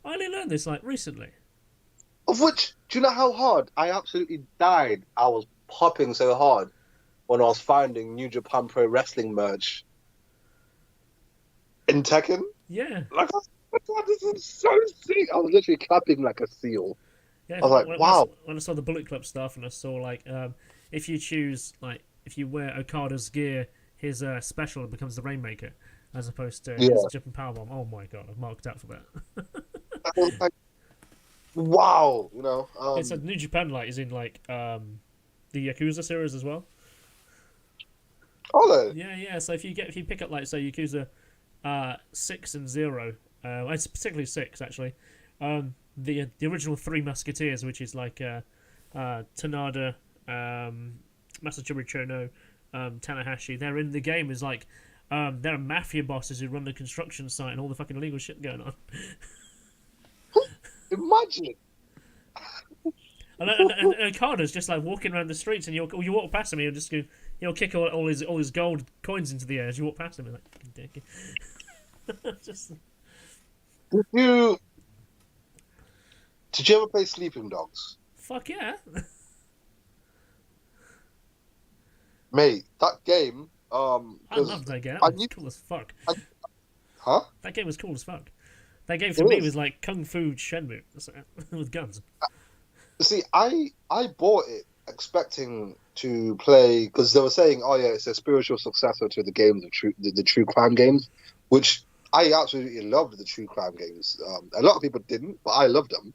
I only learned this recently. Of which, do you know how hard I absolutely died? I was popping so hard when I was finding New Japan Pro Wrestling merch in Tekken. Yeah. Like, God, this is so sick. I was literally clapping like a seal. Yeah, I was like, wow. When I saw the Bullet Club stuff, and I saw if you choose if you wear Okada's gear, his special becomes the Rainmaker, as opposed to his Japan Powerbomb. Oh my god, I've marked out for that. I was like, wow, you know. It's a New Japan is in the Yakuza series as well. Oh, yeah. So if you pick up say Yakuza 6 and 0, it's particularly 6 actually. The original Three Musketeers, which is Tanada, Masachiro Chono, Tanahashi. They're in the game as they're mafia bosses who run the construction site and all the fucking illegal shit going on. Imagine. And Okada's just walking around the streets, and you walk past him, and he'll kick all his gold coins into the air as you walk past him. And dick. Just. Did you ever play Sleeping Dogs? Fuck yeah. Mate, that game. I loved that game. That was cool as fuck. Huh? That game was cool as fuck. That game for me was like Kung Fu Shenmue with guns. See, I bought it expecting to play because they were saying, "Oh yeah, it's a spiritual successor to the games of the true crime games," which I absolutely loved. The true crime games. A lot of people didn't, but I loved them,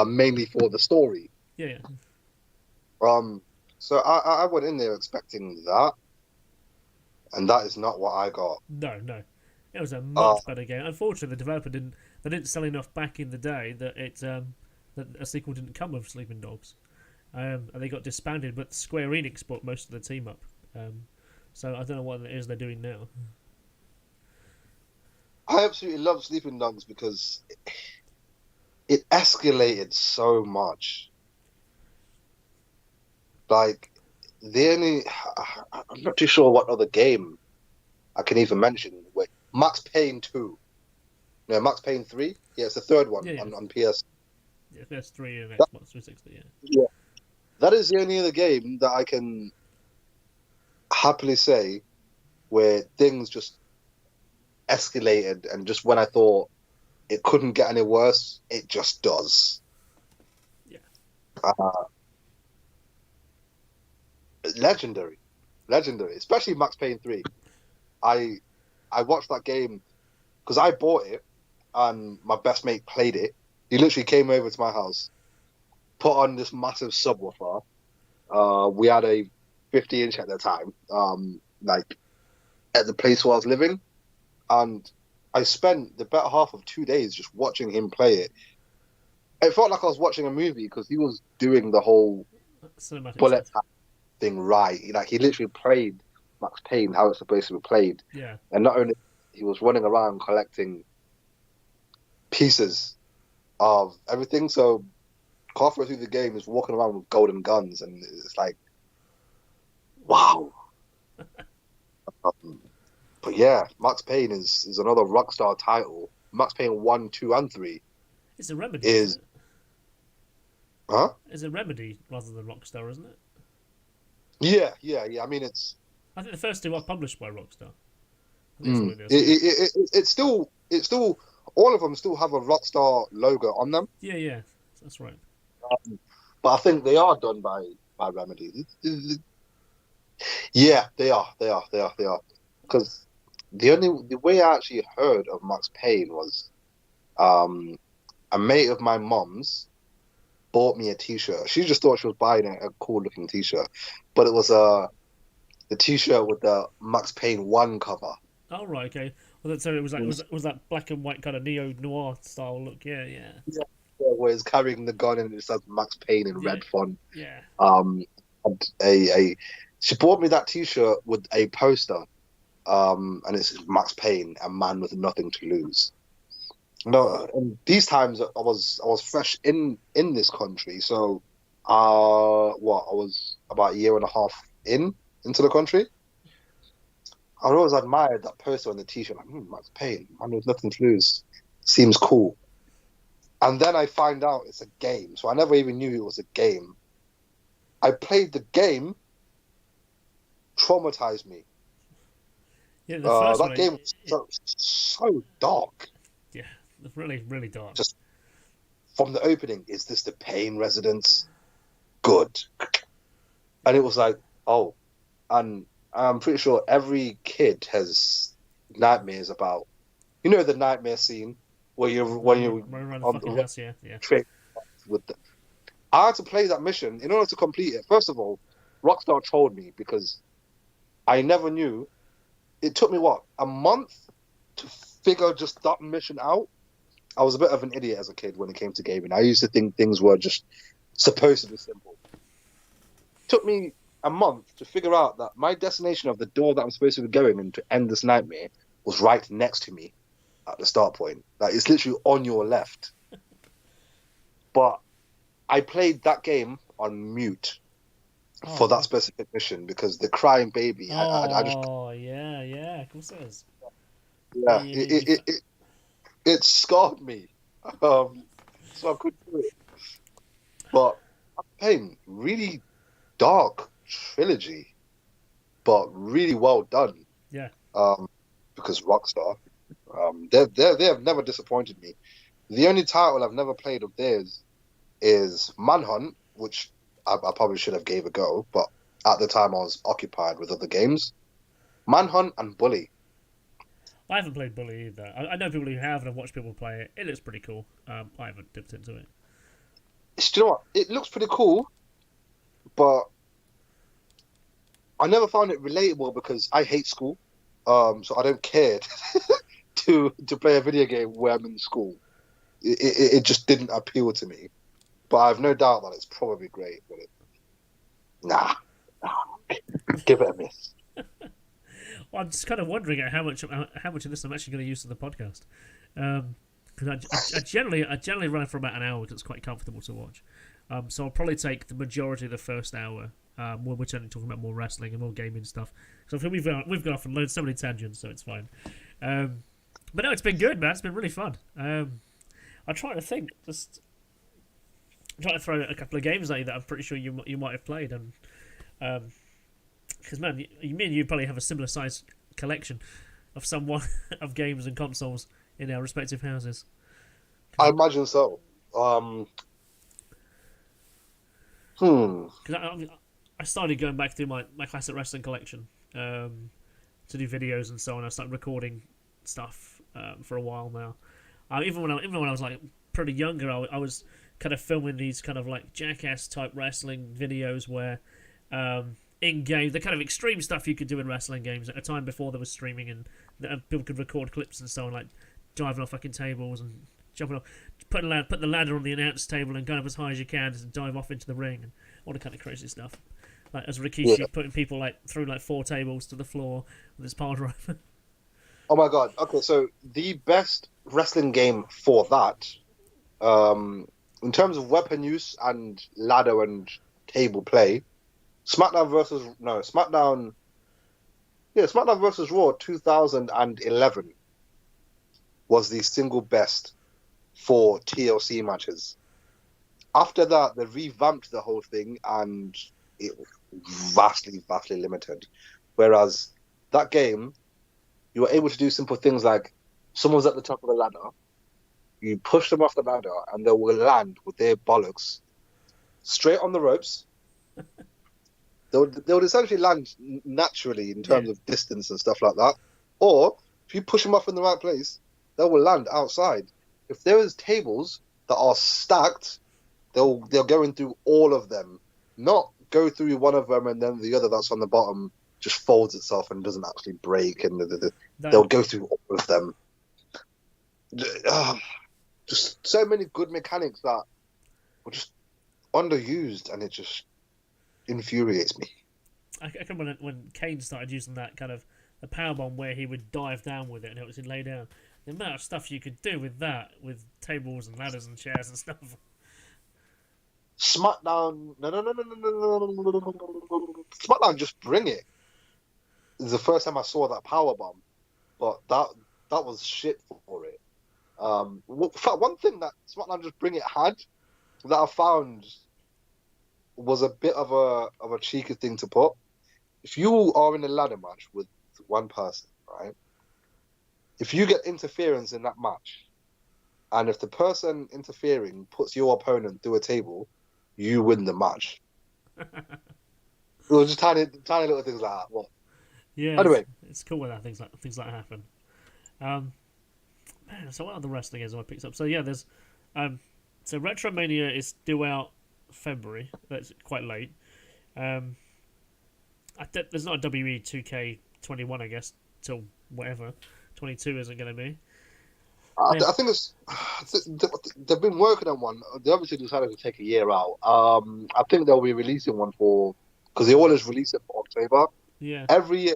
mainly for the story. Yeah. So I went in there expecting that, and that is not what I got. No. It was a much better game. Unfortunately, the developer didn't sell enough back in the day that that a sequel didn't come with Sleeping Dogs, and they got disbanded. But Square Enix brought most of the team up, so I don't know what it is they're doing now. I absolutely love Sleeping Dogs because it escalated so much. I'm not too sure what other game I can even mention. Wait, Max Payne 2. No, Max Payne 3? Yeah, it's the third one on PS. Yeah, PS3 and Xbox 360, yeah. That is the only other game that I can happily say where things just escalated, and just when I thought it couldn't get any worse, it just does. Yeah. Uh, legendary, especially Max Payne 3. I watched that game because I bought it and my best mate played it. He literally came over to my house, put on this massive subwoofer. We had a 50-inch at the time, like at the place where I was living, and I spent the better half of 2 days just watching him play it. It felt like I was watching a movie because he was doing the whole Cinematic bullet stuff. thing right. Like he literally played Max Payne how it's supposed to be played, Yeah. and not only he was running around collecting pieces of everything. So halfway through the game, he's walking around with golden guns, and it's like, wow. But yeah, Max Payne is another Rockstar title. Max Payne 1, 2, and 3 It's a Remedy, is, isn't it? huh? It's a Remedy rather than Rockstar, isn't it? Yeah. I mean, I think the first two are published by Rockstar. I think that's what mm, it is. it's still, all of them still have a Rockstar logo on them. Yeah, that's right. But I think they are done by Remedy. Yeah, they are. Because the way I actually heard of Max Payne was, um, a mate of my mom's bought me a T-shirt. She just thought she was buying a cool looking T-shirt, but it was the T-shirt with the Max Payne 1 cover. Oh right, okay. Well, so it was like Mm. was that black and white kind of neo noir style look? Yeah. Yeah, where he's carrying the gun and it says Max Payne in Yeah, red font. yeah. Um, and she bought me that T-shirt with a poster, and it's Max Payne, a man with nothing to lose. No, and these times I was fresh in this country, so I was about a year and a half into the country. I always admired that poster on the T-shirt, like, Max Payne, man with nothing to lose, seems cool. And then I find out it's a game, so I never even knew it was a game. I played the game, traumatized me. Yeah, the first That one, game was so dark. yeah, really, really dark. Just from the opening, is this the Payne residence? Good. And it was like, oh, and I'm pretty sure every kid has nightmares about, the nightmare scene where you're when you're Running around the on fucking the house, yeah. trick with the. I had to play that mission in order to complete it. First of all, Rockstar trolled me because I never knew. It took me a month to figure just that mission out. I was a bit of an idiot as a kid when it came to gaming. I used to think things were just supposed to be simple. It took me a month to figure out that my destination of the door that I'm supposed to be going in to end this nightmare was right next to me at the start point. Like, it's literally on your left. But I played that game on mute for that specific mission because the crying baby, I just, yeah, of course it is. yeah, it scarred me. So I couldn't do it. But Pain, really dark trilogy, but really well done. Yeah. Because Rockstar, they have never disappointed me. The only title I've never played of theirs is Manhunt, which I probably should have gave a go, but at the time I was occupied with other games. Manhunt and Bully. I haven't played Bully either. I know people who have, and I've watched people play it. It looks pretty cool. I haven't dipped into it. Do you know what? It looks pretty cool, but I never found it relatable because I hate school. So I don't care to play a video game where I'm in school. It just didn't appeal to me. But I have no doubt that it's probably great. But nah, give it a miss. Well, I'm just kind of wondering how much of this I'm actually going to use in the podcast. Because I generally run for about an hour because it's quite comfortable to watch. So I'll probably take the majority of the first hour when we're talking about more wrestling and more gaming stuff. So I feel we've gone off and so many tangents, so it's fine. But no, it's been good, man. It's been really fun. I'm trying to think. I'm trying to throw a couple of games at you that I'm pretty sure you might have played, and Because man, me and you probably have a similar size collection of somewhat of games and consoles in our respective houses. I imagine so. Because I started going back through my classic wrestling collection to do videos and so on. I started recording stuff for a while now. Even when I was like pretty younger, I was kind of filming these kind of like jackass type wrestling videos where in game the kind of extreme stuff you could do in wrestling games at a time before there was streaming and people could record clips and so on, like diving off fucking tables and jumping off, put the ladder on the announce table and going up as high as you can to dive off into the ring and all the kind of crazy stuff. Like as Rikishi putting people like through like 4 tables to the floor with his power driver. Oh my god. Okay, so the best wrestling game for that, in terms of weapon use and ladder and table play, SmackDown versus Raw 2011 was the single best for TLC matches. After that, they revamped the whole thing and it was vastly limited. Whereas that game, you were able to do simple things like someone's at the top of the ladder, you push them off the ladder and they will land with their bollocks straight on the ropes. They would essentially land naturally in terms of distance and stuff like that. Or if you push them off in the right place, they will land outside. If there is tables that are stacked, they're going through all of them, not go through one of them and then the other that's on the bottom just folds itself and doesn't actually break, and they'll go through all of them. Just so many good mechanics that were just underused, and it just infuriates me. I can remember when Kane started using that kind of the powerbomb where he would dive down with it and it was lay down. The amount of stuff you could do with that, with tables and ladders and chairs and stuff. SmackDown, no. SmackDown, just bring it. It was the first time I saw that powerbomb, but that was shit for it. In fact, one thing that SmackDown Just Bring It had that I found was a bit of a cheeky thing to put. If you are in a ladder match with one person, right? If you get interference in that match, and if the person interfering puts your opponent through a table, you win the match. It was just tiny little things like that. What? Yeah. Anyway, it's cool when things like that happen. Man, so what other wrestling games have I picked up? So yeah, there's so Retromania is due out February. That's quite late. There's not a WE 2K21, I guess, till whatever 22 isn't going to be. I think they've been working on one. They obviously decided to take a year out. I think they'll be releasing one because they always release it for October. Yeah. Every year,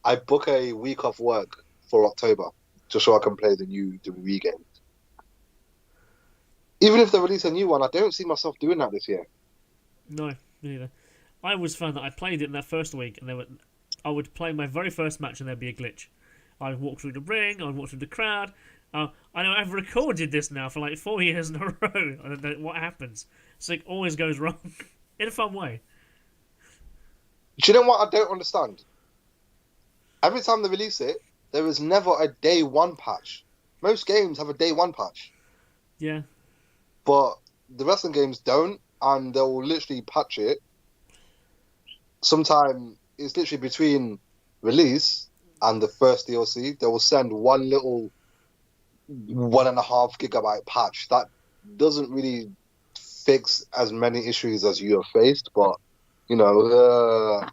I book a week off work for October just so I can play the new WWE game. Even if they release a new one, I don't see myself doing that this year. No, me neither. I always found that I played it in that first week, and I would play my very first match, and there'd be a glitch. I'd walk through the ring, I'd walk through the crowd. I know I've recorded this now for like 4 years in a row. I don't know what happens. So it always goes wrong in a fun way. Do you know what I don't understand? Every time they release it, there is never a day one patch. Most games have a day one patch. Yeah. But the wrestling games don't, and they'll literally patch it. Sometime it's literally between release and the first DLC. They will send one little 1.5 gigabyte patch that doesn't really fix as many issues as you have faced, but you know.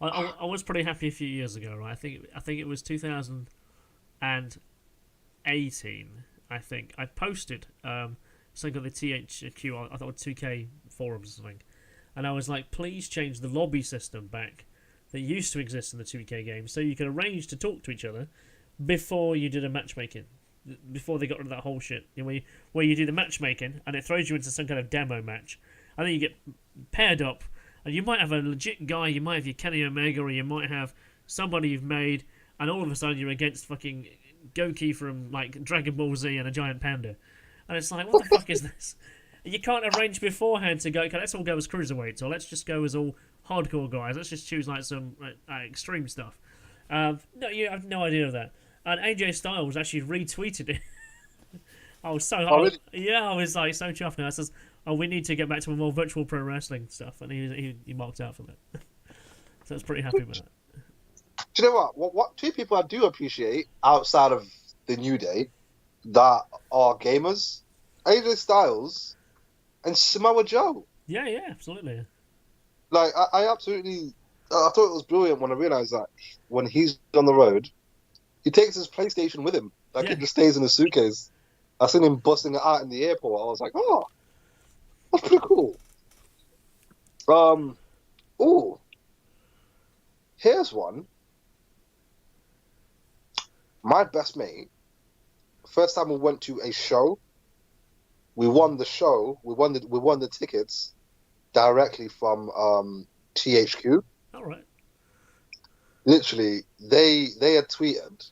I was pretty happy a few years ago, right? I think it was 2018. I think I posted something on the THQ. I thought 2K forums or something, and I was like, please change the lobby system back that used to exist in the 2K games, so you could arrange to talk to each other before you did a matchmaking. Before they got rid of that whole shit, where you do the matchmaking and it throws you into some kind of demo match, and then you get paired up. And you might have a legit guy, you might have your Kenny Omega, or you might have somebody you've made, and all of a sudden you're against fucking Goki from like Dragon Ball Z and a giant panda. And it's like, what the fuck is this? You can't arrange beforehand to go, okay, let's all go as cruiserweights, or let's just go as all hardcore guys. Let's just choose like some extreme stuff. No, you have no idea of that. And AJ Styles actually retweeted it. I was so, Oh, really? I was like so chuffed now. I says, "Oh, we need to get back to more virtual pro wrestling stuff," and he marked out for that. So I was pretty happy with that. Do you know what? Two people I do appreciate outside of the New Day that are gamers: AJ Styles and Samoa Joe. Yeah, absolutely. Like, I absolutely, I thought it was brilliant when I realized that when he's on the road, he takes his PlayStation with him. Like, it just stays in the suitcase. I seen him busting it out in the airport. I was like, oh, that's pretty cool. Oh, here's one. My best mate, first time we went to a show, we won the show. We won the tickets directly from THQ. All right. Literally, they had tweeted.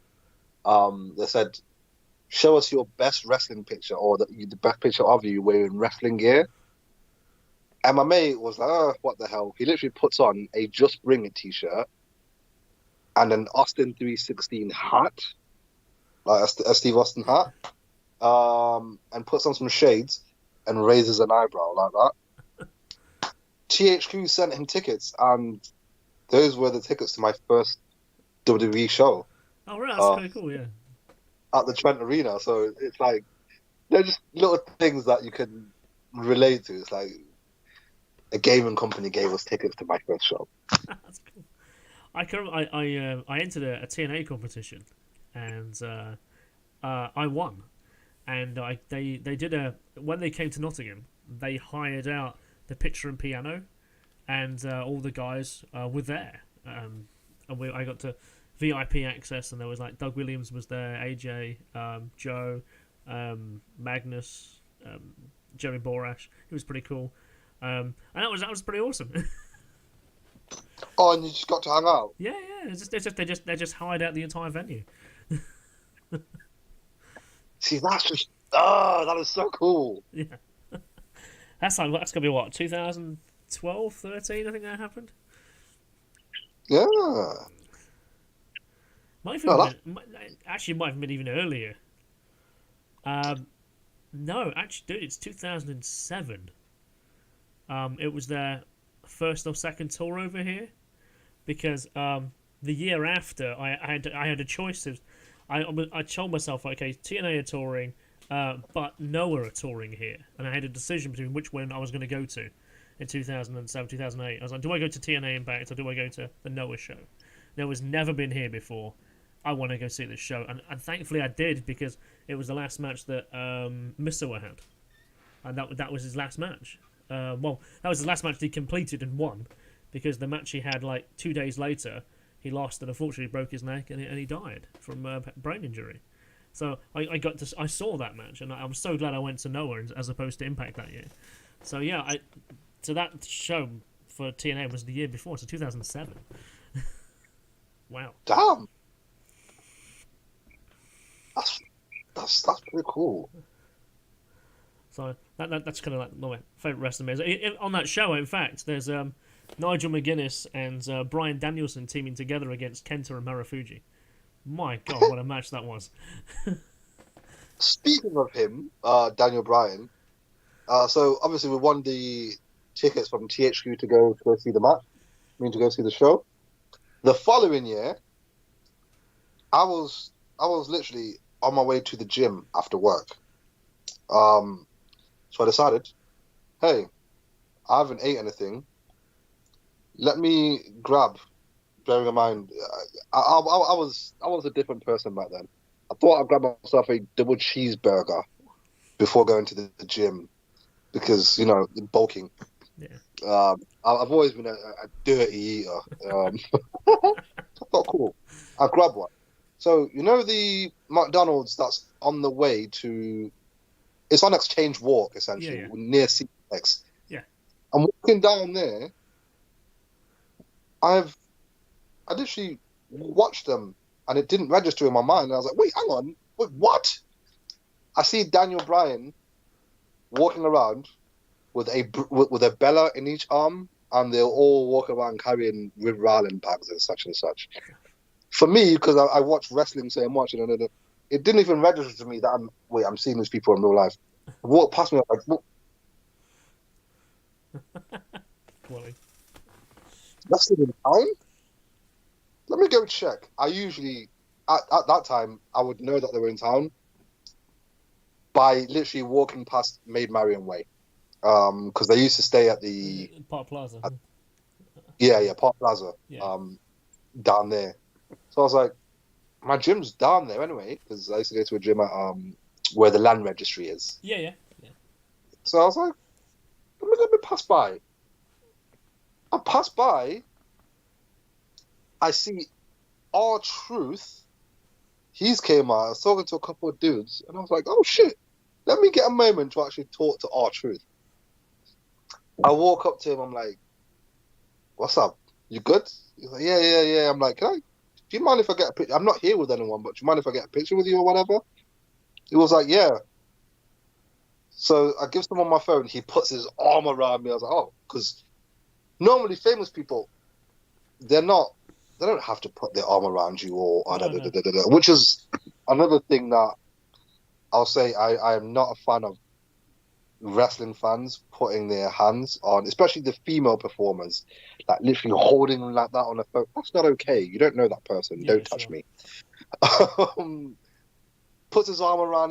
They said, "Show us your best wrestling picture, or the best picture of you wearing wrestling gear." And my mate was like, "Oh, what the hell?" He literally puts on a Just Bring It t-shirt and an Austin 316 hat, like a Steve Austin hat, and puts on some shades and raises an eyebrow like that. THQ sent him tickets, and those were the tickets to my first WWE show. Oh, right, that's pretty cool, yeah. At the Trent Arena, so it's like they're just little things that you can relate to. It's like a gaming company gave us tickets to my first show. That's cool. I entered a TNA competition, and I won. And they did when they came to Nottingham, they hired out the picture and piano, and all the guys were there. And I got to VIP access, and there was like Doug Williams was there, AJ, Joe, Magnus, Jerry Borash. It was pretty cool, and that was pretty awesome. Oh, and you just got to hang out. Yeah. They just hired out the entire venue. See, that is so cool. Yeah, that's gonna be what 2012, 13. I think that happened. Yeah. Might have been even earlier. No, actually, dude, it's 2007. It was their first or second tour over here, because the year after I had a choice of I told myself, okay, TNA are touring, but Noah are touring here, and I had a decision between which one I was going to go to in 2007, 2008. I was like, do I go to TNA Impact or do I go to the Noah show? Noah's never been here before. I want to go see this show, and thankfully I did, because it was the last match that Misawa had, and that was his last match. Well, that was the last match he completed and won, because the match he had like 2 days later, he lost and unfortunately broke his neck and he died from brain injury. So I saw that match, and I'm so glad I went to Noah as opposed to Impact that year. So yeah, so that show for TNA was the year before, so 2007. Wow. Damn. That's pretty cool. So that's kind of like my favourite wrestling match. On that show, in fact, there's Nigel McGuinness and Bryan Danielson teaming together against Kenta and Marufuji. My God, what a match that was! Speaking of him, Daniel Bryan. So obviously we won the tickets from THQ to go see the match. To go see the show. The following year, I was literally on my way to the gym after work. So I decided, hey, I haven't ate anything. Let me grab. Bearing in mind, I was a different person back then. I thought I'd grab myself a double cheeseburger before going to the gym, because bulking. Yeah. I've always been a dirty eater. I thought, cool. I grabbed one. So the McDonald's that's on the way to. It's on Exchange Walk, essentially, near CX. Yeah. I'm walking down there. I literally watched them, and it didn't register in my mind. And I was like, wait, hang on. Wait, what? I see Daniel Bryan walking around with a Bella in each arm, and they'll all walk around carrying Riv Ryland bags and such. For me, because I watch wrestling so much, and it didn't even register to me that I'm seeing these people in real life. Walk past me, I'm like, wrestling in town? Let me go check. I usually, at that time, I would know that they were in town by literally walking past Maid Marian Way. Because they used to stay at the Park Plaza. Park Plaza. Yeah. Down there. So I was like, my gym's down there anyway, because I used to go to a gym at where the land registry is. Yeah. So I was like, let me pass by. I pass by. I see R-Truth. He's came out. I was talking to a couple of dudes, and I was like, oh shit, let me get a moment to actually talk to R-Truth. I walk up to him. I'm like, what's up? You good? He's like, yeah. I'm like, do you mind if I get a picture? I'm not here with anyone, but do you mind if I get a picture with you or whatever? He was like, yeah. So I give someone my phone. He puts his arm around me. I was like, oh, because normally famous people, they don't have to put their arm around you or which is another thing that I'll say I am not a fan of wrestling fans putting their hands on, especially the female performers, like literally holding them like that on a phone. That's not okay. You don't know that person. Don't touch me. Puts his arm around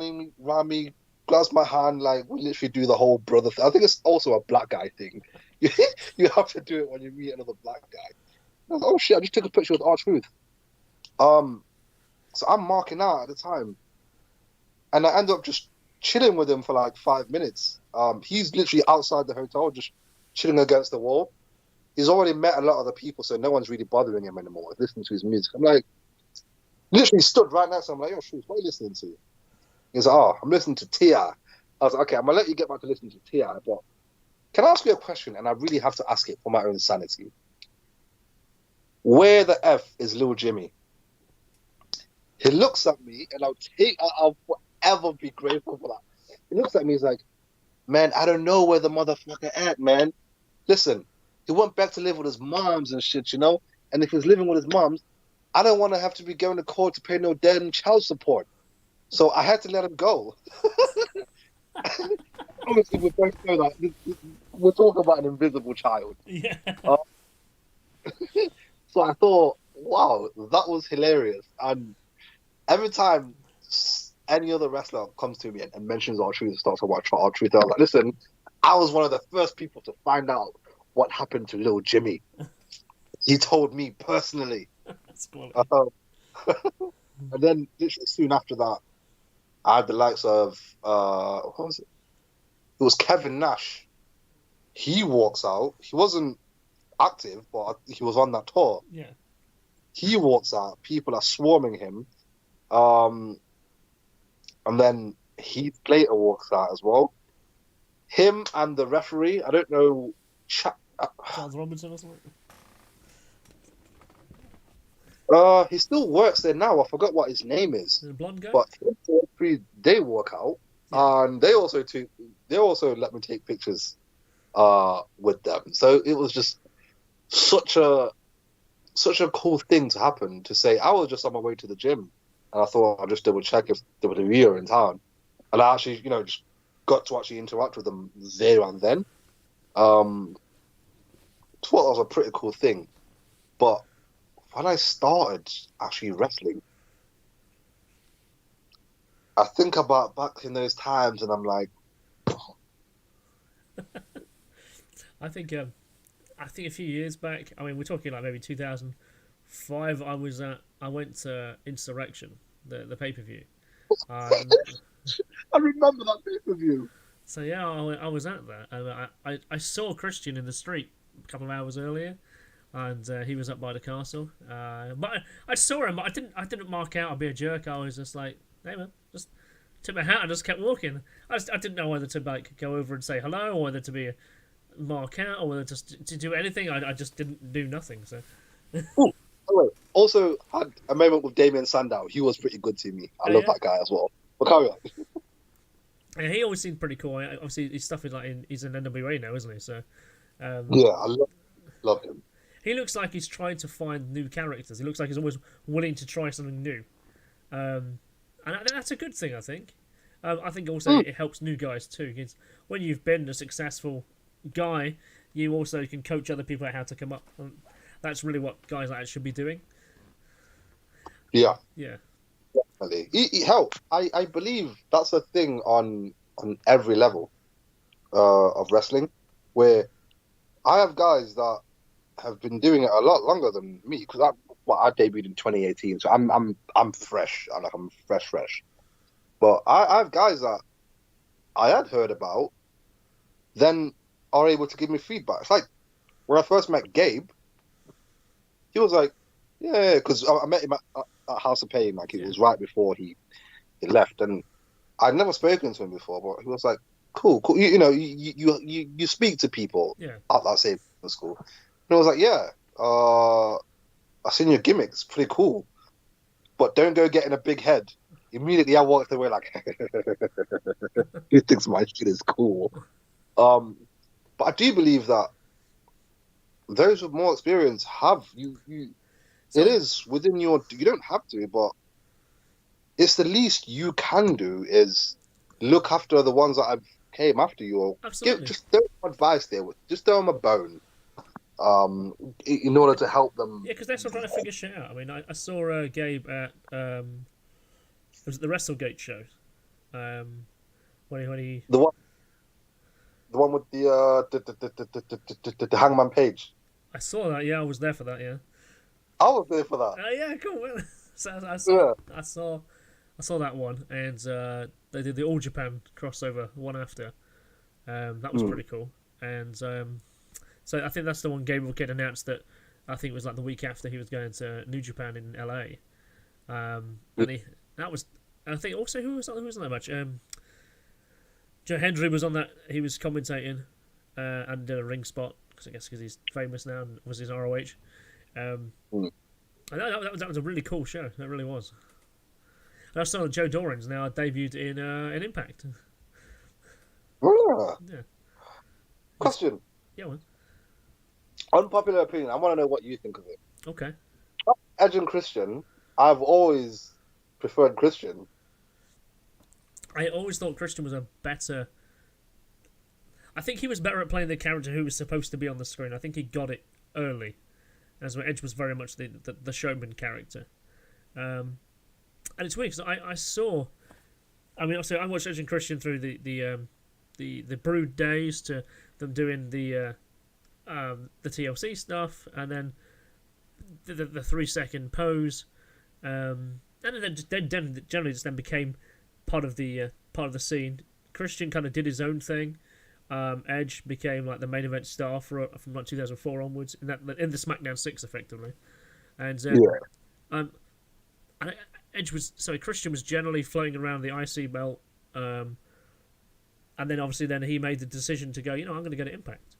me, grabs my hand, like we literally do the whole brother thing. I think it's also a black guy thing. You have to do it when you meet another black guy. I was like, oh shit, I just took a picture with R-Truth. So I'm marking out at the time. And I end up just chilling with him for like 5 minutes. He's literally outside the hotel, just chilling against the wall. He's already met a lot of the people, so no one's really bothering him anymore, listening to his music. I'm like, literally stood right next to him. I'm like, yo, Truth, what are you listening to? He's like, oh, I'm listening to T.I. I was like, okay, I'm going to let you get back to listening to T.I., but can I ask you a question? And I really have to ask it for my own sanity. Where the F is Lil Jimmy? He looks at me, and I'll forever be grateful for that. He looks at me, he's like, man, I don't know where the motherfucker at, man. Listen, he went back to live with his moms and shit, you know? And if he's living with his moms, I don't want to have to be going to court to pay no damn child support. So I had to let him go. Obviously, we both know that we're talking about an invisible child. Yeah. So I thought, wow, that was hilarious. And every time any other wrestler comes to me and mentions R-Truth, starts to watch R-Truth, I was like, listen, I was one of the first people to find out what happened to Lil Jimmy. He told me personally. That's quality. And then literally soon after that, I had the likes of, what was it? It was Kevin Nash. He walks out. He wasn't active, but he was on that tour. Yeah. He walks out. People are swarming him. And then Heath Slater walks out as well. Him and the referee, I don't know, Charles Robinson or something? He still works there now. I forgot what his name is. The blonde guy? But they walk out, and they also let me take pictures with them. So it was just such a cool thing to happen, to say I was just on my way to the gym, and I thought I'd just double check if WWE are in town, and I actually, just got to actually interact with them there and then. Thought that was a pretty cool thing, but when I started actually wrestling, I think about back in those times, and I'm like, I think a few years back, I mean, we're talking like maybe 2005. I went to Insurrection, the pay-per-view. I remember that pay-per-view. So yeah, I was at that, and I saw Kristian in the street a couple of hours earlier, and he was up by the castle. But I saw him, but I didn't mark out I'd be a jerk. I was just like, hey man, just took my hat and just kept walking. I didn't know whether to like go over and say hello, or whether to be mark out, or whether just to do anything. I just didn't do nothing. So. Ooh, also had a moment with Damien Sandow. He was pretty good to me. I love that guy as well. But carry on. Yeah, he always seemed pretty cool. Obviously, his stuff is he's in NWA now, isn't he? So Yeah, I love him. he looks like he's trying to find new characters. He looks like he's always willing to try something new, and that's a good thing. I think. I think also it helps new guys too. Because when you've been a successful guy, you also can coach other people how to come up. That's really what guys like that should be doing. Yeah, Yeah. definitely. Hell, I believe that's a thing on every level of wrestling, where I have guys that have been doing it a lot longer than me because I debuted in 2018, so I'm fresh. I'm fresh. But I have guys that I had heard about, then are able to give me feedback. It's like when I first met Gabe, he was like, "Yeah," because I met him at House of Pain. Like it was right before he left, and I'd never spoken to him before. But he was like, "Cool." You know, you speak to people at that same school. And I was like, "Yeah, I seen your gimmick. It's pretty cool, but don't go getting a big head." Immediately, I walked away like, "He thinks my shit is cool." But I do believe that those with more experience have you. It is within your. You don't have to, but it's the least you can do is look after the ones that have came after you, or just throw them advice there. Just throw them a bone, in order to help them. Yeah, because they're still trying to figure shit out. I mean, I saw Gabe at it was at the WrestleGate show. When he the one with the Hangman Page. I saw that. Yeah, I was there for that. Yeah, I was there for that. Yeah, cool. Well, so I saw that one, and they did the All Japan crossover one after. That was pretty cool, and so I think that's the one Gabriel Kidd announced that I think it was like the week after he was going to New Japan in LA, and that was I think also who was on that match? Joe Hendry was on that. He was commentating and did a ring spot because he's famous now and was his ROH. And that was a really cool show. That really was. And I saw that Joe Doran's now debuted in Impact. Yeah. Question. Yeah, man. Unpopular opinion. I want to know what you think of it. Okay. Edge and Kristian. I've always preferred Kristian. I always thought Kristian was a better. I think he was better at playing the character who was supposed to be on the screen. I think he got it early, as where Edge was very much the showman character. And it's weird because I saw. I mean, also I watched Edge and Kristian through the Brood days to them doing the TLC stuff, and then the 3-second pose, and then generally just then became part of the scene. Kristian kind of did his own thing. Edge became like the main event star from like 2004 onwards in the SmackDown 6 effectively, and Kristian was generally floating around the IC belt, and then obviously he made the decision to go. I'm going to go to Impact.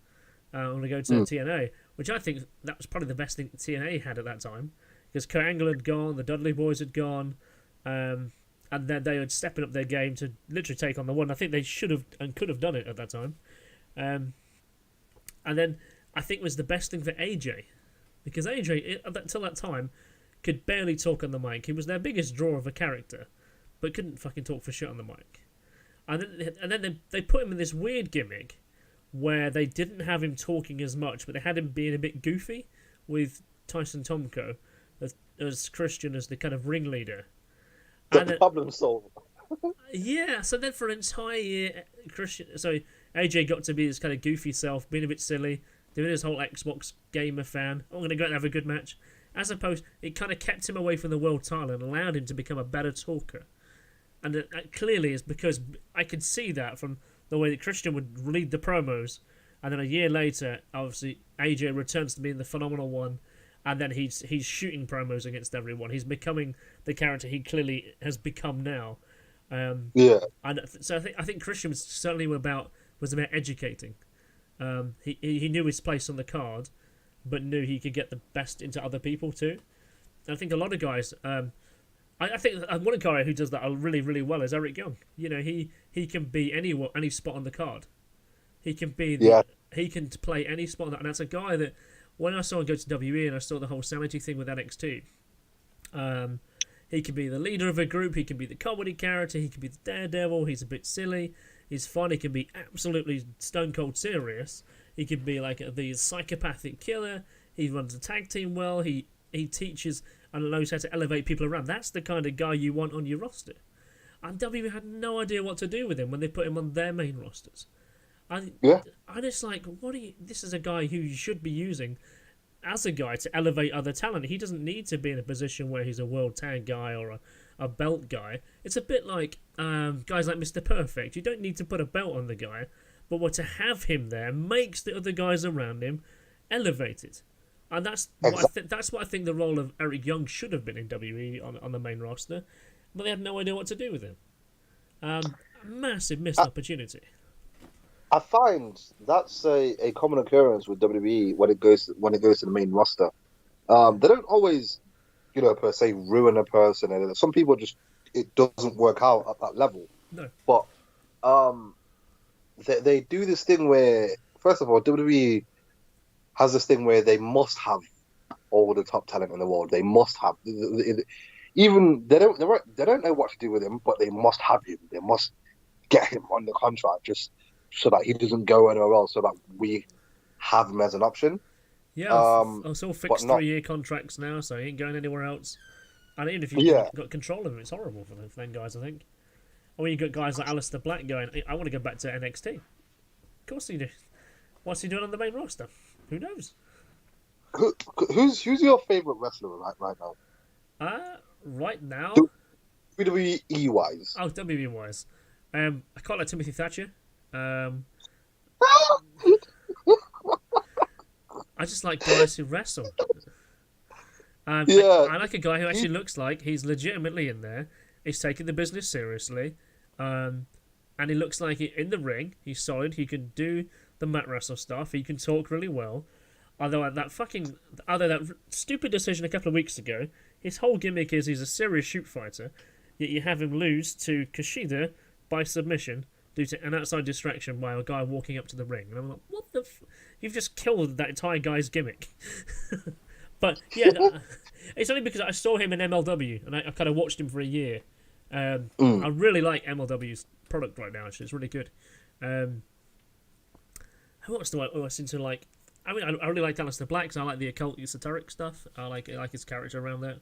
I'm going to go to TNA, which I think that was probably the best thing TNA had at that time because Kurt Angle had gone, the Dudley Boys had gone. And then they were stepping up their game to literally take on the one. I think they should have and could have done it at that time. And then I think it was the best thing for AJ. Because AJ, until that time, could barely talk on the mic. He was their biggest draw of a character, but couldn't fucking talk for shit on the mic. And then they put him in this weird gimmick where they didn't have him talking as much, but they had him being a bit goofy with Tyson Tomko as Kristian as the kind of ringleader. The problem solver. Yeah, so then for an entire year, AJ got to be his kind of goofy self, being a bit silly, doing his whole Xbox gamer fan. I'm going to go and have a good match. As opposed, it kind of kept him away from the world title and allowed him to become a better talker. And that clearly is because I could see that from the way that Kristian would read the promos, and then a year later, obviously, AJ returns to being the phenomenal one. And then he's shooting promos against everyone. He's becoming the character he clearly has become now. And so I think Kristian was certainly about educating. He knew his place on the card, but knew he could get the best into other people too. And I think a lot of guys, I think one guy who does that really, really well is Eric Young. You know, he can be any spot on the card. He can be Yeah, he can play any spot on that, and that's a guy that when I saw him go to WE and I saw the whole sanity thing with NXT, he can be the leader of a group, he can be the comedy character, he can be the daredevil. He's a bit silly, he's fun, he can be absolutely stone cold serious. He can be like the psychopathic killer. He runs a tag team well. He teaches and knows how to elevate people around. That's the kind of guy you want on your roster. And WWE had no idea what to do with him when they put him on their main rosters. yeah, I just like, this is a guy who you should be using as a guy to elevate other talent. He doesn't need to be in a position where he's a world tag guy or a belt guy. It's a bit like guys like Mr. Perfect. You don't need to put a belt on the guy, but what to have him there makes the other guys around him elevated. And that's that's what I think the role of Eric Young should have been in WWE on the main roster, but they had no idea what to do with him. Massive missed opportunity. I find that's a common occurrence with WWE when it goes to the main roster. They don't always, per se ruin a person, and some people just it doesn't work out at that level. No, but they do this thing where, first of all, WWE has this thing where they must have all the top talent in the world. They must have even they don't know what to do with him, but they must have him. They must get him on the contract just so that he doesn't go anywhere else, so that we have him as an option. Yeah, it's all fixed 3-year contracts now, so he ain't going anywhere else. And even if you've got control of him, it's horrible for them guys, I think. Or you got guys like Aleister Black going, I want to go back to NXT. Of course he do. What's he doing on the main roster? Who knows? Who's your favourite wrestler right now? Right now? WWE wise. Oh, WWE wise. I quite like Timothy Thatcher. I just like guys who wrestle. I like a guy who actually looks like he's legitimately in there. He's taking the business seriously. And he looks like in the ring, he's solid. He can do the mat wrestle stuff. He can talk really well. Although that stupid decision a couple of weeks ago, his whole gimmick is he's a serious shoot fighter, yet you have him lose to Kushida by submission due to an outside distraction by a guy walking up to the ring. And I'm like, what the you've just killed that entire guy's gimmick. But yeah, it's only because I saw him in MLW and I kind of watched him for a year. I really like MLW's product right now. Actually, it's really good. Who else do I listen to? Like, I mean, I really like Aleister Black because I like the occult, esoteric stuff. I like his character around that.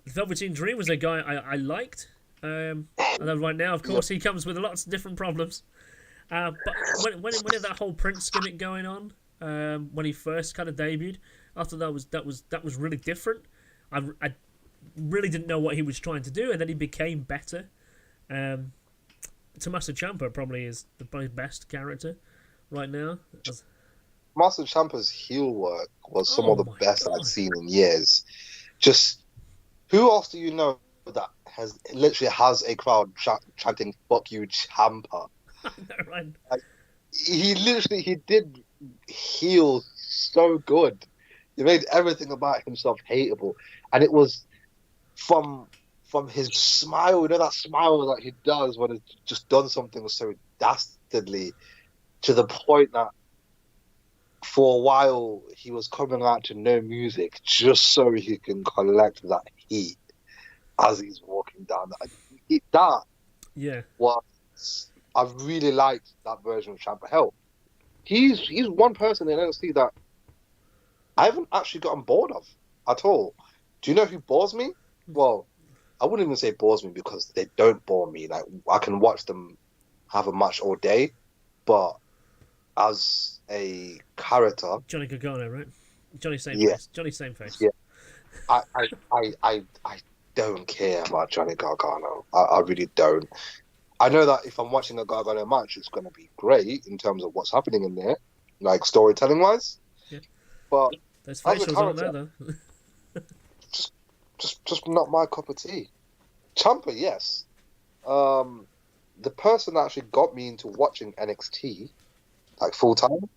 Velveteen Dream was a guy I liked. And then right now, of course, he comes with lots of different problems. But when that whole Prince gimmick going on, when he first kind of debuted, I thought that was really different. I really didn't know what he was trying to do, and then he became better. Tommaso Ciampa probably is the best character right now. Tommaso Ciampa's heel work was some of the best I've seen in years. Just who else do you know that literally has a crowd chanting "Fuck you, Ciampa"? Right. He did heel so good. He made everything about himself hateable, and it was from his smile, that smile that he does when he's just done something so dastardly, to the point that for a while he was coming out to no music just so he can collect that heat as he's walking down. I really liked that version of Ciampa. Hell, he's one person in NXT that I haven't actually gotten bored of at all. Do you know who bores me? Well, I wouldn't even say bores me because they don't bore me. Like, I can watch them have a match all day, but as a character, Johnny Gargano, right? Johnny Sameface. Johnny Sameface. Yeah. I don't care about Johnny Gargano. I really don't. I know that if I'm watching a Gargano match, it's going to be great in terms of what's happening in there, like storytelling wise. Yeah. But those facials aren't there though. just not my cup of tea. Ciampa, yes. The person that actually got me into watching NXT, like full time,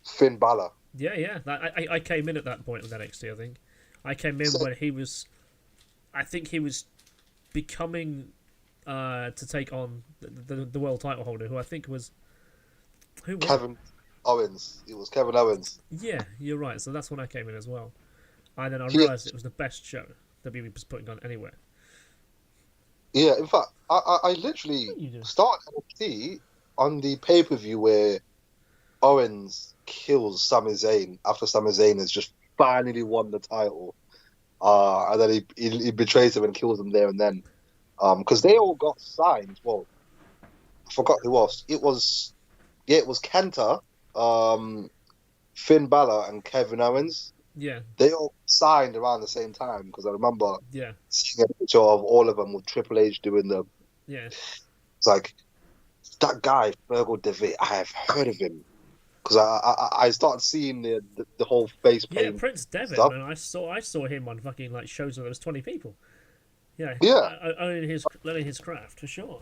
Finn Balor. Yeah. I came in at that point with NXT. I think I came in when he was, I think he was becoming to take on the world title holder, who I think was who was Kevin Owens. It was Kevin Owens. it? Yeah, you're right. So that's when I came in as well, and then I He, realised it was the best show WWE was putting on anywhere. yeah, in fact, I literally What are you doing? started NXT on the pay-per-view where Owens kills Sami Zayn after Sami Zayn has just finally won the title. And then he betrays him and kills him there and then. Because they all got signed. Well, I forgot who else. It was Kenta, Finn Balor, and Kevin Owens. Yeah, They all signed around the same time because I remember yeah, seeing a picture of all of them with Triple H doing the. yeah. It's like that guy Fergal Devitt. I have heard of him because I started seeing the whole face Yeah, paint Prince Devitt, stuff. man. I saw him on fucking like shows where there was 20 people. Yeah, Yeah, learning his craft for sure.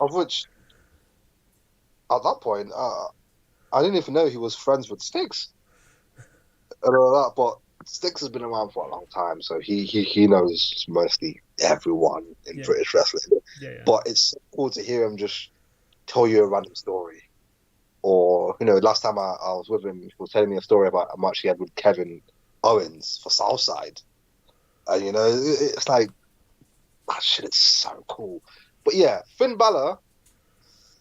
of which at that point I didn't even know he was friends with Stixx and all that. But Stixx has been around for a long time, so he knows mostly everyone in Yeah. British wrestling. Yeah. But it's so cool to hear him just tell you a random story. Or, last time I was with him, he was telling me a story about how much he had with Kevin Owens for Southside. And, it's like, that shit is so cool. But yeah, Finn Balor,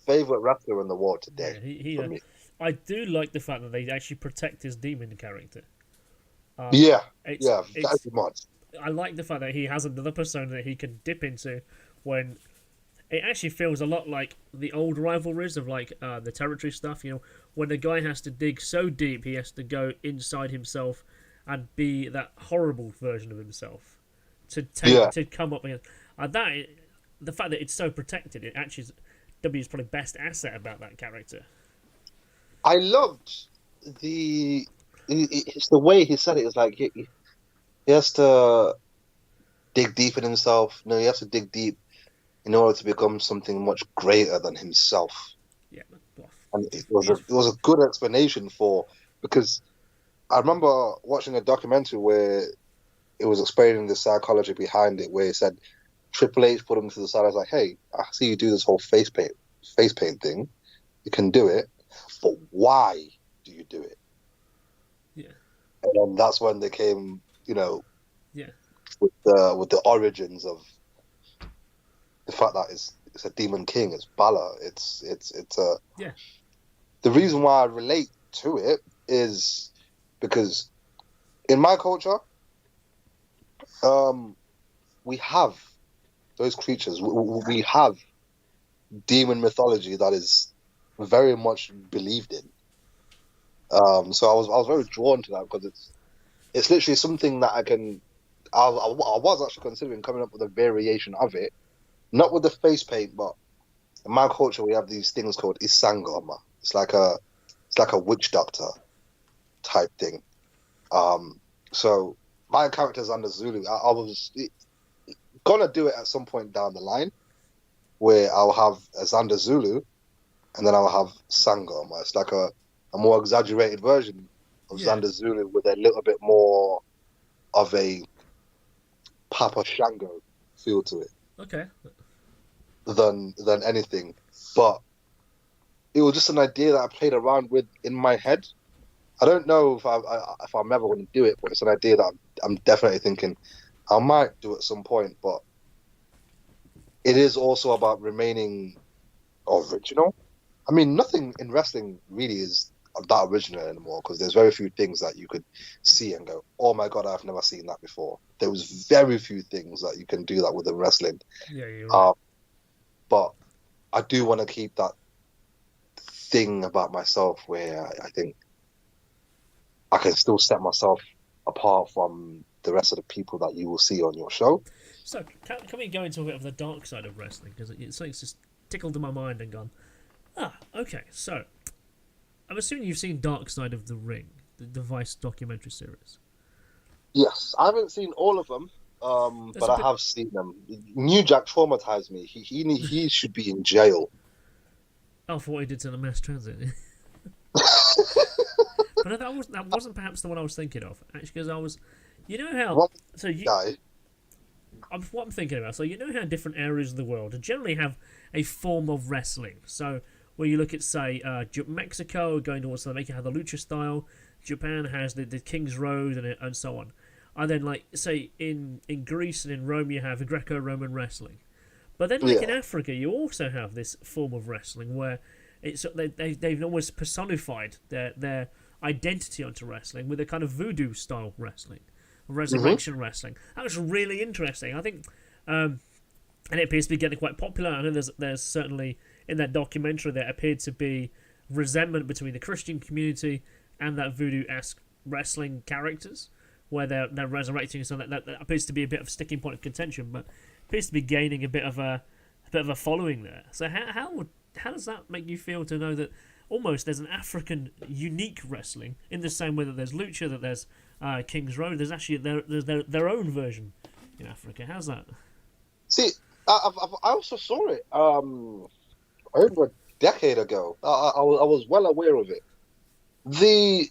favorite wrestler in the world today. Yeah, for me. I do like the fact that they actually protect his demon character. Yeah, It's very much. I like the fact that he has another persona that he can dip into when it actually feels a lot like the old rivalries of like the territory stuff. When the guy has to dig so deep, he has to go inside himself and be that horrible version of himself to come up against. The fact that it's so protected, it actually is W's probably best asset about that character. I loved it's the way he said it. It's like he has to dig deep in himself. He has to dig deep in order to become something much greater than himself. Yeah, And it was a good explanation because I remember watching a documentary where it was explaining the psychology behind it, where it said Triple H put him to the side. I was like, hey, I see you do this whole face paint thing. You can do it, but why do you do it? Yeah. And then that's when they came, yeah, with the origins of the fact that it's a demon king, it's Balor, it's a yeah. The reason why I relate to it is because in my culture, we have those creatures. We have demon mythology that is very much believed in. So I was very drawn to that because it's literally something that I was actually considering coming up with a variation of it, not with the face paint, but in my culture we have these things called Isangoma. It's like a witch doctor type thing. So my character's Zanda Zulu. I was gonna do it at some point down the line, where I'll have a Zanda Zulu, and then I'll have Sangoma. It's like a more exaggerated version of Zanda Zulu with a little bit more of a Papa Shango feel to it. Okay. Than anything. But it was just an idea that I played around with in my head. I don't know if I'm ever going to do it, but it's an idea that I'm definitely thinking I might do at some point. But it is also about remaining original. I mean, nothing in wrestling really is that original anymore because there's very few things that you could see and go, oh my god, I've never seen that before. There was very few things that you can do that with in wrestling. Yeah, you're right. But I do want to keep that thing about myself where I think I can still set myself apart from the rest of the people that you will see on your show. So, can we go into a bit of the dark side of wrestling? Because something's just tickled in my mind and gone, okay, so I'm assuming you've seen Dark Side of the Ring, the Vice documentary series. Yes, I haven't seen all of them, but I have seen them. New Jack traumatized me. He should be in jail. Oh, for what he did to the mass transit. But that wasn't perhaps the one I was thinking of. Actually, because You know how? One So you, guy. what I'm thinking about. So you know how different areas of the world generally have a form of wrestling. So where you look at, say, Mexico going towards they have the lucha style. Japan has the King's Road and so on. And then, like, say, in Greece and in Rome, you have Greco-Roman wrestling. But then, like, in Yeah. Africa, you also have this form of wrestling where they've almost personified their identity onto wrestling with a kind of voodoo style wrestling, Hmm. resurrection wrestling. That was really interesting. I think, and it appears to be getting quite popular. I know there's certainly in that documentary there appeared to be resentment between the Christian community and that voodoo-esque wrestling characters, where they're resurrecting. So that appears to be a bit of a sticking point of contention, but appears to be gaining a bit of a following there. So how does that make you feel to know that almost there's an African unique wrestling in the same way that there's lucha, that there's King's Road, there's actually their own version in Africa. How's that? See, I also saw it over a decade ago. I was well aware of it. The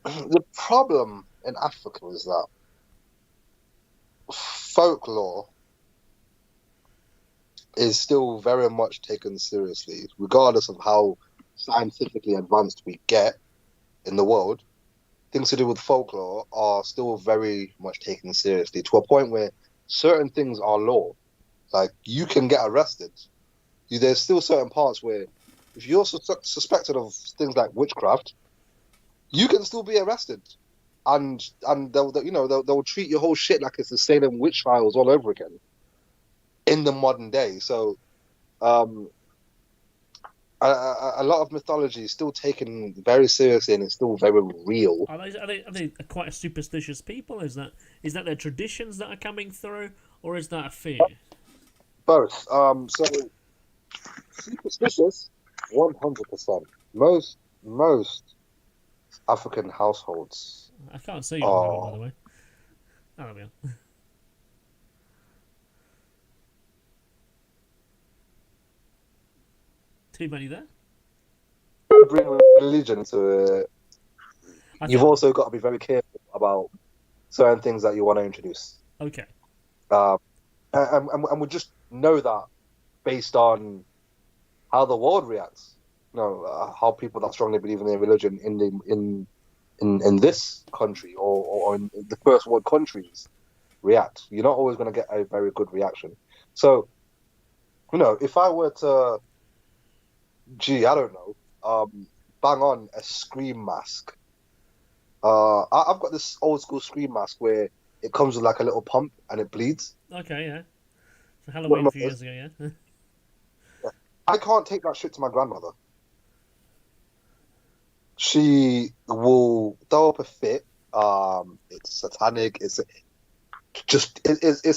the problem in Africa is that folklore is still very much taken seriously, regardless of how scientifically advanced we get in the world. Things to do with folklore are still very much taken seriously to a point where certain things are law. Like, you can get arrested. There's still certain parts where if you're suspected of things like witchcraft, you can still be arrested. And they'll treat your whole shit like it's the Salem witch trials all over again in the modern day. So um, a lot of mythology is still taken very seriously and it's still very real. Are they quite a superstitious people? Is that their traditions that are coming through, or is that a fear? Both. So superstitious, 100%. Most African households I can't see you at the moment, by are the way. Oh, there we are. Too many there. bring religion to it. I You've think. also got to be very careful about certain things that you want to introduce. Okay. Um, and we just know that based on how the world reacts. How people that strongly believe in their religion in this country or in the first world countries react. You're not always going to get a very good reaction. So, if I were to, I don't know, bang on a scream mask. I've got this old school scream mask where it comes with like a little pump and it bleeds. Okay, yeah. So One Halloween of a few those. years ago, yeah. I can't take that shit to my grandmother. She will throw up a fit. It's satanic. It's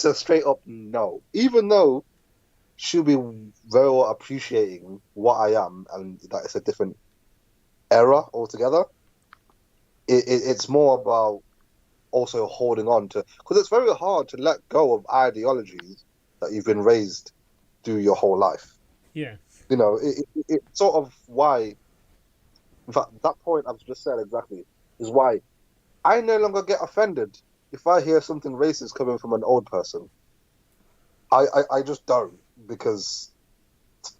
a straight up no. Even though she'll be very well appreciating what I am and that it's a different era altogether. It's more about also holding on to, because it's very hard to let go of ideologies that you've been raised through your whole life. Yeah. It's sort of why, in fact, that point I've just said exactly is why I no longer get offended if I hear something racist coming from an old person. I just don't, because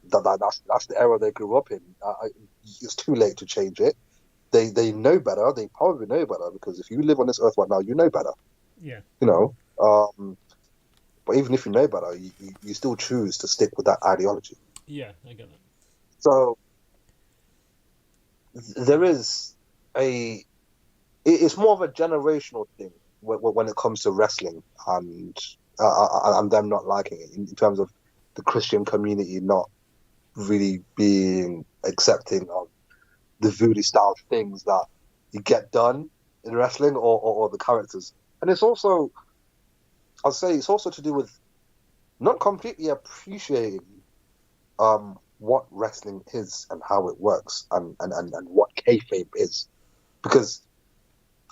that's the era they grew up in. It's too late to change it. They know better. They probably know better, because if you live on this earth right now, you know better. Yeah. But even if you know better, you still choose to stick with that ideology. Yeah, I get that. So there is it's more of a generational thing when it comes to wrestling and them not liking it in terms of the Christian community not really being accepting of the voodoo style things that you get done in wrestling or the characters. And it's also, I'll say, it's also to do with not completely appreciating what wrestling is and how it works and what kayfabe is. Because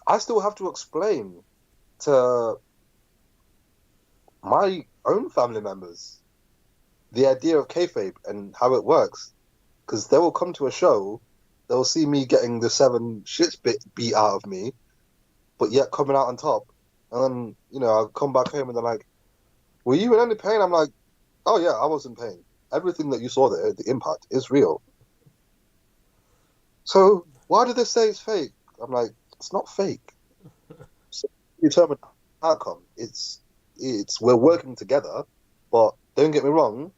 I still have to explain to my own family members the idea of kayfabe and how it works. Because they will come to a show, they'll see me getting the 7 shits beat out of me, but yet coming out on top And then, I'll come back home and they're like, were you in any pain? I'm like, oh yeah, I was in pain. Everything that you saw there, the impact, is real. So why do they say it's fake? I'm like, it's not fake. So determined outcome. It's we're working together, but don't get me wrong,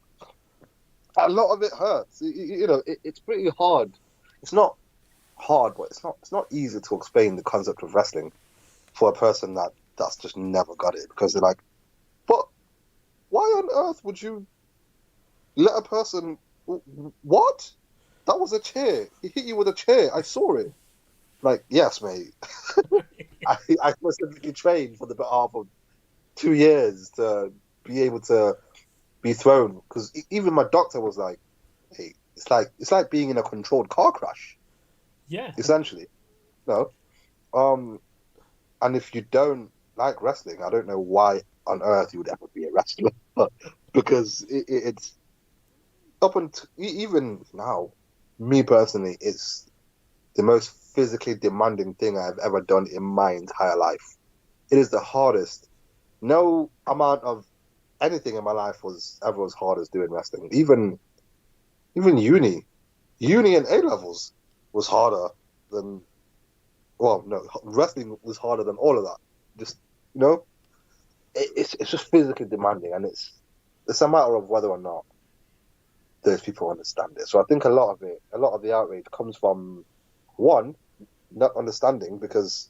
a lot of it hurts. It's pretty hard. It's not hard, but it's not easy to explain the concept of wrestling for a person that's just never got it, because they're like, but why on earth would you let a person? What? That was a chair. He hit you with a chair. I saw it. Like, yes, mate. I specifically trained for the behalf of 2 years to be able to be thrown. Because even my doctor was like, "Hey, it's like being in a controlled car crash, Yeah. essentially." No. And if you don't like wrestling, I don't know why on earth you would ever be a wrestler, because it's up until even now, me personally, it's the most physically demanding thing I've ever done in my entire life. It is the hardest. No amount of anything in my life was ever as hard as doing wrestling. Even uni and A levels was harder than. Well, no, wrestling was harder than all of that. Just you know, it's just physically demanding, and it's a matter of whether or not those people understand it. So I think a lot of the outrage comes from one, not understanding, because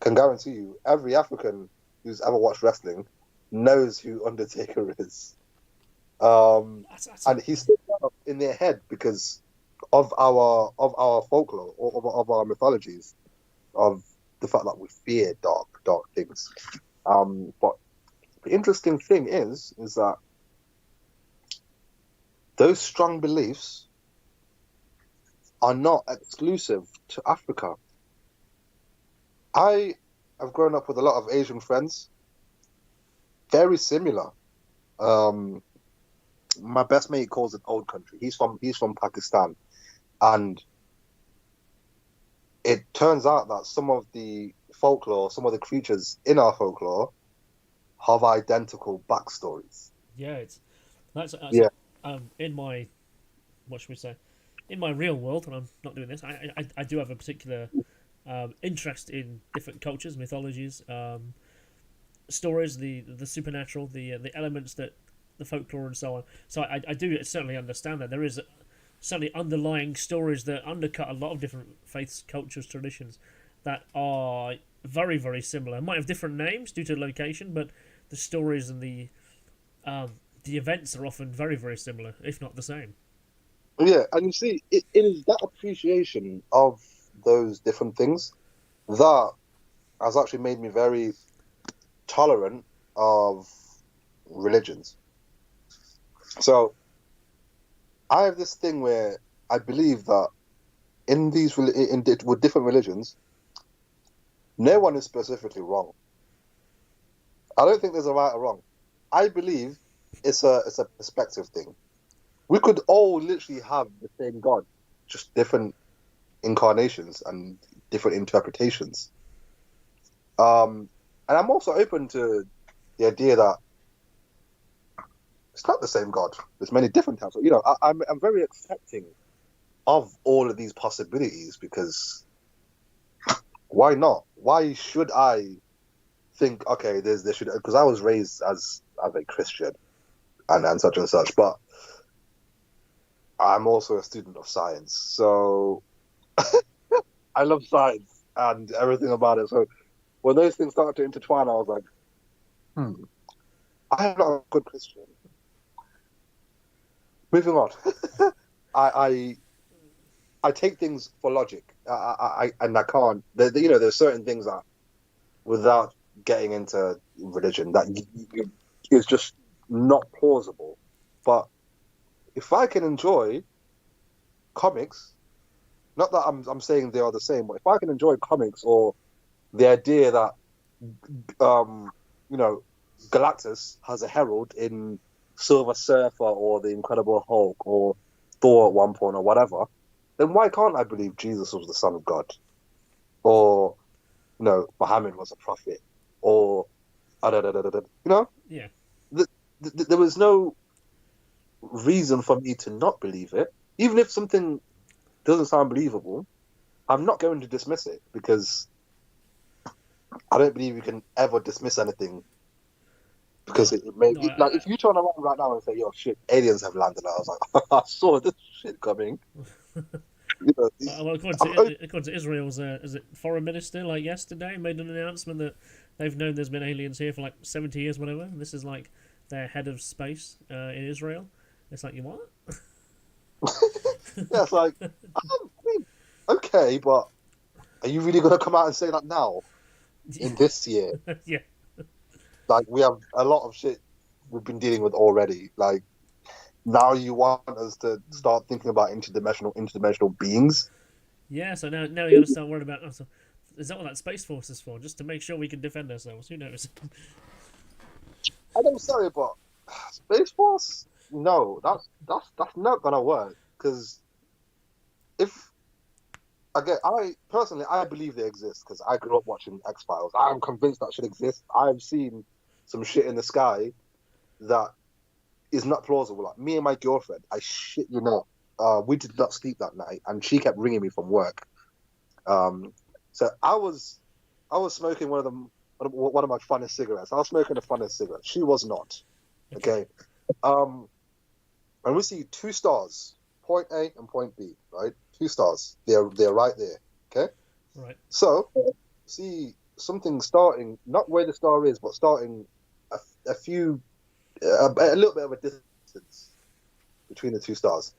can guarantee you every African who's ever watched wrestling knows who Undertaker is. And he's still up in their head because of our folklore, or of our mythologies, of the fact that we fear dark things. But the interesting thing is that those strong beliefs are not exclusive to Africa. I have grown up with a lot of Asian friends, very similar. Um, my best mate calls it old country. He's from Pakistan, and it turns out that some of the folklore, some of the creatures in our folklore, have identical backstories. Yeah, that's Yeah, in my, what should we say, in my real world, and I'm not doing this. I do have a particular interest in different cultures, mythologies, stories, the supernatural, the elements that the folklore and so on. So I do certainly understand that there is certainly underlying stories that undercut a lot of different faiths, cultures, traditions that are very very similar. Might have different names due to location, but the stories and the events are often very very similar, if not the same. yeah, and you see, it is that appreciation of those different things that has actually made me very tolerant of religions. So I have this thing where I believe that with different religions, no one is specifically wrong. I don't think there's a right or wrong. I believe it's a perspective thing. We could all literally have the same God, just different incarnations and different interpretations. And I'm also open to the idea that it's not the same God. There's many different types. I'm very accepting of all of these possibilities, because why not? Why should I think, okay, there should, because I was raised as a Christian, and such and such, but I'm also a student of science, so I love science and everything about it. So when those things started to intertwine, I was like, I am not a good Christian. Moving on. I I take things for logic. And I can't. There's certain things that, without getting into religion, that is just not plausible. But if I can enjoy comics, not that I'm saying they are the same, but if I can enjoy comics, or the idea that um you know Galactus has a herald in Silver Surfer, or the Incredible Hulk, or Thor at one point, or whatever, then why can't I believe Jesus was the Son of God, or Muhammad was a prophet, or you know, Yeah. there was no reason for me to not believe it. Even if something doesn't sound believable, I'm not going to dismiss it because I don't believe you can ever dismiss anything because No. it may No. be like if you turn around right now and say, "Yo, shit, aliens have landed," I was like, "I saw this shit coming." You know, Well, I'm, according to Israel's, is it foreign minister, like yesterday, made an announcement that they've known there's been aliens here for like 70 years, whatever. This is like their head of space in Israel. It's like, you what? yeah, it's like, I mean, okay, but are you really gonna come out and say that now in this year? Yeah. Like, we have a lot of shit we've been dealing with already. Like, now you want us to start thinking about interdimensional beings? Yeah, so now you got to start worrying about. Oh, so is that what that Space Force is for? Just to make sure we can defend ourselves? Who knows? I don't sorry, but Space Force? No, that's not gonna work. Because if again, I personally I believe they exist because I grew up watching X Files. I'm convinced that should exist. I've seen some shit in the sky that is not plausible. Like me and my girlfriend, I shit you not, we did not sleep that night, and she kept ringing me from work. Um, so I was smoking one of my funnest cigarettes. I was smoking a funnest cigarette. She was not. Okay. Okay. Um, and we see two stars, point A and point B, right? Two stars. They're right there. Okay. Right. So see something starting, not where the star is, but starting a, a few, a little bit of a distance between the two stars.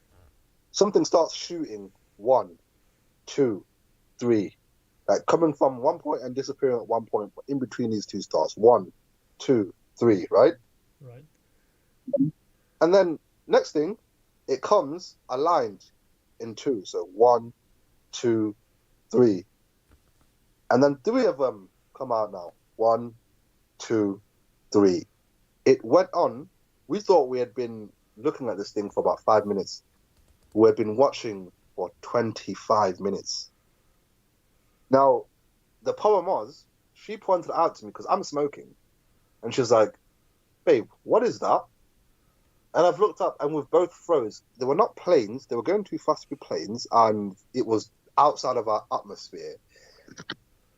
Something starts shooting one, two, three, like coming from one point and disappearing at one point, but in between these two stars. One, two, three, right? Right. And then next thing, it comes aligned in two. So one, two, three. And then three of them come out now. One, two, three. It went on. We thought we had been looking at this thing for about 5 minutes. We had been watching for 25 minutes. Now, the problem was, she pointed it out to me because I'm smoking. And she's like, babe, what is that? And I've looked up and we've both froze. They were not planes. They were going too fast to be planes. And it was outside of our atmosphere.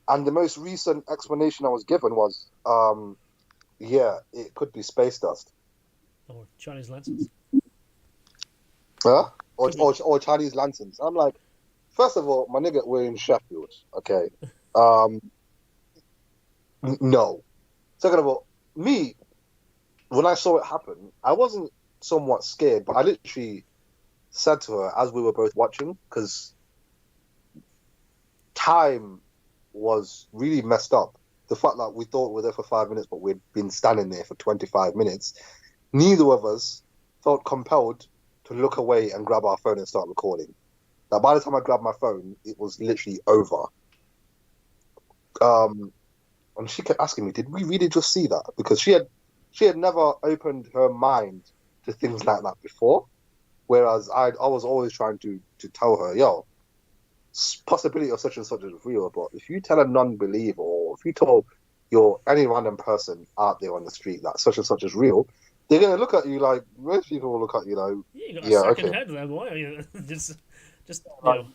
And the most recent explanation I was given was, yeah, it could be space dust. Or Chinese lanterns. Huh? Could be. Or Chinese lanterns. I'm like, first of all, my nigga, we're in Sheffield, okay? Um, no. Second of all, me, when I saw it happen, I wasn't somewhat scared, but I literally said to her as we were both watching, because time was really messed up. The fact that we thought we were there for 5 minutes, but we'd been standing there for 25 minutes, neither of us felt compelled to look away and grab our phone and start recording. Now, by the time I grabbed my phone, it was literally over. And she kept asking me, "Did we really just see that?" Because she had never opened her mind to things like that before. Whereas I was always trying to tell her, "Yo, possibility of such and such is real." But if you tell a non-believer, or if you told any random person out there on the street that such and such is real, they're gonna look at you like most people will look at you like, Yeah, you got a "Yeah, second okay." head there, boy. just, Like,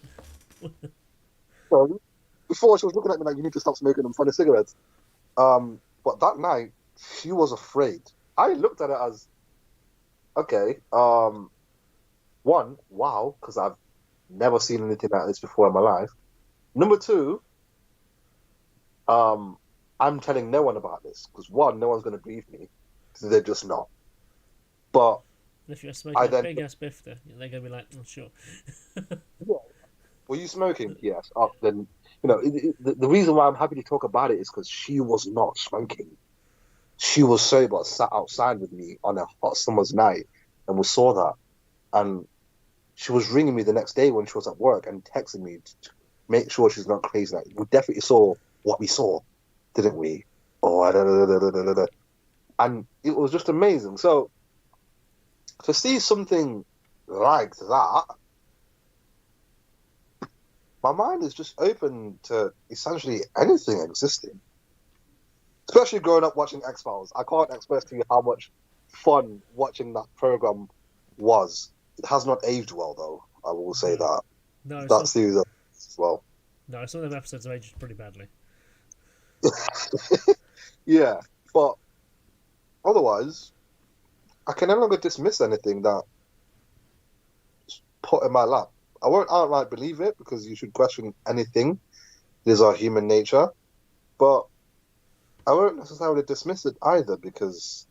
so before she was looking at me like, "You need to stop smoking them funny cigarettes." But that night she was afraid. I looked at it as, okay, one, wow, because I've never seen anything like this before in my life. Number two, I'm telling no one about this because one, no one's going to believe me because they're just not. But if you're I smoking a then, big ass bifter, they're gonna be like, "Oh, sure." yeah, were you smoking? Yes. Then the reason why I'm happy to talk about it is because she was not smoking. She was sober, sat outside with me on a hot summer's night, and we saw that. And she was ringing me the next day when she was at work and texting me to make sure she's not crazy. Like, we definitely saw what we saw, didn't we? Oh, da, da, da, da, da, da. And it was just amazing. So to see something like that, my mind is just open to essentially anything existing. especially growing up watching X-Files. I can't express to you how much fun watching that program was. It has not aged well, though. I will say that. No, That series as well. No, some of them episodes have aged pretty badly. Yeah, but otherwise, I can no longer dismiss anything that put in my lap. I won't outright believe it because you should question anything. These are human nature, but I won't necessarily dismiss it either because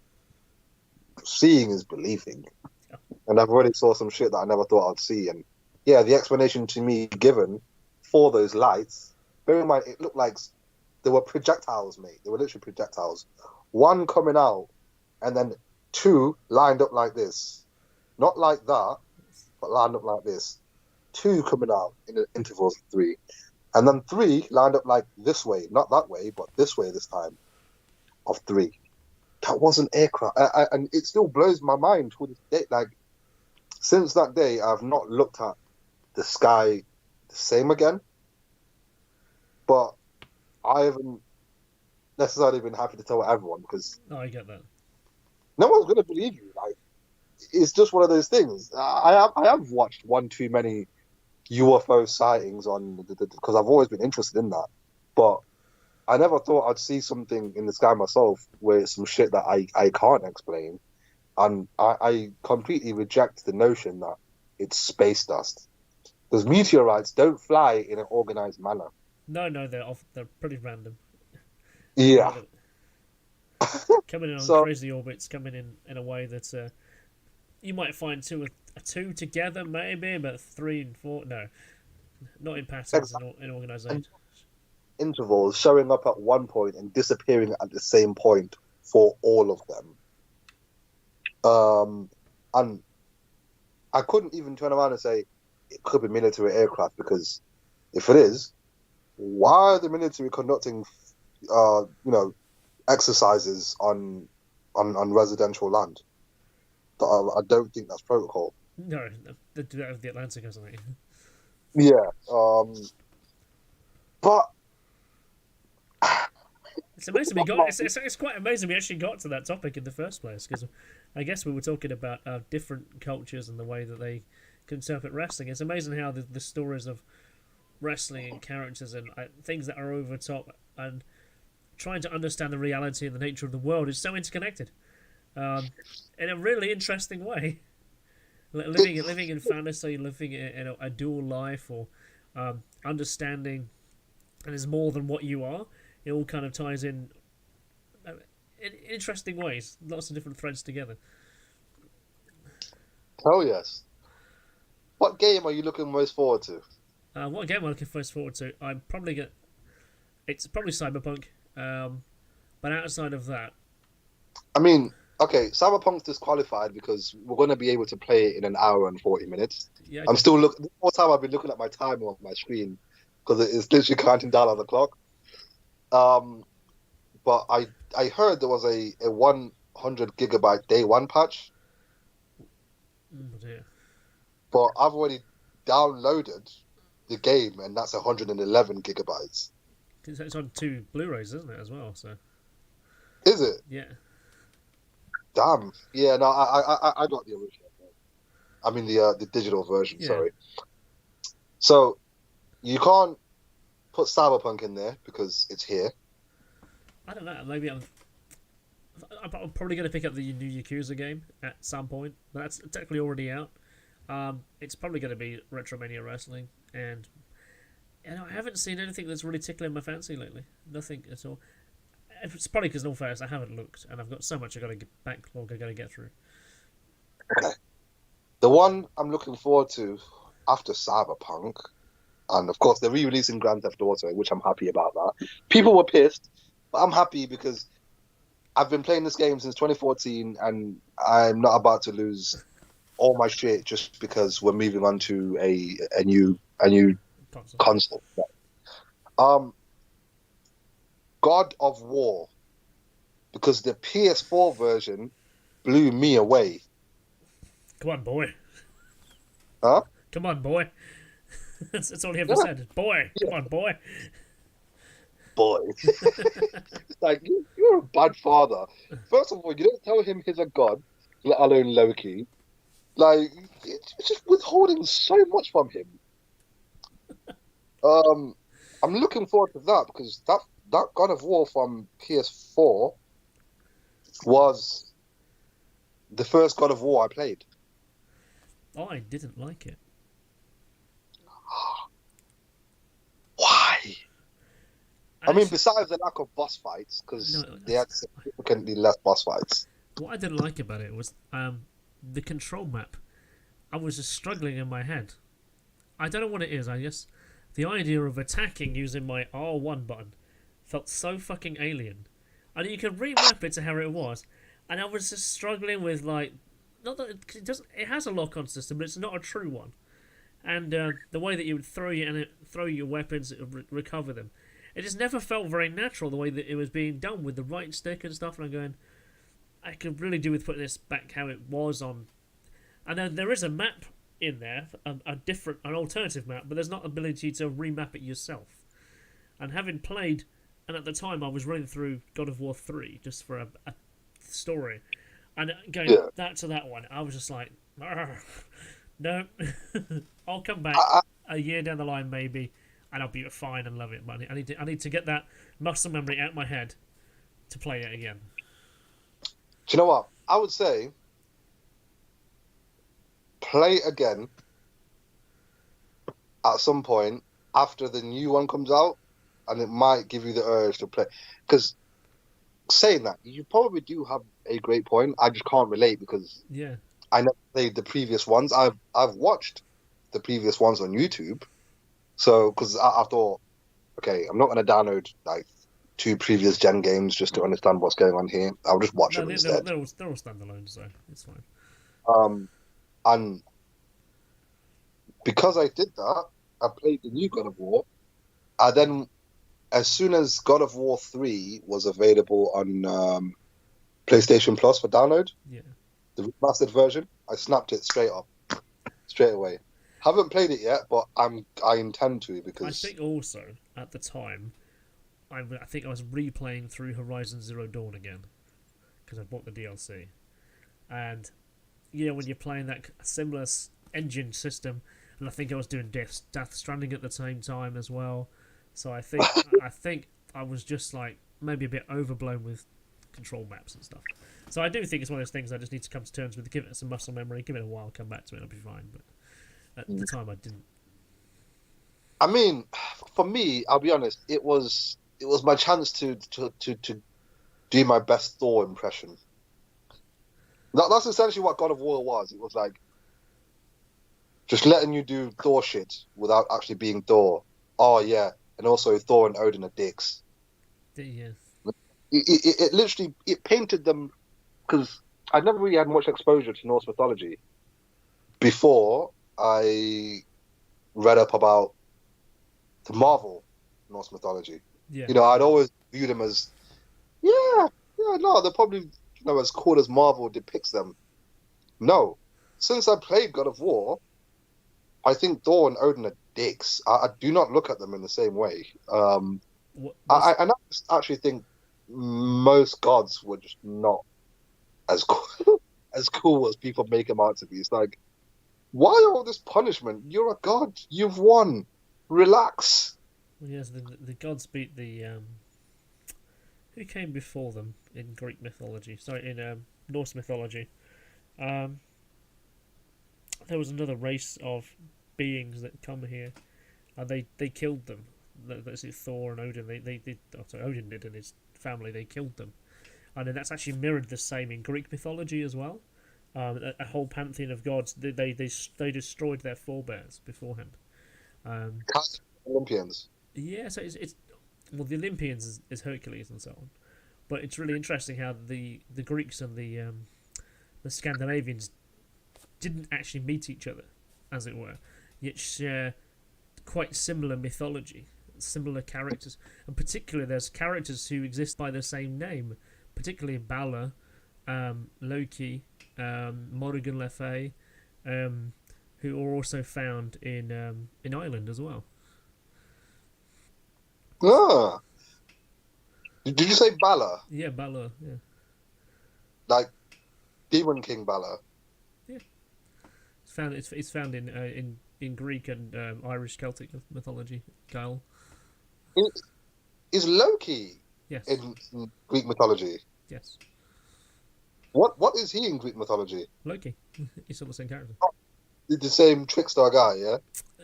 seeing is believing, and I've already saw some shit that I never thought I'd see. And yeah, the explanation to me given for those lights, bear in mind, it looked like they were projectiles, mate. They were literally projectiles. One coming out, and then two lined up like this. Not like that, but lined up like this. Two coming out in the intervals of three. And then three lined up like this way. Not that way, but this way this time. Of three. That wasn't aircraft. And it still blows my mind to this day. Like, since that day, I've not looked at the sky the same again. But I haven't necessarily been happy to tell everyone because I get that. no one's going to believe you. Like, it's just one of those things. I have watched one too many UFO sightings on because I've always been interested in that, but I never thought I'd see something in the sky myself where it's some shit that I can't explain, and I completely reject the notion that it's space dust because meteorites don't fly in an organized manner. No, they're pretty random. Yeah. Coming in on crazy orbits, coming in a way that you might find two together maybe, but 3 and 4 no, not in patterns in organization. Intervals showing up at one point and disappearing at the same point for all of them. And I couldn't even turn around and say it could be military aircraft because if it is, why are the military conducting exercises on residential land? I don't think that's protocol. No, they do that with the Atlantic or something. Yeah, but it's amazing we got. It's quite amazing we actually got to that topic in the first place because I guess we were talking about different cultures and the way that they can interpret wrestling. It's amazing how the stories of wrestling and characters and things that are over top and trying to understand the reality and the nature of the world is so interconnected in a really interesting way. Living in fantasy, living in a dual life, or understanding and is more than what you are. It all kind of ties in interesting ways. Lots of different threads together. Oh yes. What game are you looking most forward to? What game am I looking most forward to? It's probably Cyberpunk. But outside of that, I mean, okay, Cyberpunk's disqualified because we're going to be able to play it in an hour and 40 minutes. yeah, I'm still looking. The whole time I've been looking at my timer on my screen because it's literally counting down on the clock. But I heard there was a 100 gigabyte day one patch. Oh dear. But I've already downloaded the game, and that's 111 gigabytes. It's on 2 Blu-rays, isn't it, as well? So. Is it? Yeah. Damn. Yeah. No, I got the original. I mean the digital version. Yeah. Sorry. So you can't put Cyberpunk in there because it's here. I don't know. Maybe I'm probably going to pick up the new Yakuza game at some point. But that's technically already out. It's probably going to be Retromania Wrestling, and I haven't seen anything that's really tickling my fancy lately. Nothing at all. It's probably because, in all fairness, I haven't looked, and I've got so much I've got to backlog I've got to get through. Okay. The one I'm looking forward to after Cyberpunk, and of course they're re-releasing Grand Theft Auto, which I'm happy about that. People were pissed, but I'm happy because I've been playing this game since 2014, and I'm not about to lose all my shit just because we're moving on to a new console. God of War, because the PS4 version blew me away. Come on, boy. Huh? Come on, boy. That's all he ever said. Boy, come on, boy. boy. It's like, you're a bad father. First of all, you don't tell him he's a god, let alone Loki. Like, it's just withholding so much from him. Um, I'm looking forward to that because that God of War from PS4 was the first God of War I played. I didn't like it. Why? I mean, Actually, besides the lack of boss fights, no. because they had significantly less boss fights. What I didn't like about it was the control map. I was just struggling in my head. I don't know what it is. I guess the idea of attacking using my R1 button felt so fucking alien. And you can remap it to how it was, and I was just struggling with like, not that it doesn't. It has a lock-on system, but it's not a true one. And the way that you would throw your weapons, recover them, it just never felt very natural the way that it was being done with the right stick and stuff. And I'm going, I could really do with putting this back how it was on. And then there is a map in there, an alternative map, but there's not ability to remap it yourself. And having played, and at the time I was running through God of War 3 just for a story, and going that to that one, I was just like, no, I'll come back a year down the line maybe, and I'll be fine and love it. But I need to get that muscle memory out of my head to play it again. Do you know what? I would say play again at some point after the new one comes out, and it might give you the urge to play. Because saying that, you probably do have a great point. I just can't relate because I never played the previous ones. I've watched the previous ones on YouTube. So, because I thought, okay, I'm not going to download like 2 previous gen games just to understand what's going on here. I'll just watch them instead. They're all standalone, so it's fine. And because I did that, I played the new God of War. And then, as soon as God of War 3 was available on PlayStation Plus for download, the remastered version, I snapped it straight away. Haven't played it yet, but I intend to because I think also at the time, I think I was replaying through Horizon Zero Dawn again because I bought the DLC, and when you're playing that similar engine system, and I think I was doing Death Stranding at the same time as well, so I think I was just like maybe a bit overblown with control maps and stuff. So I do think it's one of those things I just need to come to terms with, give it some muscle memory, give it a while, come back to it, I'll be fine. But at the time, I didn't. I mean, for me, I'll be honest. It was my chance to do my best Thor impression. That's essentially what God of War was. It was like just letting you do Thor shit without actually being Thor. Oh yeah, and also Thor and Odin are dicks. Yeah. It literally painted them, because I never really had much exposure to Norse mythology before I read up about the Marvel Norse mythology. Yeah. I'd always view them as no, they're probably as cool as Marvel depicts them. No, since I played God of War, I think Thor and Odin are dicks. I do not look at them in the same way. I actually think most gods were just not as cool as cool as people make them out to be. It's like, why all this punishment? You're a god. You've won. Relax. Yes, the gods beat the who came before them in Greek mythology? Sorry, in Norse mythology. There was another race of beings that come here, and they killed them. That's it, Thor and Odin. Odin did and his family. They killed them, and then that's actually mirrored the same in Greek mythology as well. A whole pantheon of gods. They destroyed their forebears beforehand. Olympians. Yeah, so it's the Olympians is Hercules and so on, but it's really interesting how the Greeks and the Scandinavians didn't actually meet each other, as it were, yet share quite similar mythology, similar characters, and particularly there's characters who exist by the same name, particularly Balor, Loki, Morrigan Le Fay, who are also found in Ireland as well. Did you say Bala? Yeah, Balor. Yeah, Like Demon King Bala? yeah. It's found in Greek and Irish Celtic mythology. Gael. Is, is Loki Yes, in Greek mythology? yes. What is he in Greek mythology? Loki. He's still the same character. The same trickster guy, yeah?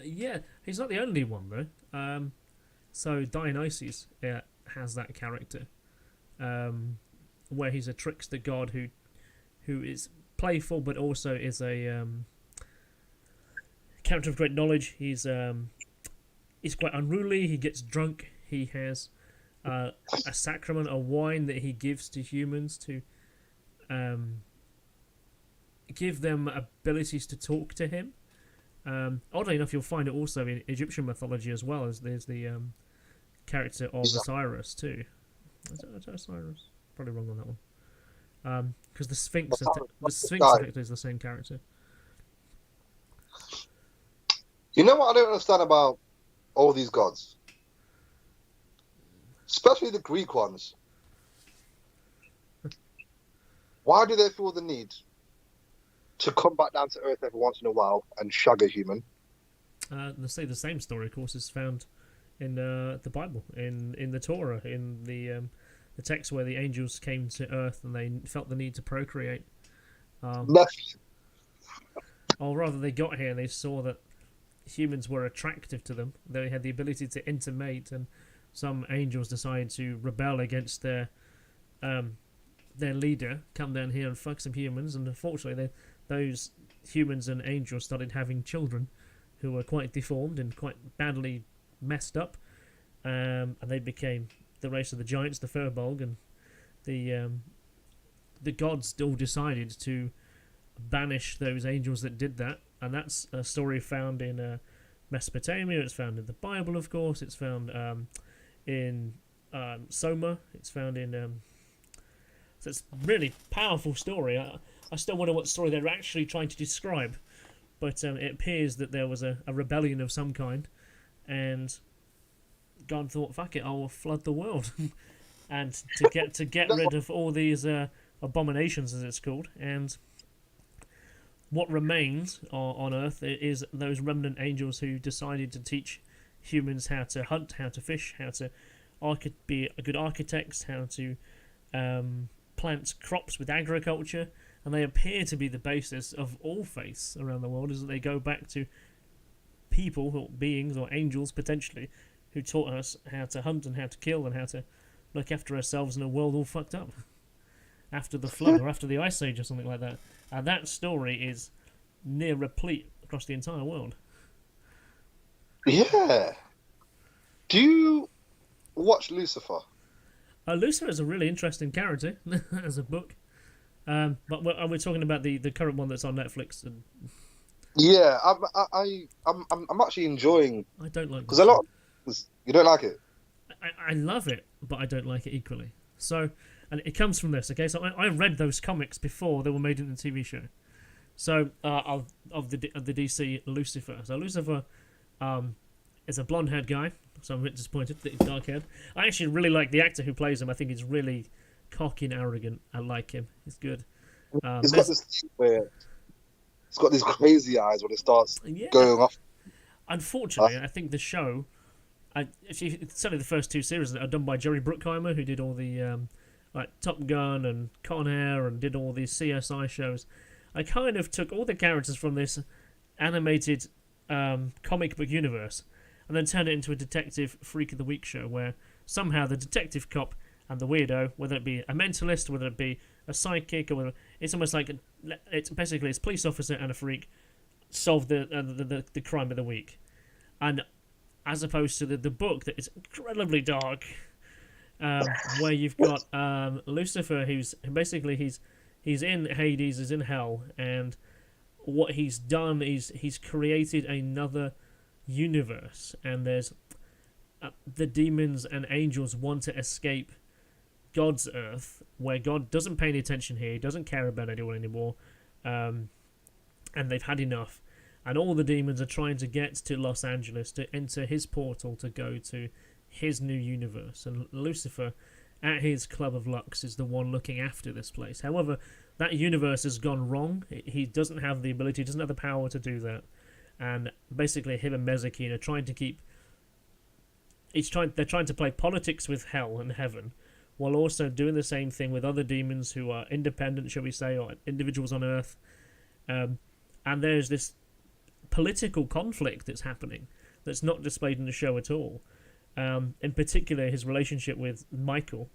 Yeah, he's not the only one though. So Dionysus has that character, where he's a trickster god who is playful, but also is a character of great knowledge. He's quite unruly. He gets drunk. He has a sacrament, a wine that he gives to humans to um, give them abilities to talk to him. Oddly enough, you'll find it also in Egyptian mythology as well. As there's the character of Osiris too. Is it Osiris? Probably wrong on that one. Because the Sphinx, the Sphinx Guy. effectively is the same character. You know what I don't understand about all these gods? Especially the Greek ones. Why do they feel the need to come back down to Earth every once in a while and shag a human? They say the same story, of course, is found in the Bible, in the Torah, in the text where the angels came to Earth and they felt the need to procreate. Or rather, they got here and they saw that humans were attractive to them. They had the ability to intermate, and some angels decided to rebel against their leader, come down here and fuck some humans. And unfortunately, those humans and angels started having children who were quite deformed and quite badly messed up, and they became the race of the giants, the Firbolg, and the gods all decided to banish those angels that did that. And that's a story found in Mesopotamia. It's found in the Bible, of course. It's found in Soma. It's found in so it's a really powerful story. I still wonder what story they're actually trying to describe, but it appears that there was a rebellion of some kind, and God thought, "Fuck it, I'll flood the world," and to get rid of all these abominations, as it's called. And what remains on Earth is those remnant angels who decided to teach humans how to hunt, how to fish, how to be a good architects, how to plant crops with agriculture, and they appear to be the basis of all faiths around the world, is that they go back to people or beings or angels potentially who taught us how to hunt and how to kill and how to look after ourselves in a world all fucked up after the flood or after the ice age or something like that. And that story is near replete across the entire world. Yeah. Do you watch Lucifer? Lucifer is a really interesting character as a book, but we're talking about the current one that's on Netflix. And Yeah, I'm actually enjoying. I don't like Because a lot. You don't like it. I love it, but I don't like it equally. So, and it comes from this. Okay, so I read those comics before they were made into the TV show. So of the DC Lucifer. So Lucifer is a blonde-haired guy. So I'm a bit disappointed that he's dark-haired. I actually really like the actor who plays him. I think he's really cocky and arrogant. I like him. He's good. It's got this thing where it's got these crazy eyes when it starts going off. Unfortunately, I think the show, certainly the first two series are done by Jerry Bruckheimer, who did all the like Top Gun and Con Air and did all these CSI shows. I kind of took all the characters from this animated comic book universe and then turned it into a detective Freak of the Week show where somehow the detective cop and the weirdo, whether it be a mentalist, whether it be a psychic, or whether it's almost like it's basically it's police officer and a freak solve the crime of the week, and as opposed to the book that is incredibly dark, where you've got Lucifer, who's basically he's in Hades, he's in hell, and what he's done is he's created another universe, and there's the demons and angels want to escape God's earth, where God doesn't pay any attention here, he doesn't care about anyone anymore, and they've had enough, and all the demons are trying to get to Los Angeles to enter his portal to go to his new universe. And Lucifer at his Club of Lux is the one looking after this place. However, that universe has gone wrong. He doesn't have the ability, doesn't have the power to do that. And basically, him and Mezekine are trying to keep. They're trying to play politics with hell and heaven, while also doing the same thing with other demons who are independent, shall we say, or individuals on Earth. And there's this political conflict that's happening that's not displayed in the show at all. In particular, his relationship with Michael,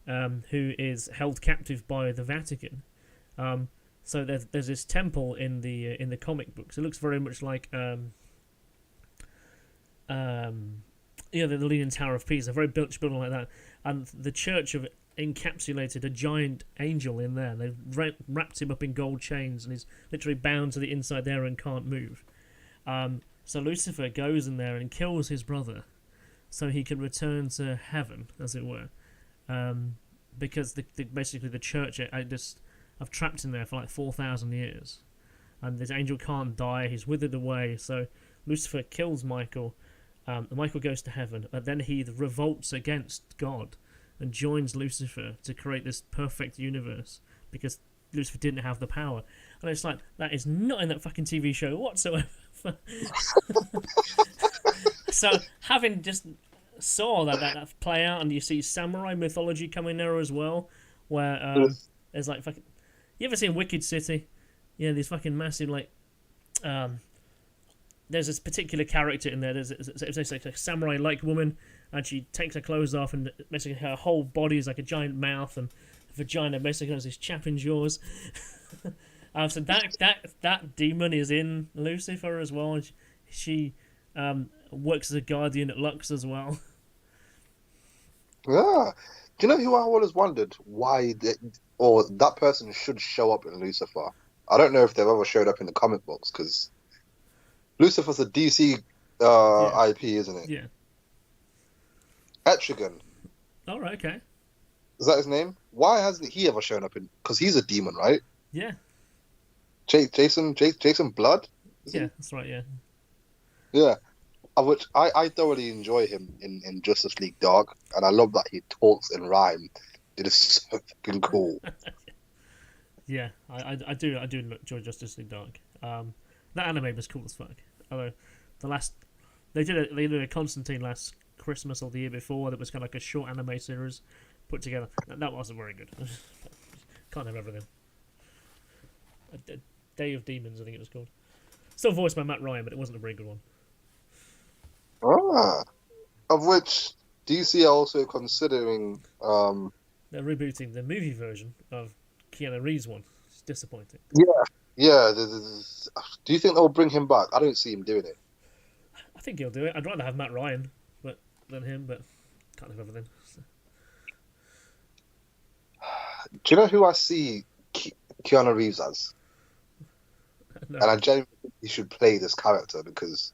who is held captive by the Vatican. So there's this temple in the comic books. It looks very much like the Leaning Tower of Pisa, a very building like that. And the church have encapsulated a giant angel in there. They've wrapped him up in gold chains, and he's literally bound to the inside there and can't move. So Lucifer goes in there and kills his brother, so he can return to heaven, as it were. Because basically the church I've trapped him there for like 4,000 years, and this angel can't die. He's withered away. So Lucifer kills Michael. Michael goes to heaven, but then he revolts against God and joins Lucifer to create this perfect universe because Lucifer didn't have the power. And it's like, that is not in that fucking TV show whatsoever. So having just saw that play out, and you see samurai mythology come in there as well, where there's like fucking. You ever seen Wicked City? Yeah, these fucking massive like. There's this particular character in there. There's like a samurai-like woman, and she takes her clothes off, and basically her whole body is like a giant mouth, and vagina basically has this chap in jaws. So that demon is in Lucifer as well. And she works as a guardian at Lux as well. Yeah. Do you know who I always wondered why that person should show up in Lucifer? I don't know if they've ever showed up in the comic books, because Lucifer's a DC IP, isn't it? Yeah. Etrigan. All right. Okay. Is that his name? Why hasn't he ever shown up in? Because he's a demon, right? Yeah. Jason Blood. Yeah, that's right. Yeah. Yeah. Which I thoroughly enjoy him in Justice League Dark, and I love that he talks in rhyme. It is so fucking cool. Yeah, I do enjoy Justice League Dark. That anime was cool as fuck. Although they did a Constantine last Christmas or the year before that was kind of like a short anime series put together. That wasn't very good. Can't have everything. A Day of Demons, I think it was called. Still voiced by Matt Ryan, but it wasn't a very good one. Of which DC are also considering. They're rebooting the movie version of Keanu Reeves' one. It's disappointing. Yeah. Do you think they'll bring him back? I don't see him doing it. I think he'll do it. I'd rather have Matt Ryan than him, but can't have everything. So. Do you know who I see Keanu Reeves as? No. And I genuinely think he should play this character because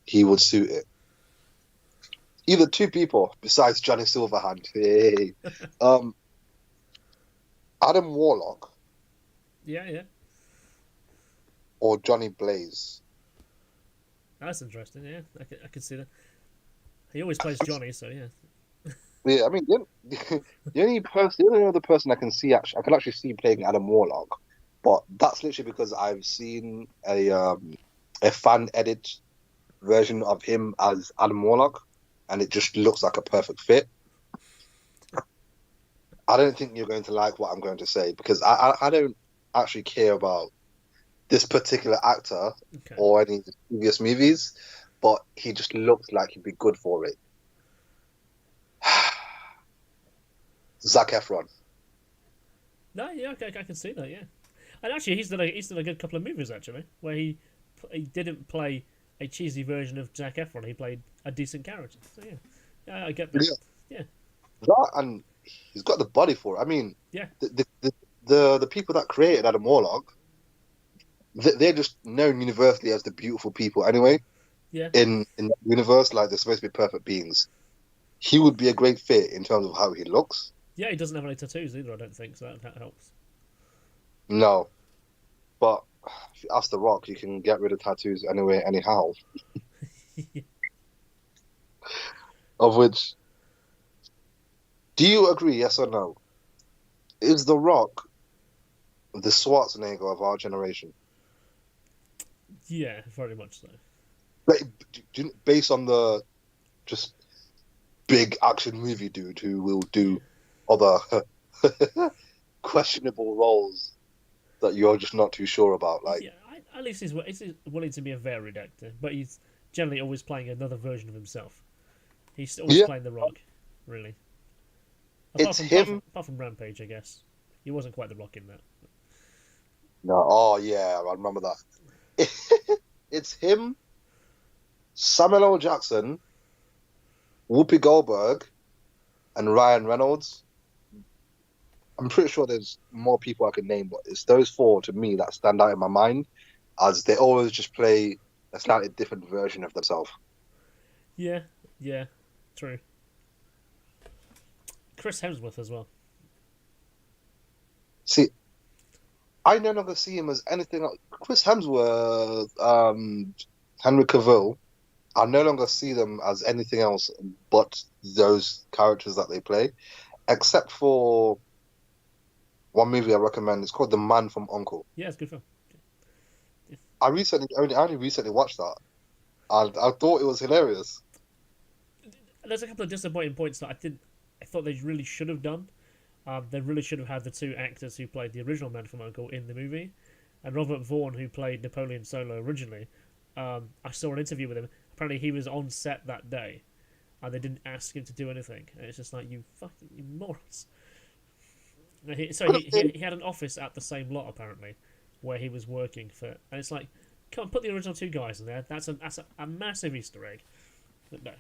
he would suit it. Either two people besides Johnny Silverhand. Hey. Adam Warlock. Yeah. Or Johnny Blaze. That's interesting. Yeah, I could see that. He always plays Johnny, so yeah. Yeah, I mean, the only other person I can actually see playing Adam Warlock, but that's literally because I've seen a fan edit version of him as Adam Warlock, and it just looks like a perfect fit. I don't think you're going to like what I'm going to say, because I don't actually care about this particular actor or any of the previous movies, but he just looks like he'd be good for it. Zac Efron. No, yeah, okay, I can see that, yeah. And actually, he's done a good couple of movies, actually, where he didn't play a cheesy version of Zac Efron. He played a decent character. So, yeah, I get that. Yeah. That, and he's got the body for it. I mean, yeah. The people that created Adam Warlock, they're just known universally as the beautiful people anyway. Yeah. In the universe, like, they're supposed to be perfect beings. He would be a great fit in terms of how he looks. Yeah, he doesn't have any tattoos either, I don't think, so that helps. No. But if you ask The Rock, you can get rid of tattoos anyway, anyhow. Of which, Do you agree, yes or no? Is The Rock the Schwarzenegger of our generation? Yeah, very much so. Like, based on the just big action movie dude who will Yeah. do other questionable roles that you're just not too sure about. Like, Yeah, at least he's willing to be a varied actor, but he's generally always playing another version of himself. He's always yeah, playing The Rock, really. Apart it's from apart from him. apart from Rampage, I guess he wasn't quite The Rock in that. No, oh yeah, I remember that. It's him, Samuel L. Jackson, Whoopi Goldberg, and Ryan Reynolds. I'm pretty sure there's more people I could name, but it's those four to me that stand out in my mind, as they always just play a slightly different version of themselves. Yeah, yeah, true. Chris Hemsworth as well. See, I no longer see him as anything like Chris Hemsworth, Henry Cavill. I no longer see them as anything else but those characters that they play, except for one movie I recommend. It's called The Man from U.N.C.L.E. Yeah, it's good film. I only recently watched that, and I thought it was hilarious. There's a couple of disappointing points that I thought they really should have done. They really should have had the two actors who played the original Man from U.N.C.L.E. in the movie, and Robert Vaughn, who played Napoleon Solo originally. I saw an interview with him. Apparently, he was on set that day, and they didn't ask him to do anything. And it's just like, you morons. He had an office at the same lot apparently, where he was working for, and it's like, come on, put the original two guys in there. That's a massive Easter egg. But no,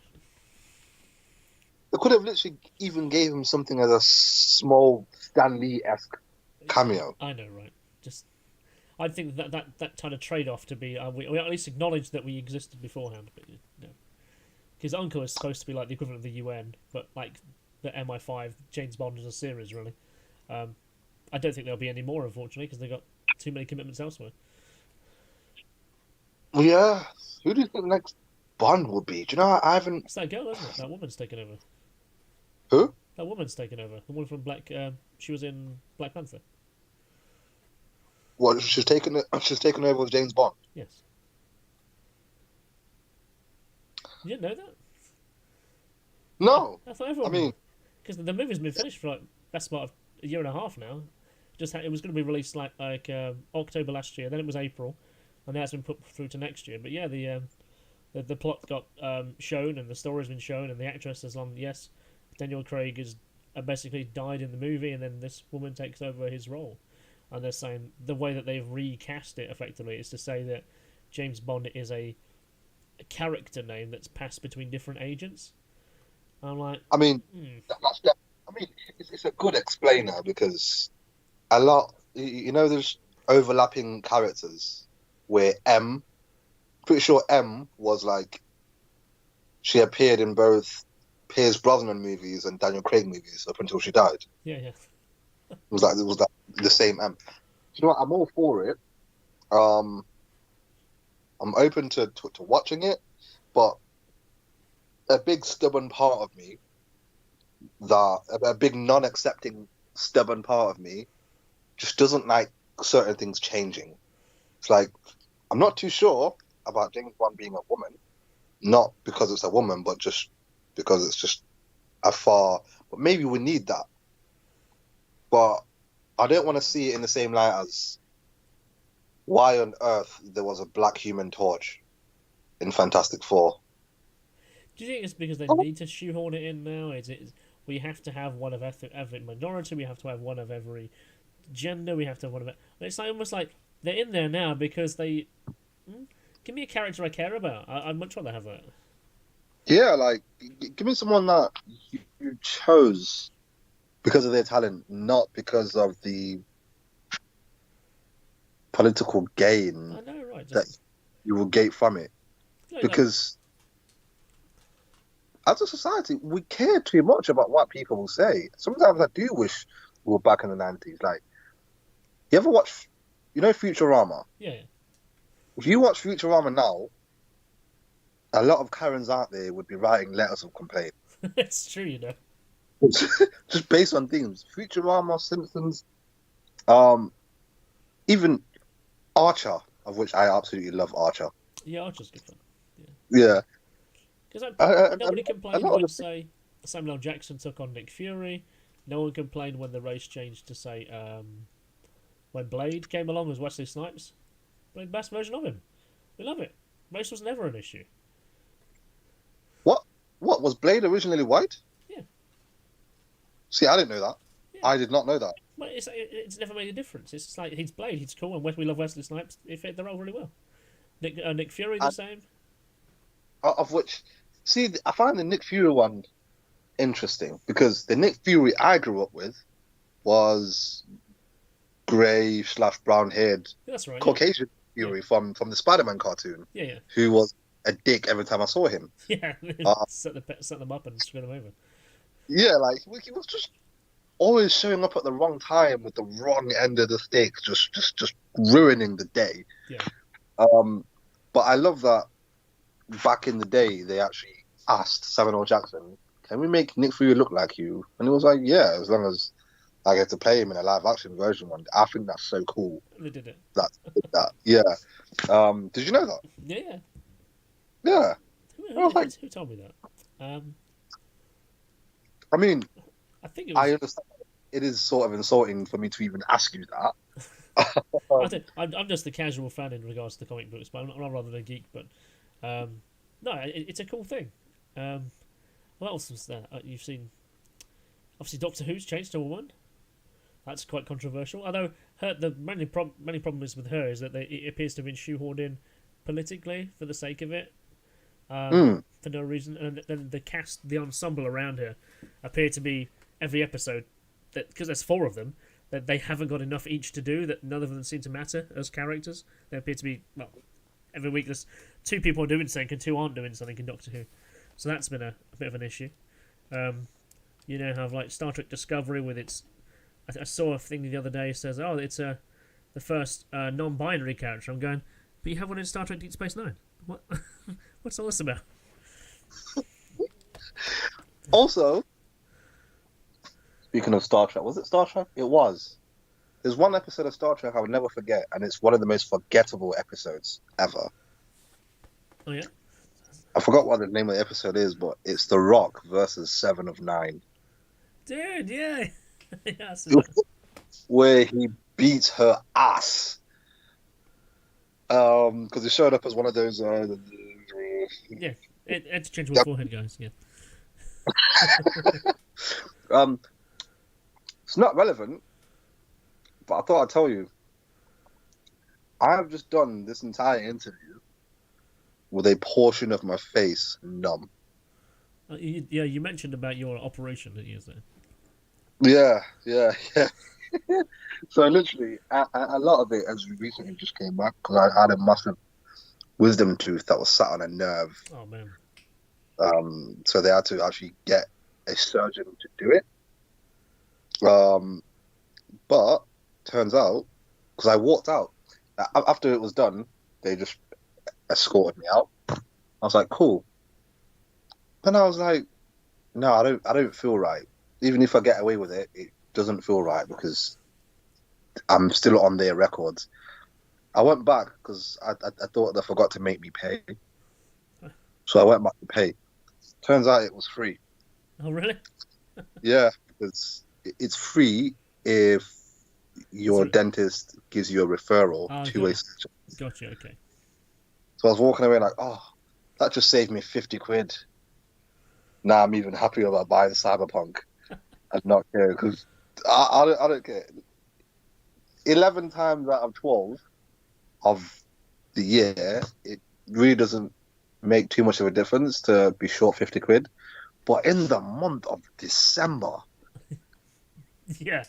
They could have literally even gave him something as a small Stan Lee-esque cameo. I know, right? Just I think that kind of trade off to be we at least acknowledge that we existed beforehand, but no, because Uncle is supposed to be like the equivalent of the UN, but like the MI5 James Bond as a series, really. I don't think there'll be any more, unfortunately, because they've got too many commitments elsewhere. Yeah, who do you think the next Bond will be? Do you know? I haven't. It's that girl, isn't it? That woman's taken over. Who? That woman's taken over. The one from Black. She was in Black Panther. What? She's taken it. She's taken over with James Bond. Yes. You didn't know that? No, I thought I everyone mean, knew. Because the movie's been finished for like best part of a year and a half now. It was going to be released like October last year. Then it was April, and now it's been put through to next year. But yeah, the plot got shown, and the story's been shown, and the actress is on. Yes, Daniel Craig is basically died in the movie, and then this woman takes over his role. And they're saying the way that they've recast it effectively is to say that James Bond is a character name that's passed between different agents. I'm like, I mean, that's that. I mean, it's a good explainer because a lot, there's overlapping characters where pretty sure M was like, she appeared in both Pierce Brosnan movies and Daniel Craig movies up until she died. yeah. It was like the same M. You know what? I'm all for it. I'm open to watching it, but a big stubborn part of me, a big non-accepting stubborn part of me, just doesn't like certain things changing. It's like, I'm not too sure about James Bond being a woman, not because it's a woman, but just because it's just but maybe we need that. But I don't want to see it in the same light as why on earth there was a black Human Torch in Fantastic Four. Do you think it's because they need to shoehorn it in now? Is it we have to have one of every minority? We have to have one of every gender? We have to have one of it. It's like almost like they're in there now because they give me a character I care about. I'd much rather have that. Yeah, like give me someone that you chose because of their talent, not because of the political gain I know, right? that you will get from it. Because as a society, we care too much about what people will say. Sometimes I do wish we were back in the 90s. Like, you ever watch, Futurama? Yeah. If you watch Futurama now, a lot of Karens out there would be writing letters of complaint. It's true, just based on themes. Futurama, Simpsons, um, even Archer, of which I absolutely love Archer. Yeah, Archer's good fun. Yeah, Because a nobody complained lot when, of say, Samuel L. Jackson took on Nick Fury. No one complained when the race changed to, say, when Blade came along as Wesley Snipes. Played the best version of him. We love it. Race was never an issue. what was Blade originally white? Yeah, See, I didn't know that. yeah. I did not know that. But it's never made a difference. It's just like he's Blade, he's cool, and we love Wesley Snipes. He fit the role really well. Nick Fury the And, same. of which, see, I find the Nick Fury one interesting because the Nick Fury I grew up with was grey slash brown haired Yeah, that's right. Caucasian Yeah, Fury from the Spider-Man cartoon, yeah, yeah, who was a dick every time I saw him. yeah. Uh, Set them up and screw them over. yeah, like he was just always showing up at the wrong time with the wrong end of the stick, just ruining the day. Yeah, Um, but I love that back in the day they actually asked Samuel L. Jackson, "Can we make Nick Fury look like you?" And he was like, "Yeah, as long as I get to play him in a live action version one." I think that's so cool. they did it. That yeah. Did you know that? Yeah, yeah. Yeah. I was like, Who told me that? I mean, I think it I was. understand it is sort of insulting for me to even ask you that. I'm just a casual fan in regards to comic books, but I'm not rather a geek. But no, it's a cool thing. What else was there? You've seen, obviously, Doctor Who's changed to a woman. That's quite controversial. Although the many problems with her is that it appears to have been shoehorned in politically for the sake of it, for no reason. And then the cast, the ensemble around her, appear to be every episode that because there's 4 of them that they haven't got enough each to do. That none of them seem to matter as characters. They appear to be every week there's 2 people are doing something and 2 aren't doing something in Doctor Who. So that's been a bit of an issue. You now have like Star Trek Discovery with its. I saw a thing the other day says, "Oh, it's the first non-binary character." I'm going, but you have one in Star Trek Deep Space Nine. What? What's all this about? Also, speaking of Star Trek, was it Star Trek? It was. There's one episode of Star Trek I would never forget, and it's one of the most forgettable episodes ever. Oh yeah. I forgot what the name of the episode is, but it's The Rock versus Seven of Nine. Dude, yeah. Yeah, where he beats her ass. Because it showed up as one of those. Yeah, it's changeable forehead, guys. Yeah. It's not relevant, but I thought I'd tell you. I've just done this entire interview with a portion of my face numb. You mentioned about your operation that you was there. Yeah. So literally, a lot of it has recently just came back because I had a massive wisdom tooth that was sat on a nerve. Oh man. So they had to actually get a surgeon to do it. But turns out, because I walked out after it was done, they just escorted me out. I was like, cool. Then I was like, no, I don't feel right. Even if I get away with it, it doesn't feel right because I'm still on their records. I went back because I thought they forgot to make me pay. So I went back to pay. Turns out it was free. Oh, really? Yeah, because it's free if your dentist gives you a referral to a surgeon. Gotcha, okay. So I was walking away like, oh, that just saved me 50 quid. Now I'm even happier about buying Cyberpunk and not care because I don't care. 11 times out of 12 of the year, it really doesn't make too much of a difference to be short 50 quid. But in the month of December, yeah,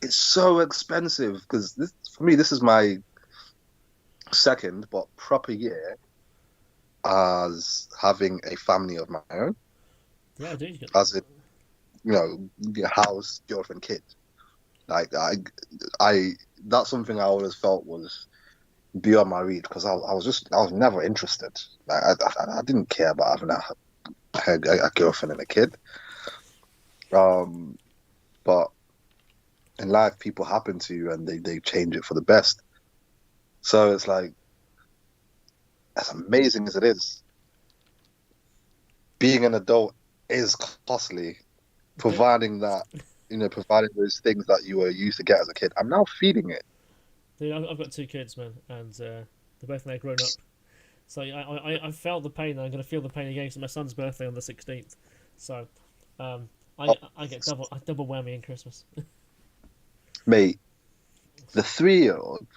it's so expensive because for me, this is my second but proper year as having a family of my own. Yeah, dude. As in, your house, girlfriend, kid. Like I that's something I always felt was beyond my reach because I was never interested. Like I didn't care about having had a girlfriend and a kid. But in life, people happen to you and they change it for the best. So it's like, as amazing as it is, being an adult is costly. Providing that, providing those things that you were used to get as a kid. I'm now feeling it. Dude, I've got 2 kids, man, and they're both now grown up. So I felt the pain, and I'm going to feel the pain again. It's my son's birthday on the 16th. So I get double whammy in Christmas. Mate, the 3-year-old,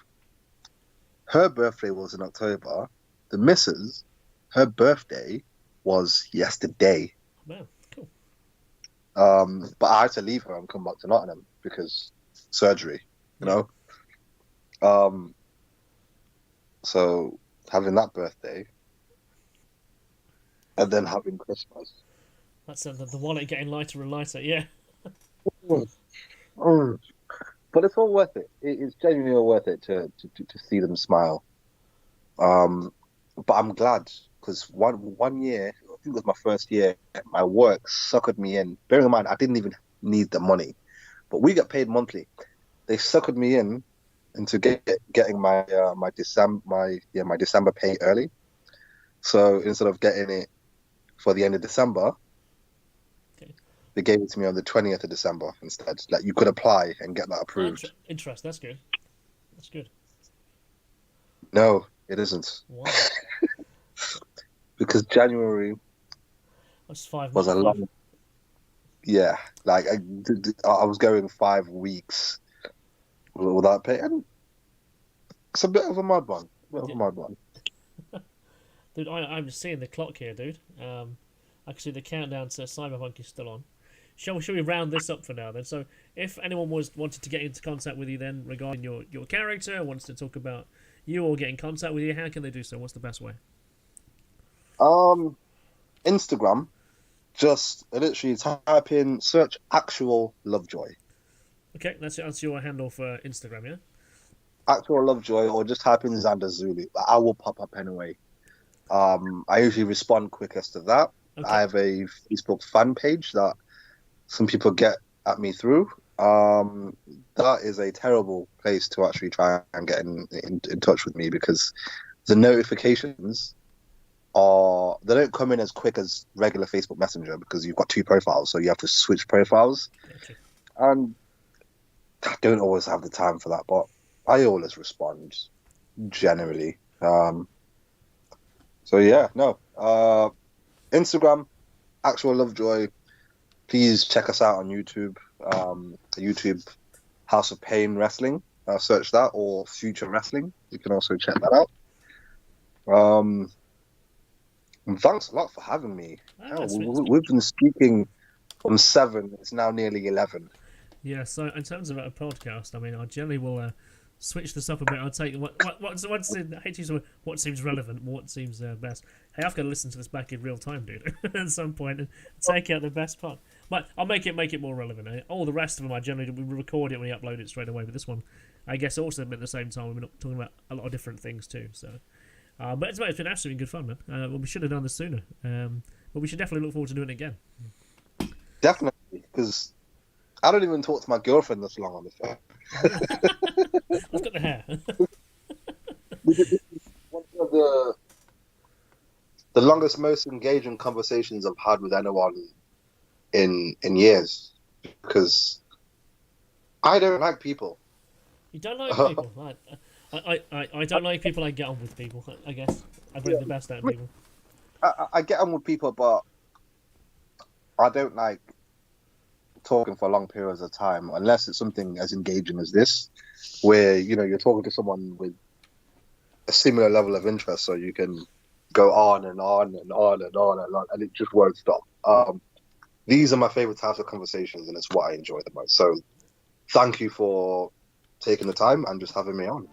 her birthday was in October. The missus, her birthday was yesterday. Oh, man, cool. But I had to leave her and come back to Nottingham because surgery, you know. So having that birthday and then having Christmas. That's the wallet getting lighter and lighter, yeah. Mm. But it's all worth it. It's genuinely all worth it to see them smile. But I'm glad because one year, I think it was my first year, my work suckered me in. Bearing in mind, I didn't even need the money, but we get paid monthly. They suckered me in into getting my December pay early. So instead of getting it for the end of December, Okay. they gave it to me on the 20th of December instead. Like you could apply and get that approved. Interest, that's good. That's good. No, it isn't. Wow. Because January That's 5 was months. a long. Yeah, like I was going 5 weeks without pay, and it's a bit of a mad one. Dude, I'm seeing the clock here, dude. I can see the countdown to Cyberpunk is still on. Shall we round this up for now then? So, if anyone wanted to get into contact with you then regarding your character, wants to talk about you or get in contact with you, how can they do so? What's the best way? Instagram, just literally type in search actual Lovejoy. Okay, that's your handle for Instagram, yeah? Actual Lovejoy, or just type in Zanda Zulu. I will pop up anyway. I usually respond quickest to that. Okay. I have a Facebook fan page that some people get at me through. That is a terrible place to actually try and get in touch with me because the notifications they don't come in as quick as regular Facebook Messenger because you've got 2 profiles, so you have to switch profiles. Gotcha. And I don't always have the time for that, but I always respond generally. So yeah, no. Instagram, actual Lovejoy. Please check us out on YouTube. YouTube House of Pain Wrestling. Search that, or Future Wrestling. You can also check that out. And thanks a lot for having me. We've been speaking from 7. It's now nearly 11. Yeah. So in terms of a podcast, I mean, I generally will switch this up a bit. I'll take what seems relevant, what seems best. Hey, I've got to listen to this back in real time, dude, at some point, and take out the best part. But I'll make it more relevant. All the rest of them, I generally we record it when we upload it straight away. But this one, I guess, also at the same time, we're not talking about a lot of different things too. So, but it's been absolutely good fun, man. Well, we should have done this sooner, but we should definitely look forward to doing it again. Definitely, because I don't even talk to my girlfriend this long on the phone. I've got the hair. One of the longest, most engaging conversations I've had with anyone in years, because I don't like people. You don't like people. I don't like people. I get on with people. I guess I bring the best out of people. I get on with people, but I don't like talking for long periods of time unless it's something as engaging as this, where you're talking to someone with a similar level of interest, so you can go on and on and on and on and on, and it just won't stop. These are my favorite types of conversations, and it's what I enjoy the most. So thank you for taking the time and just having me on.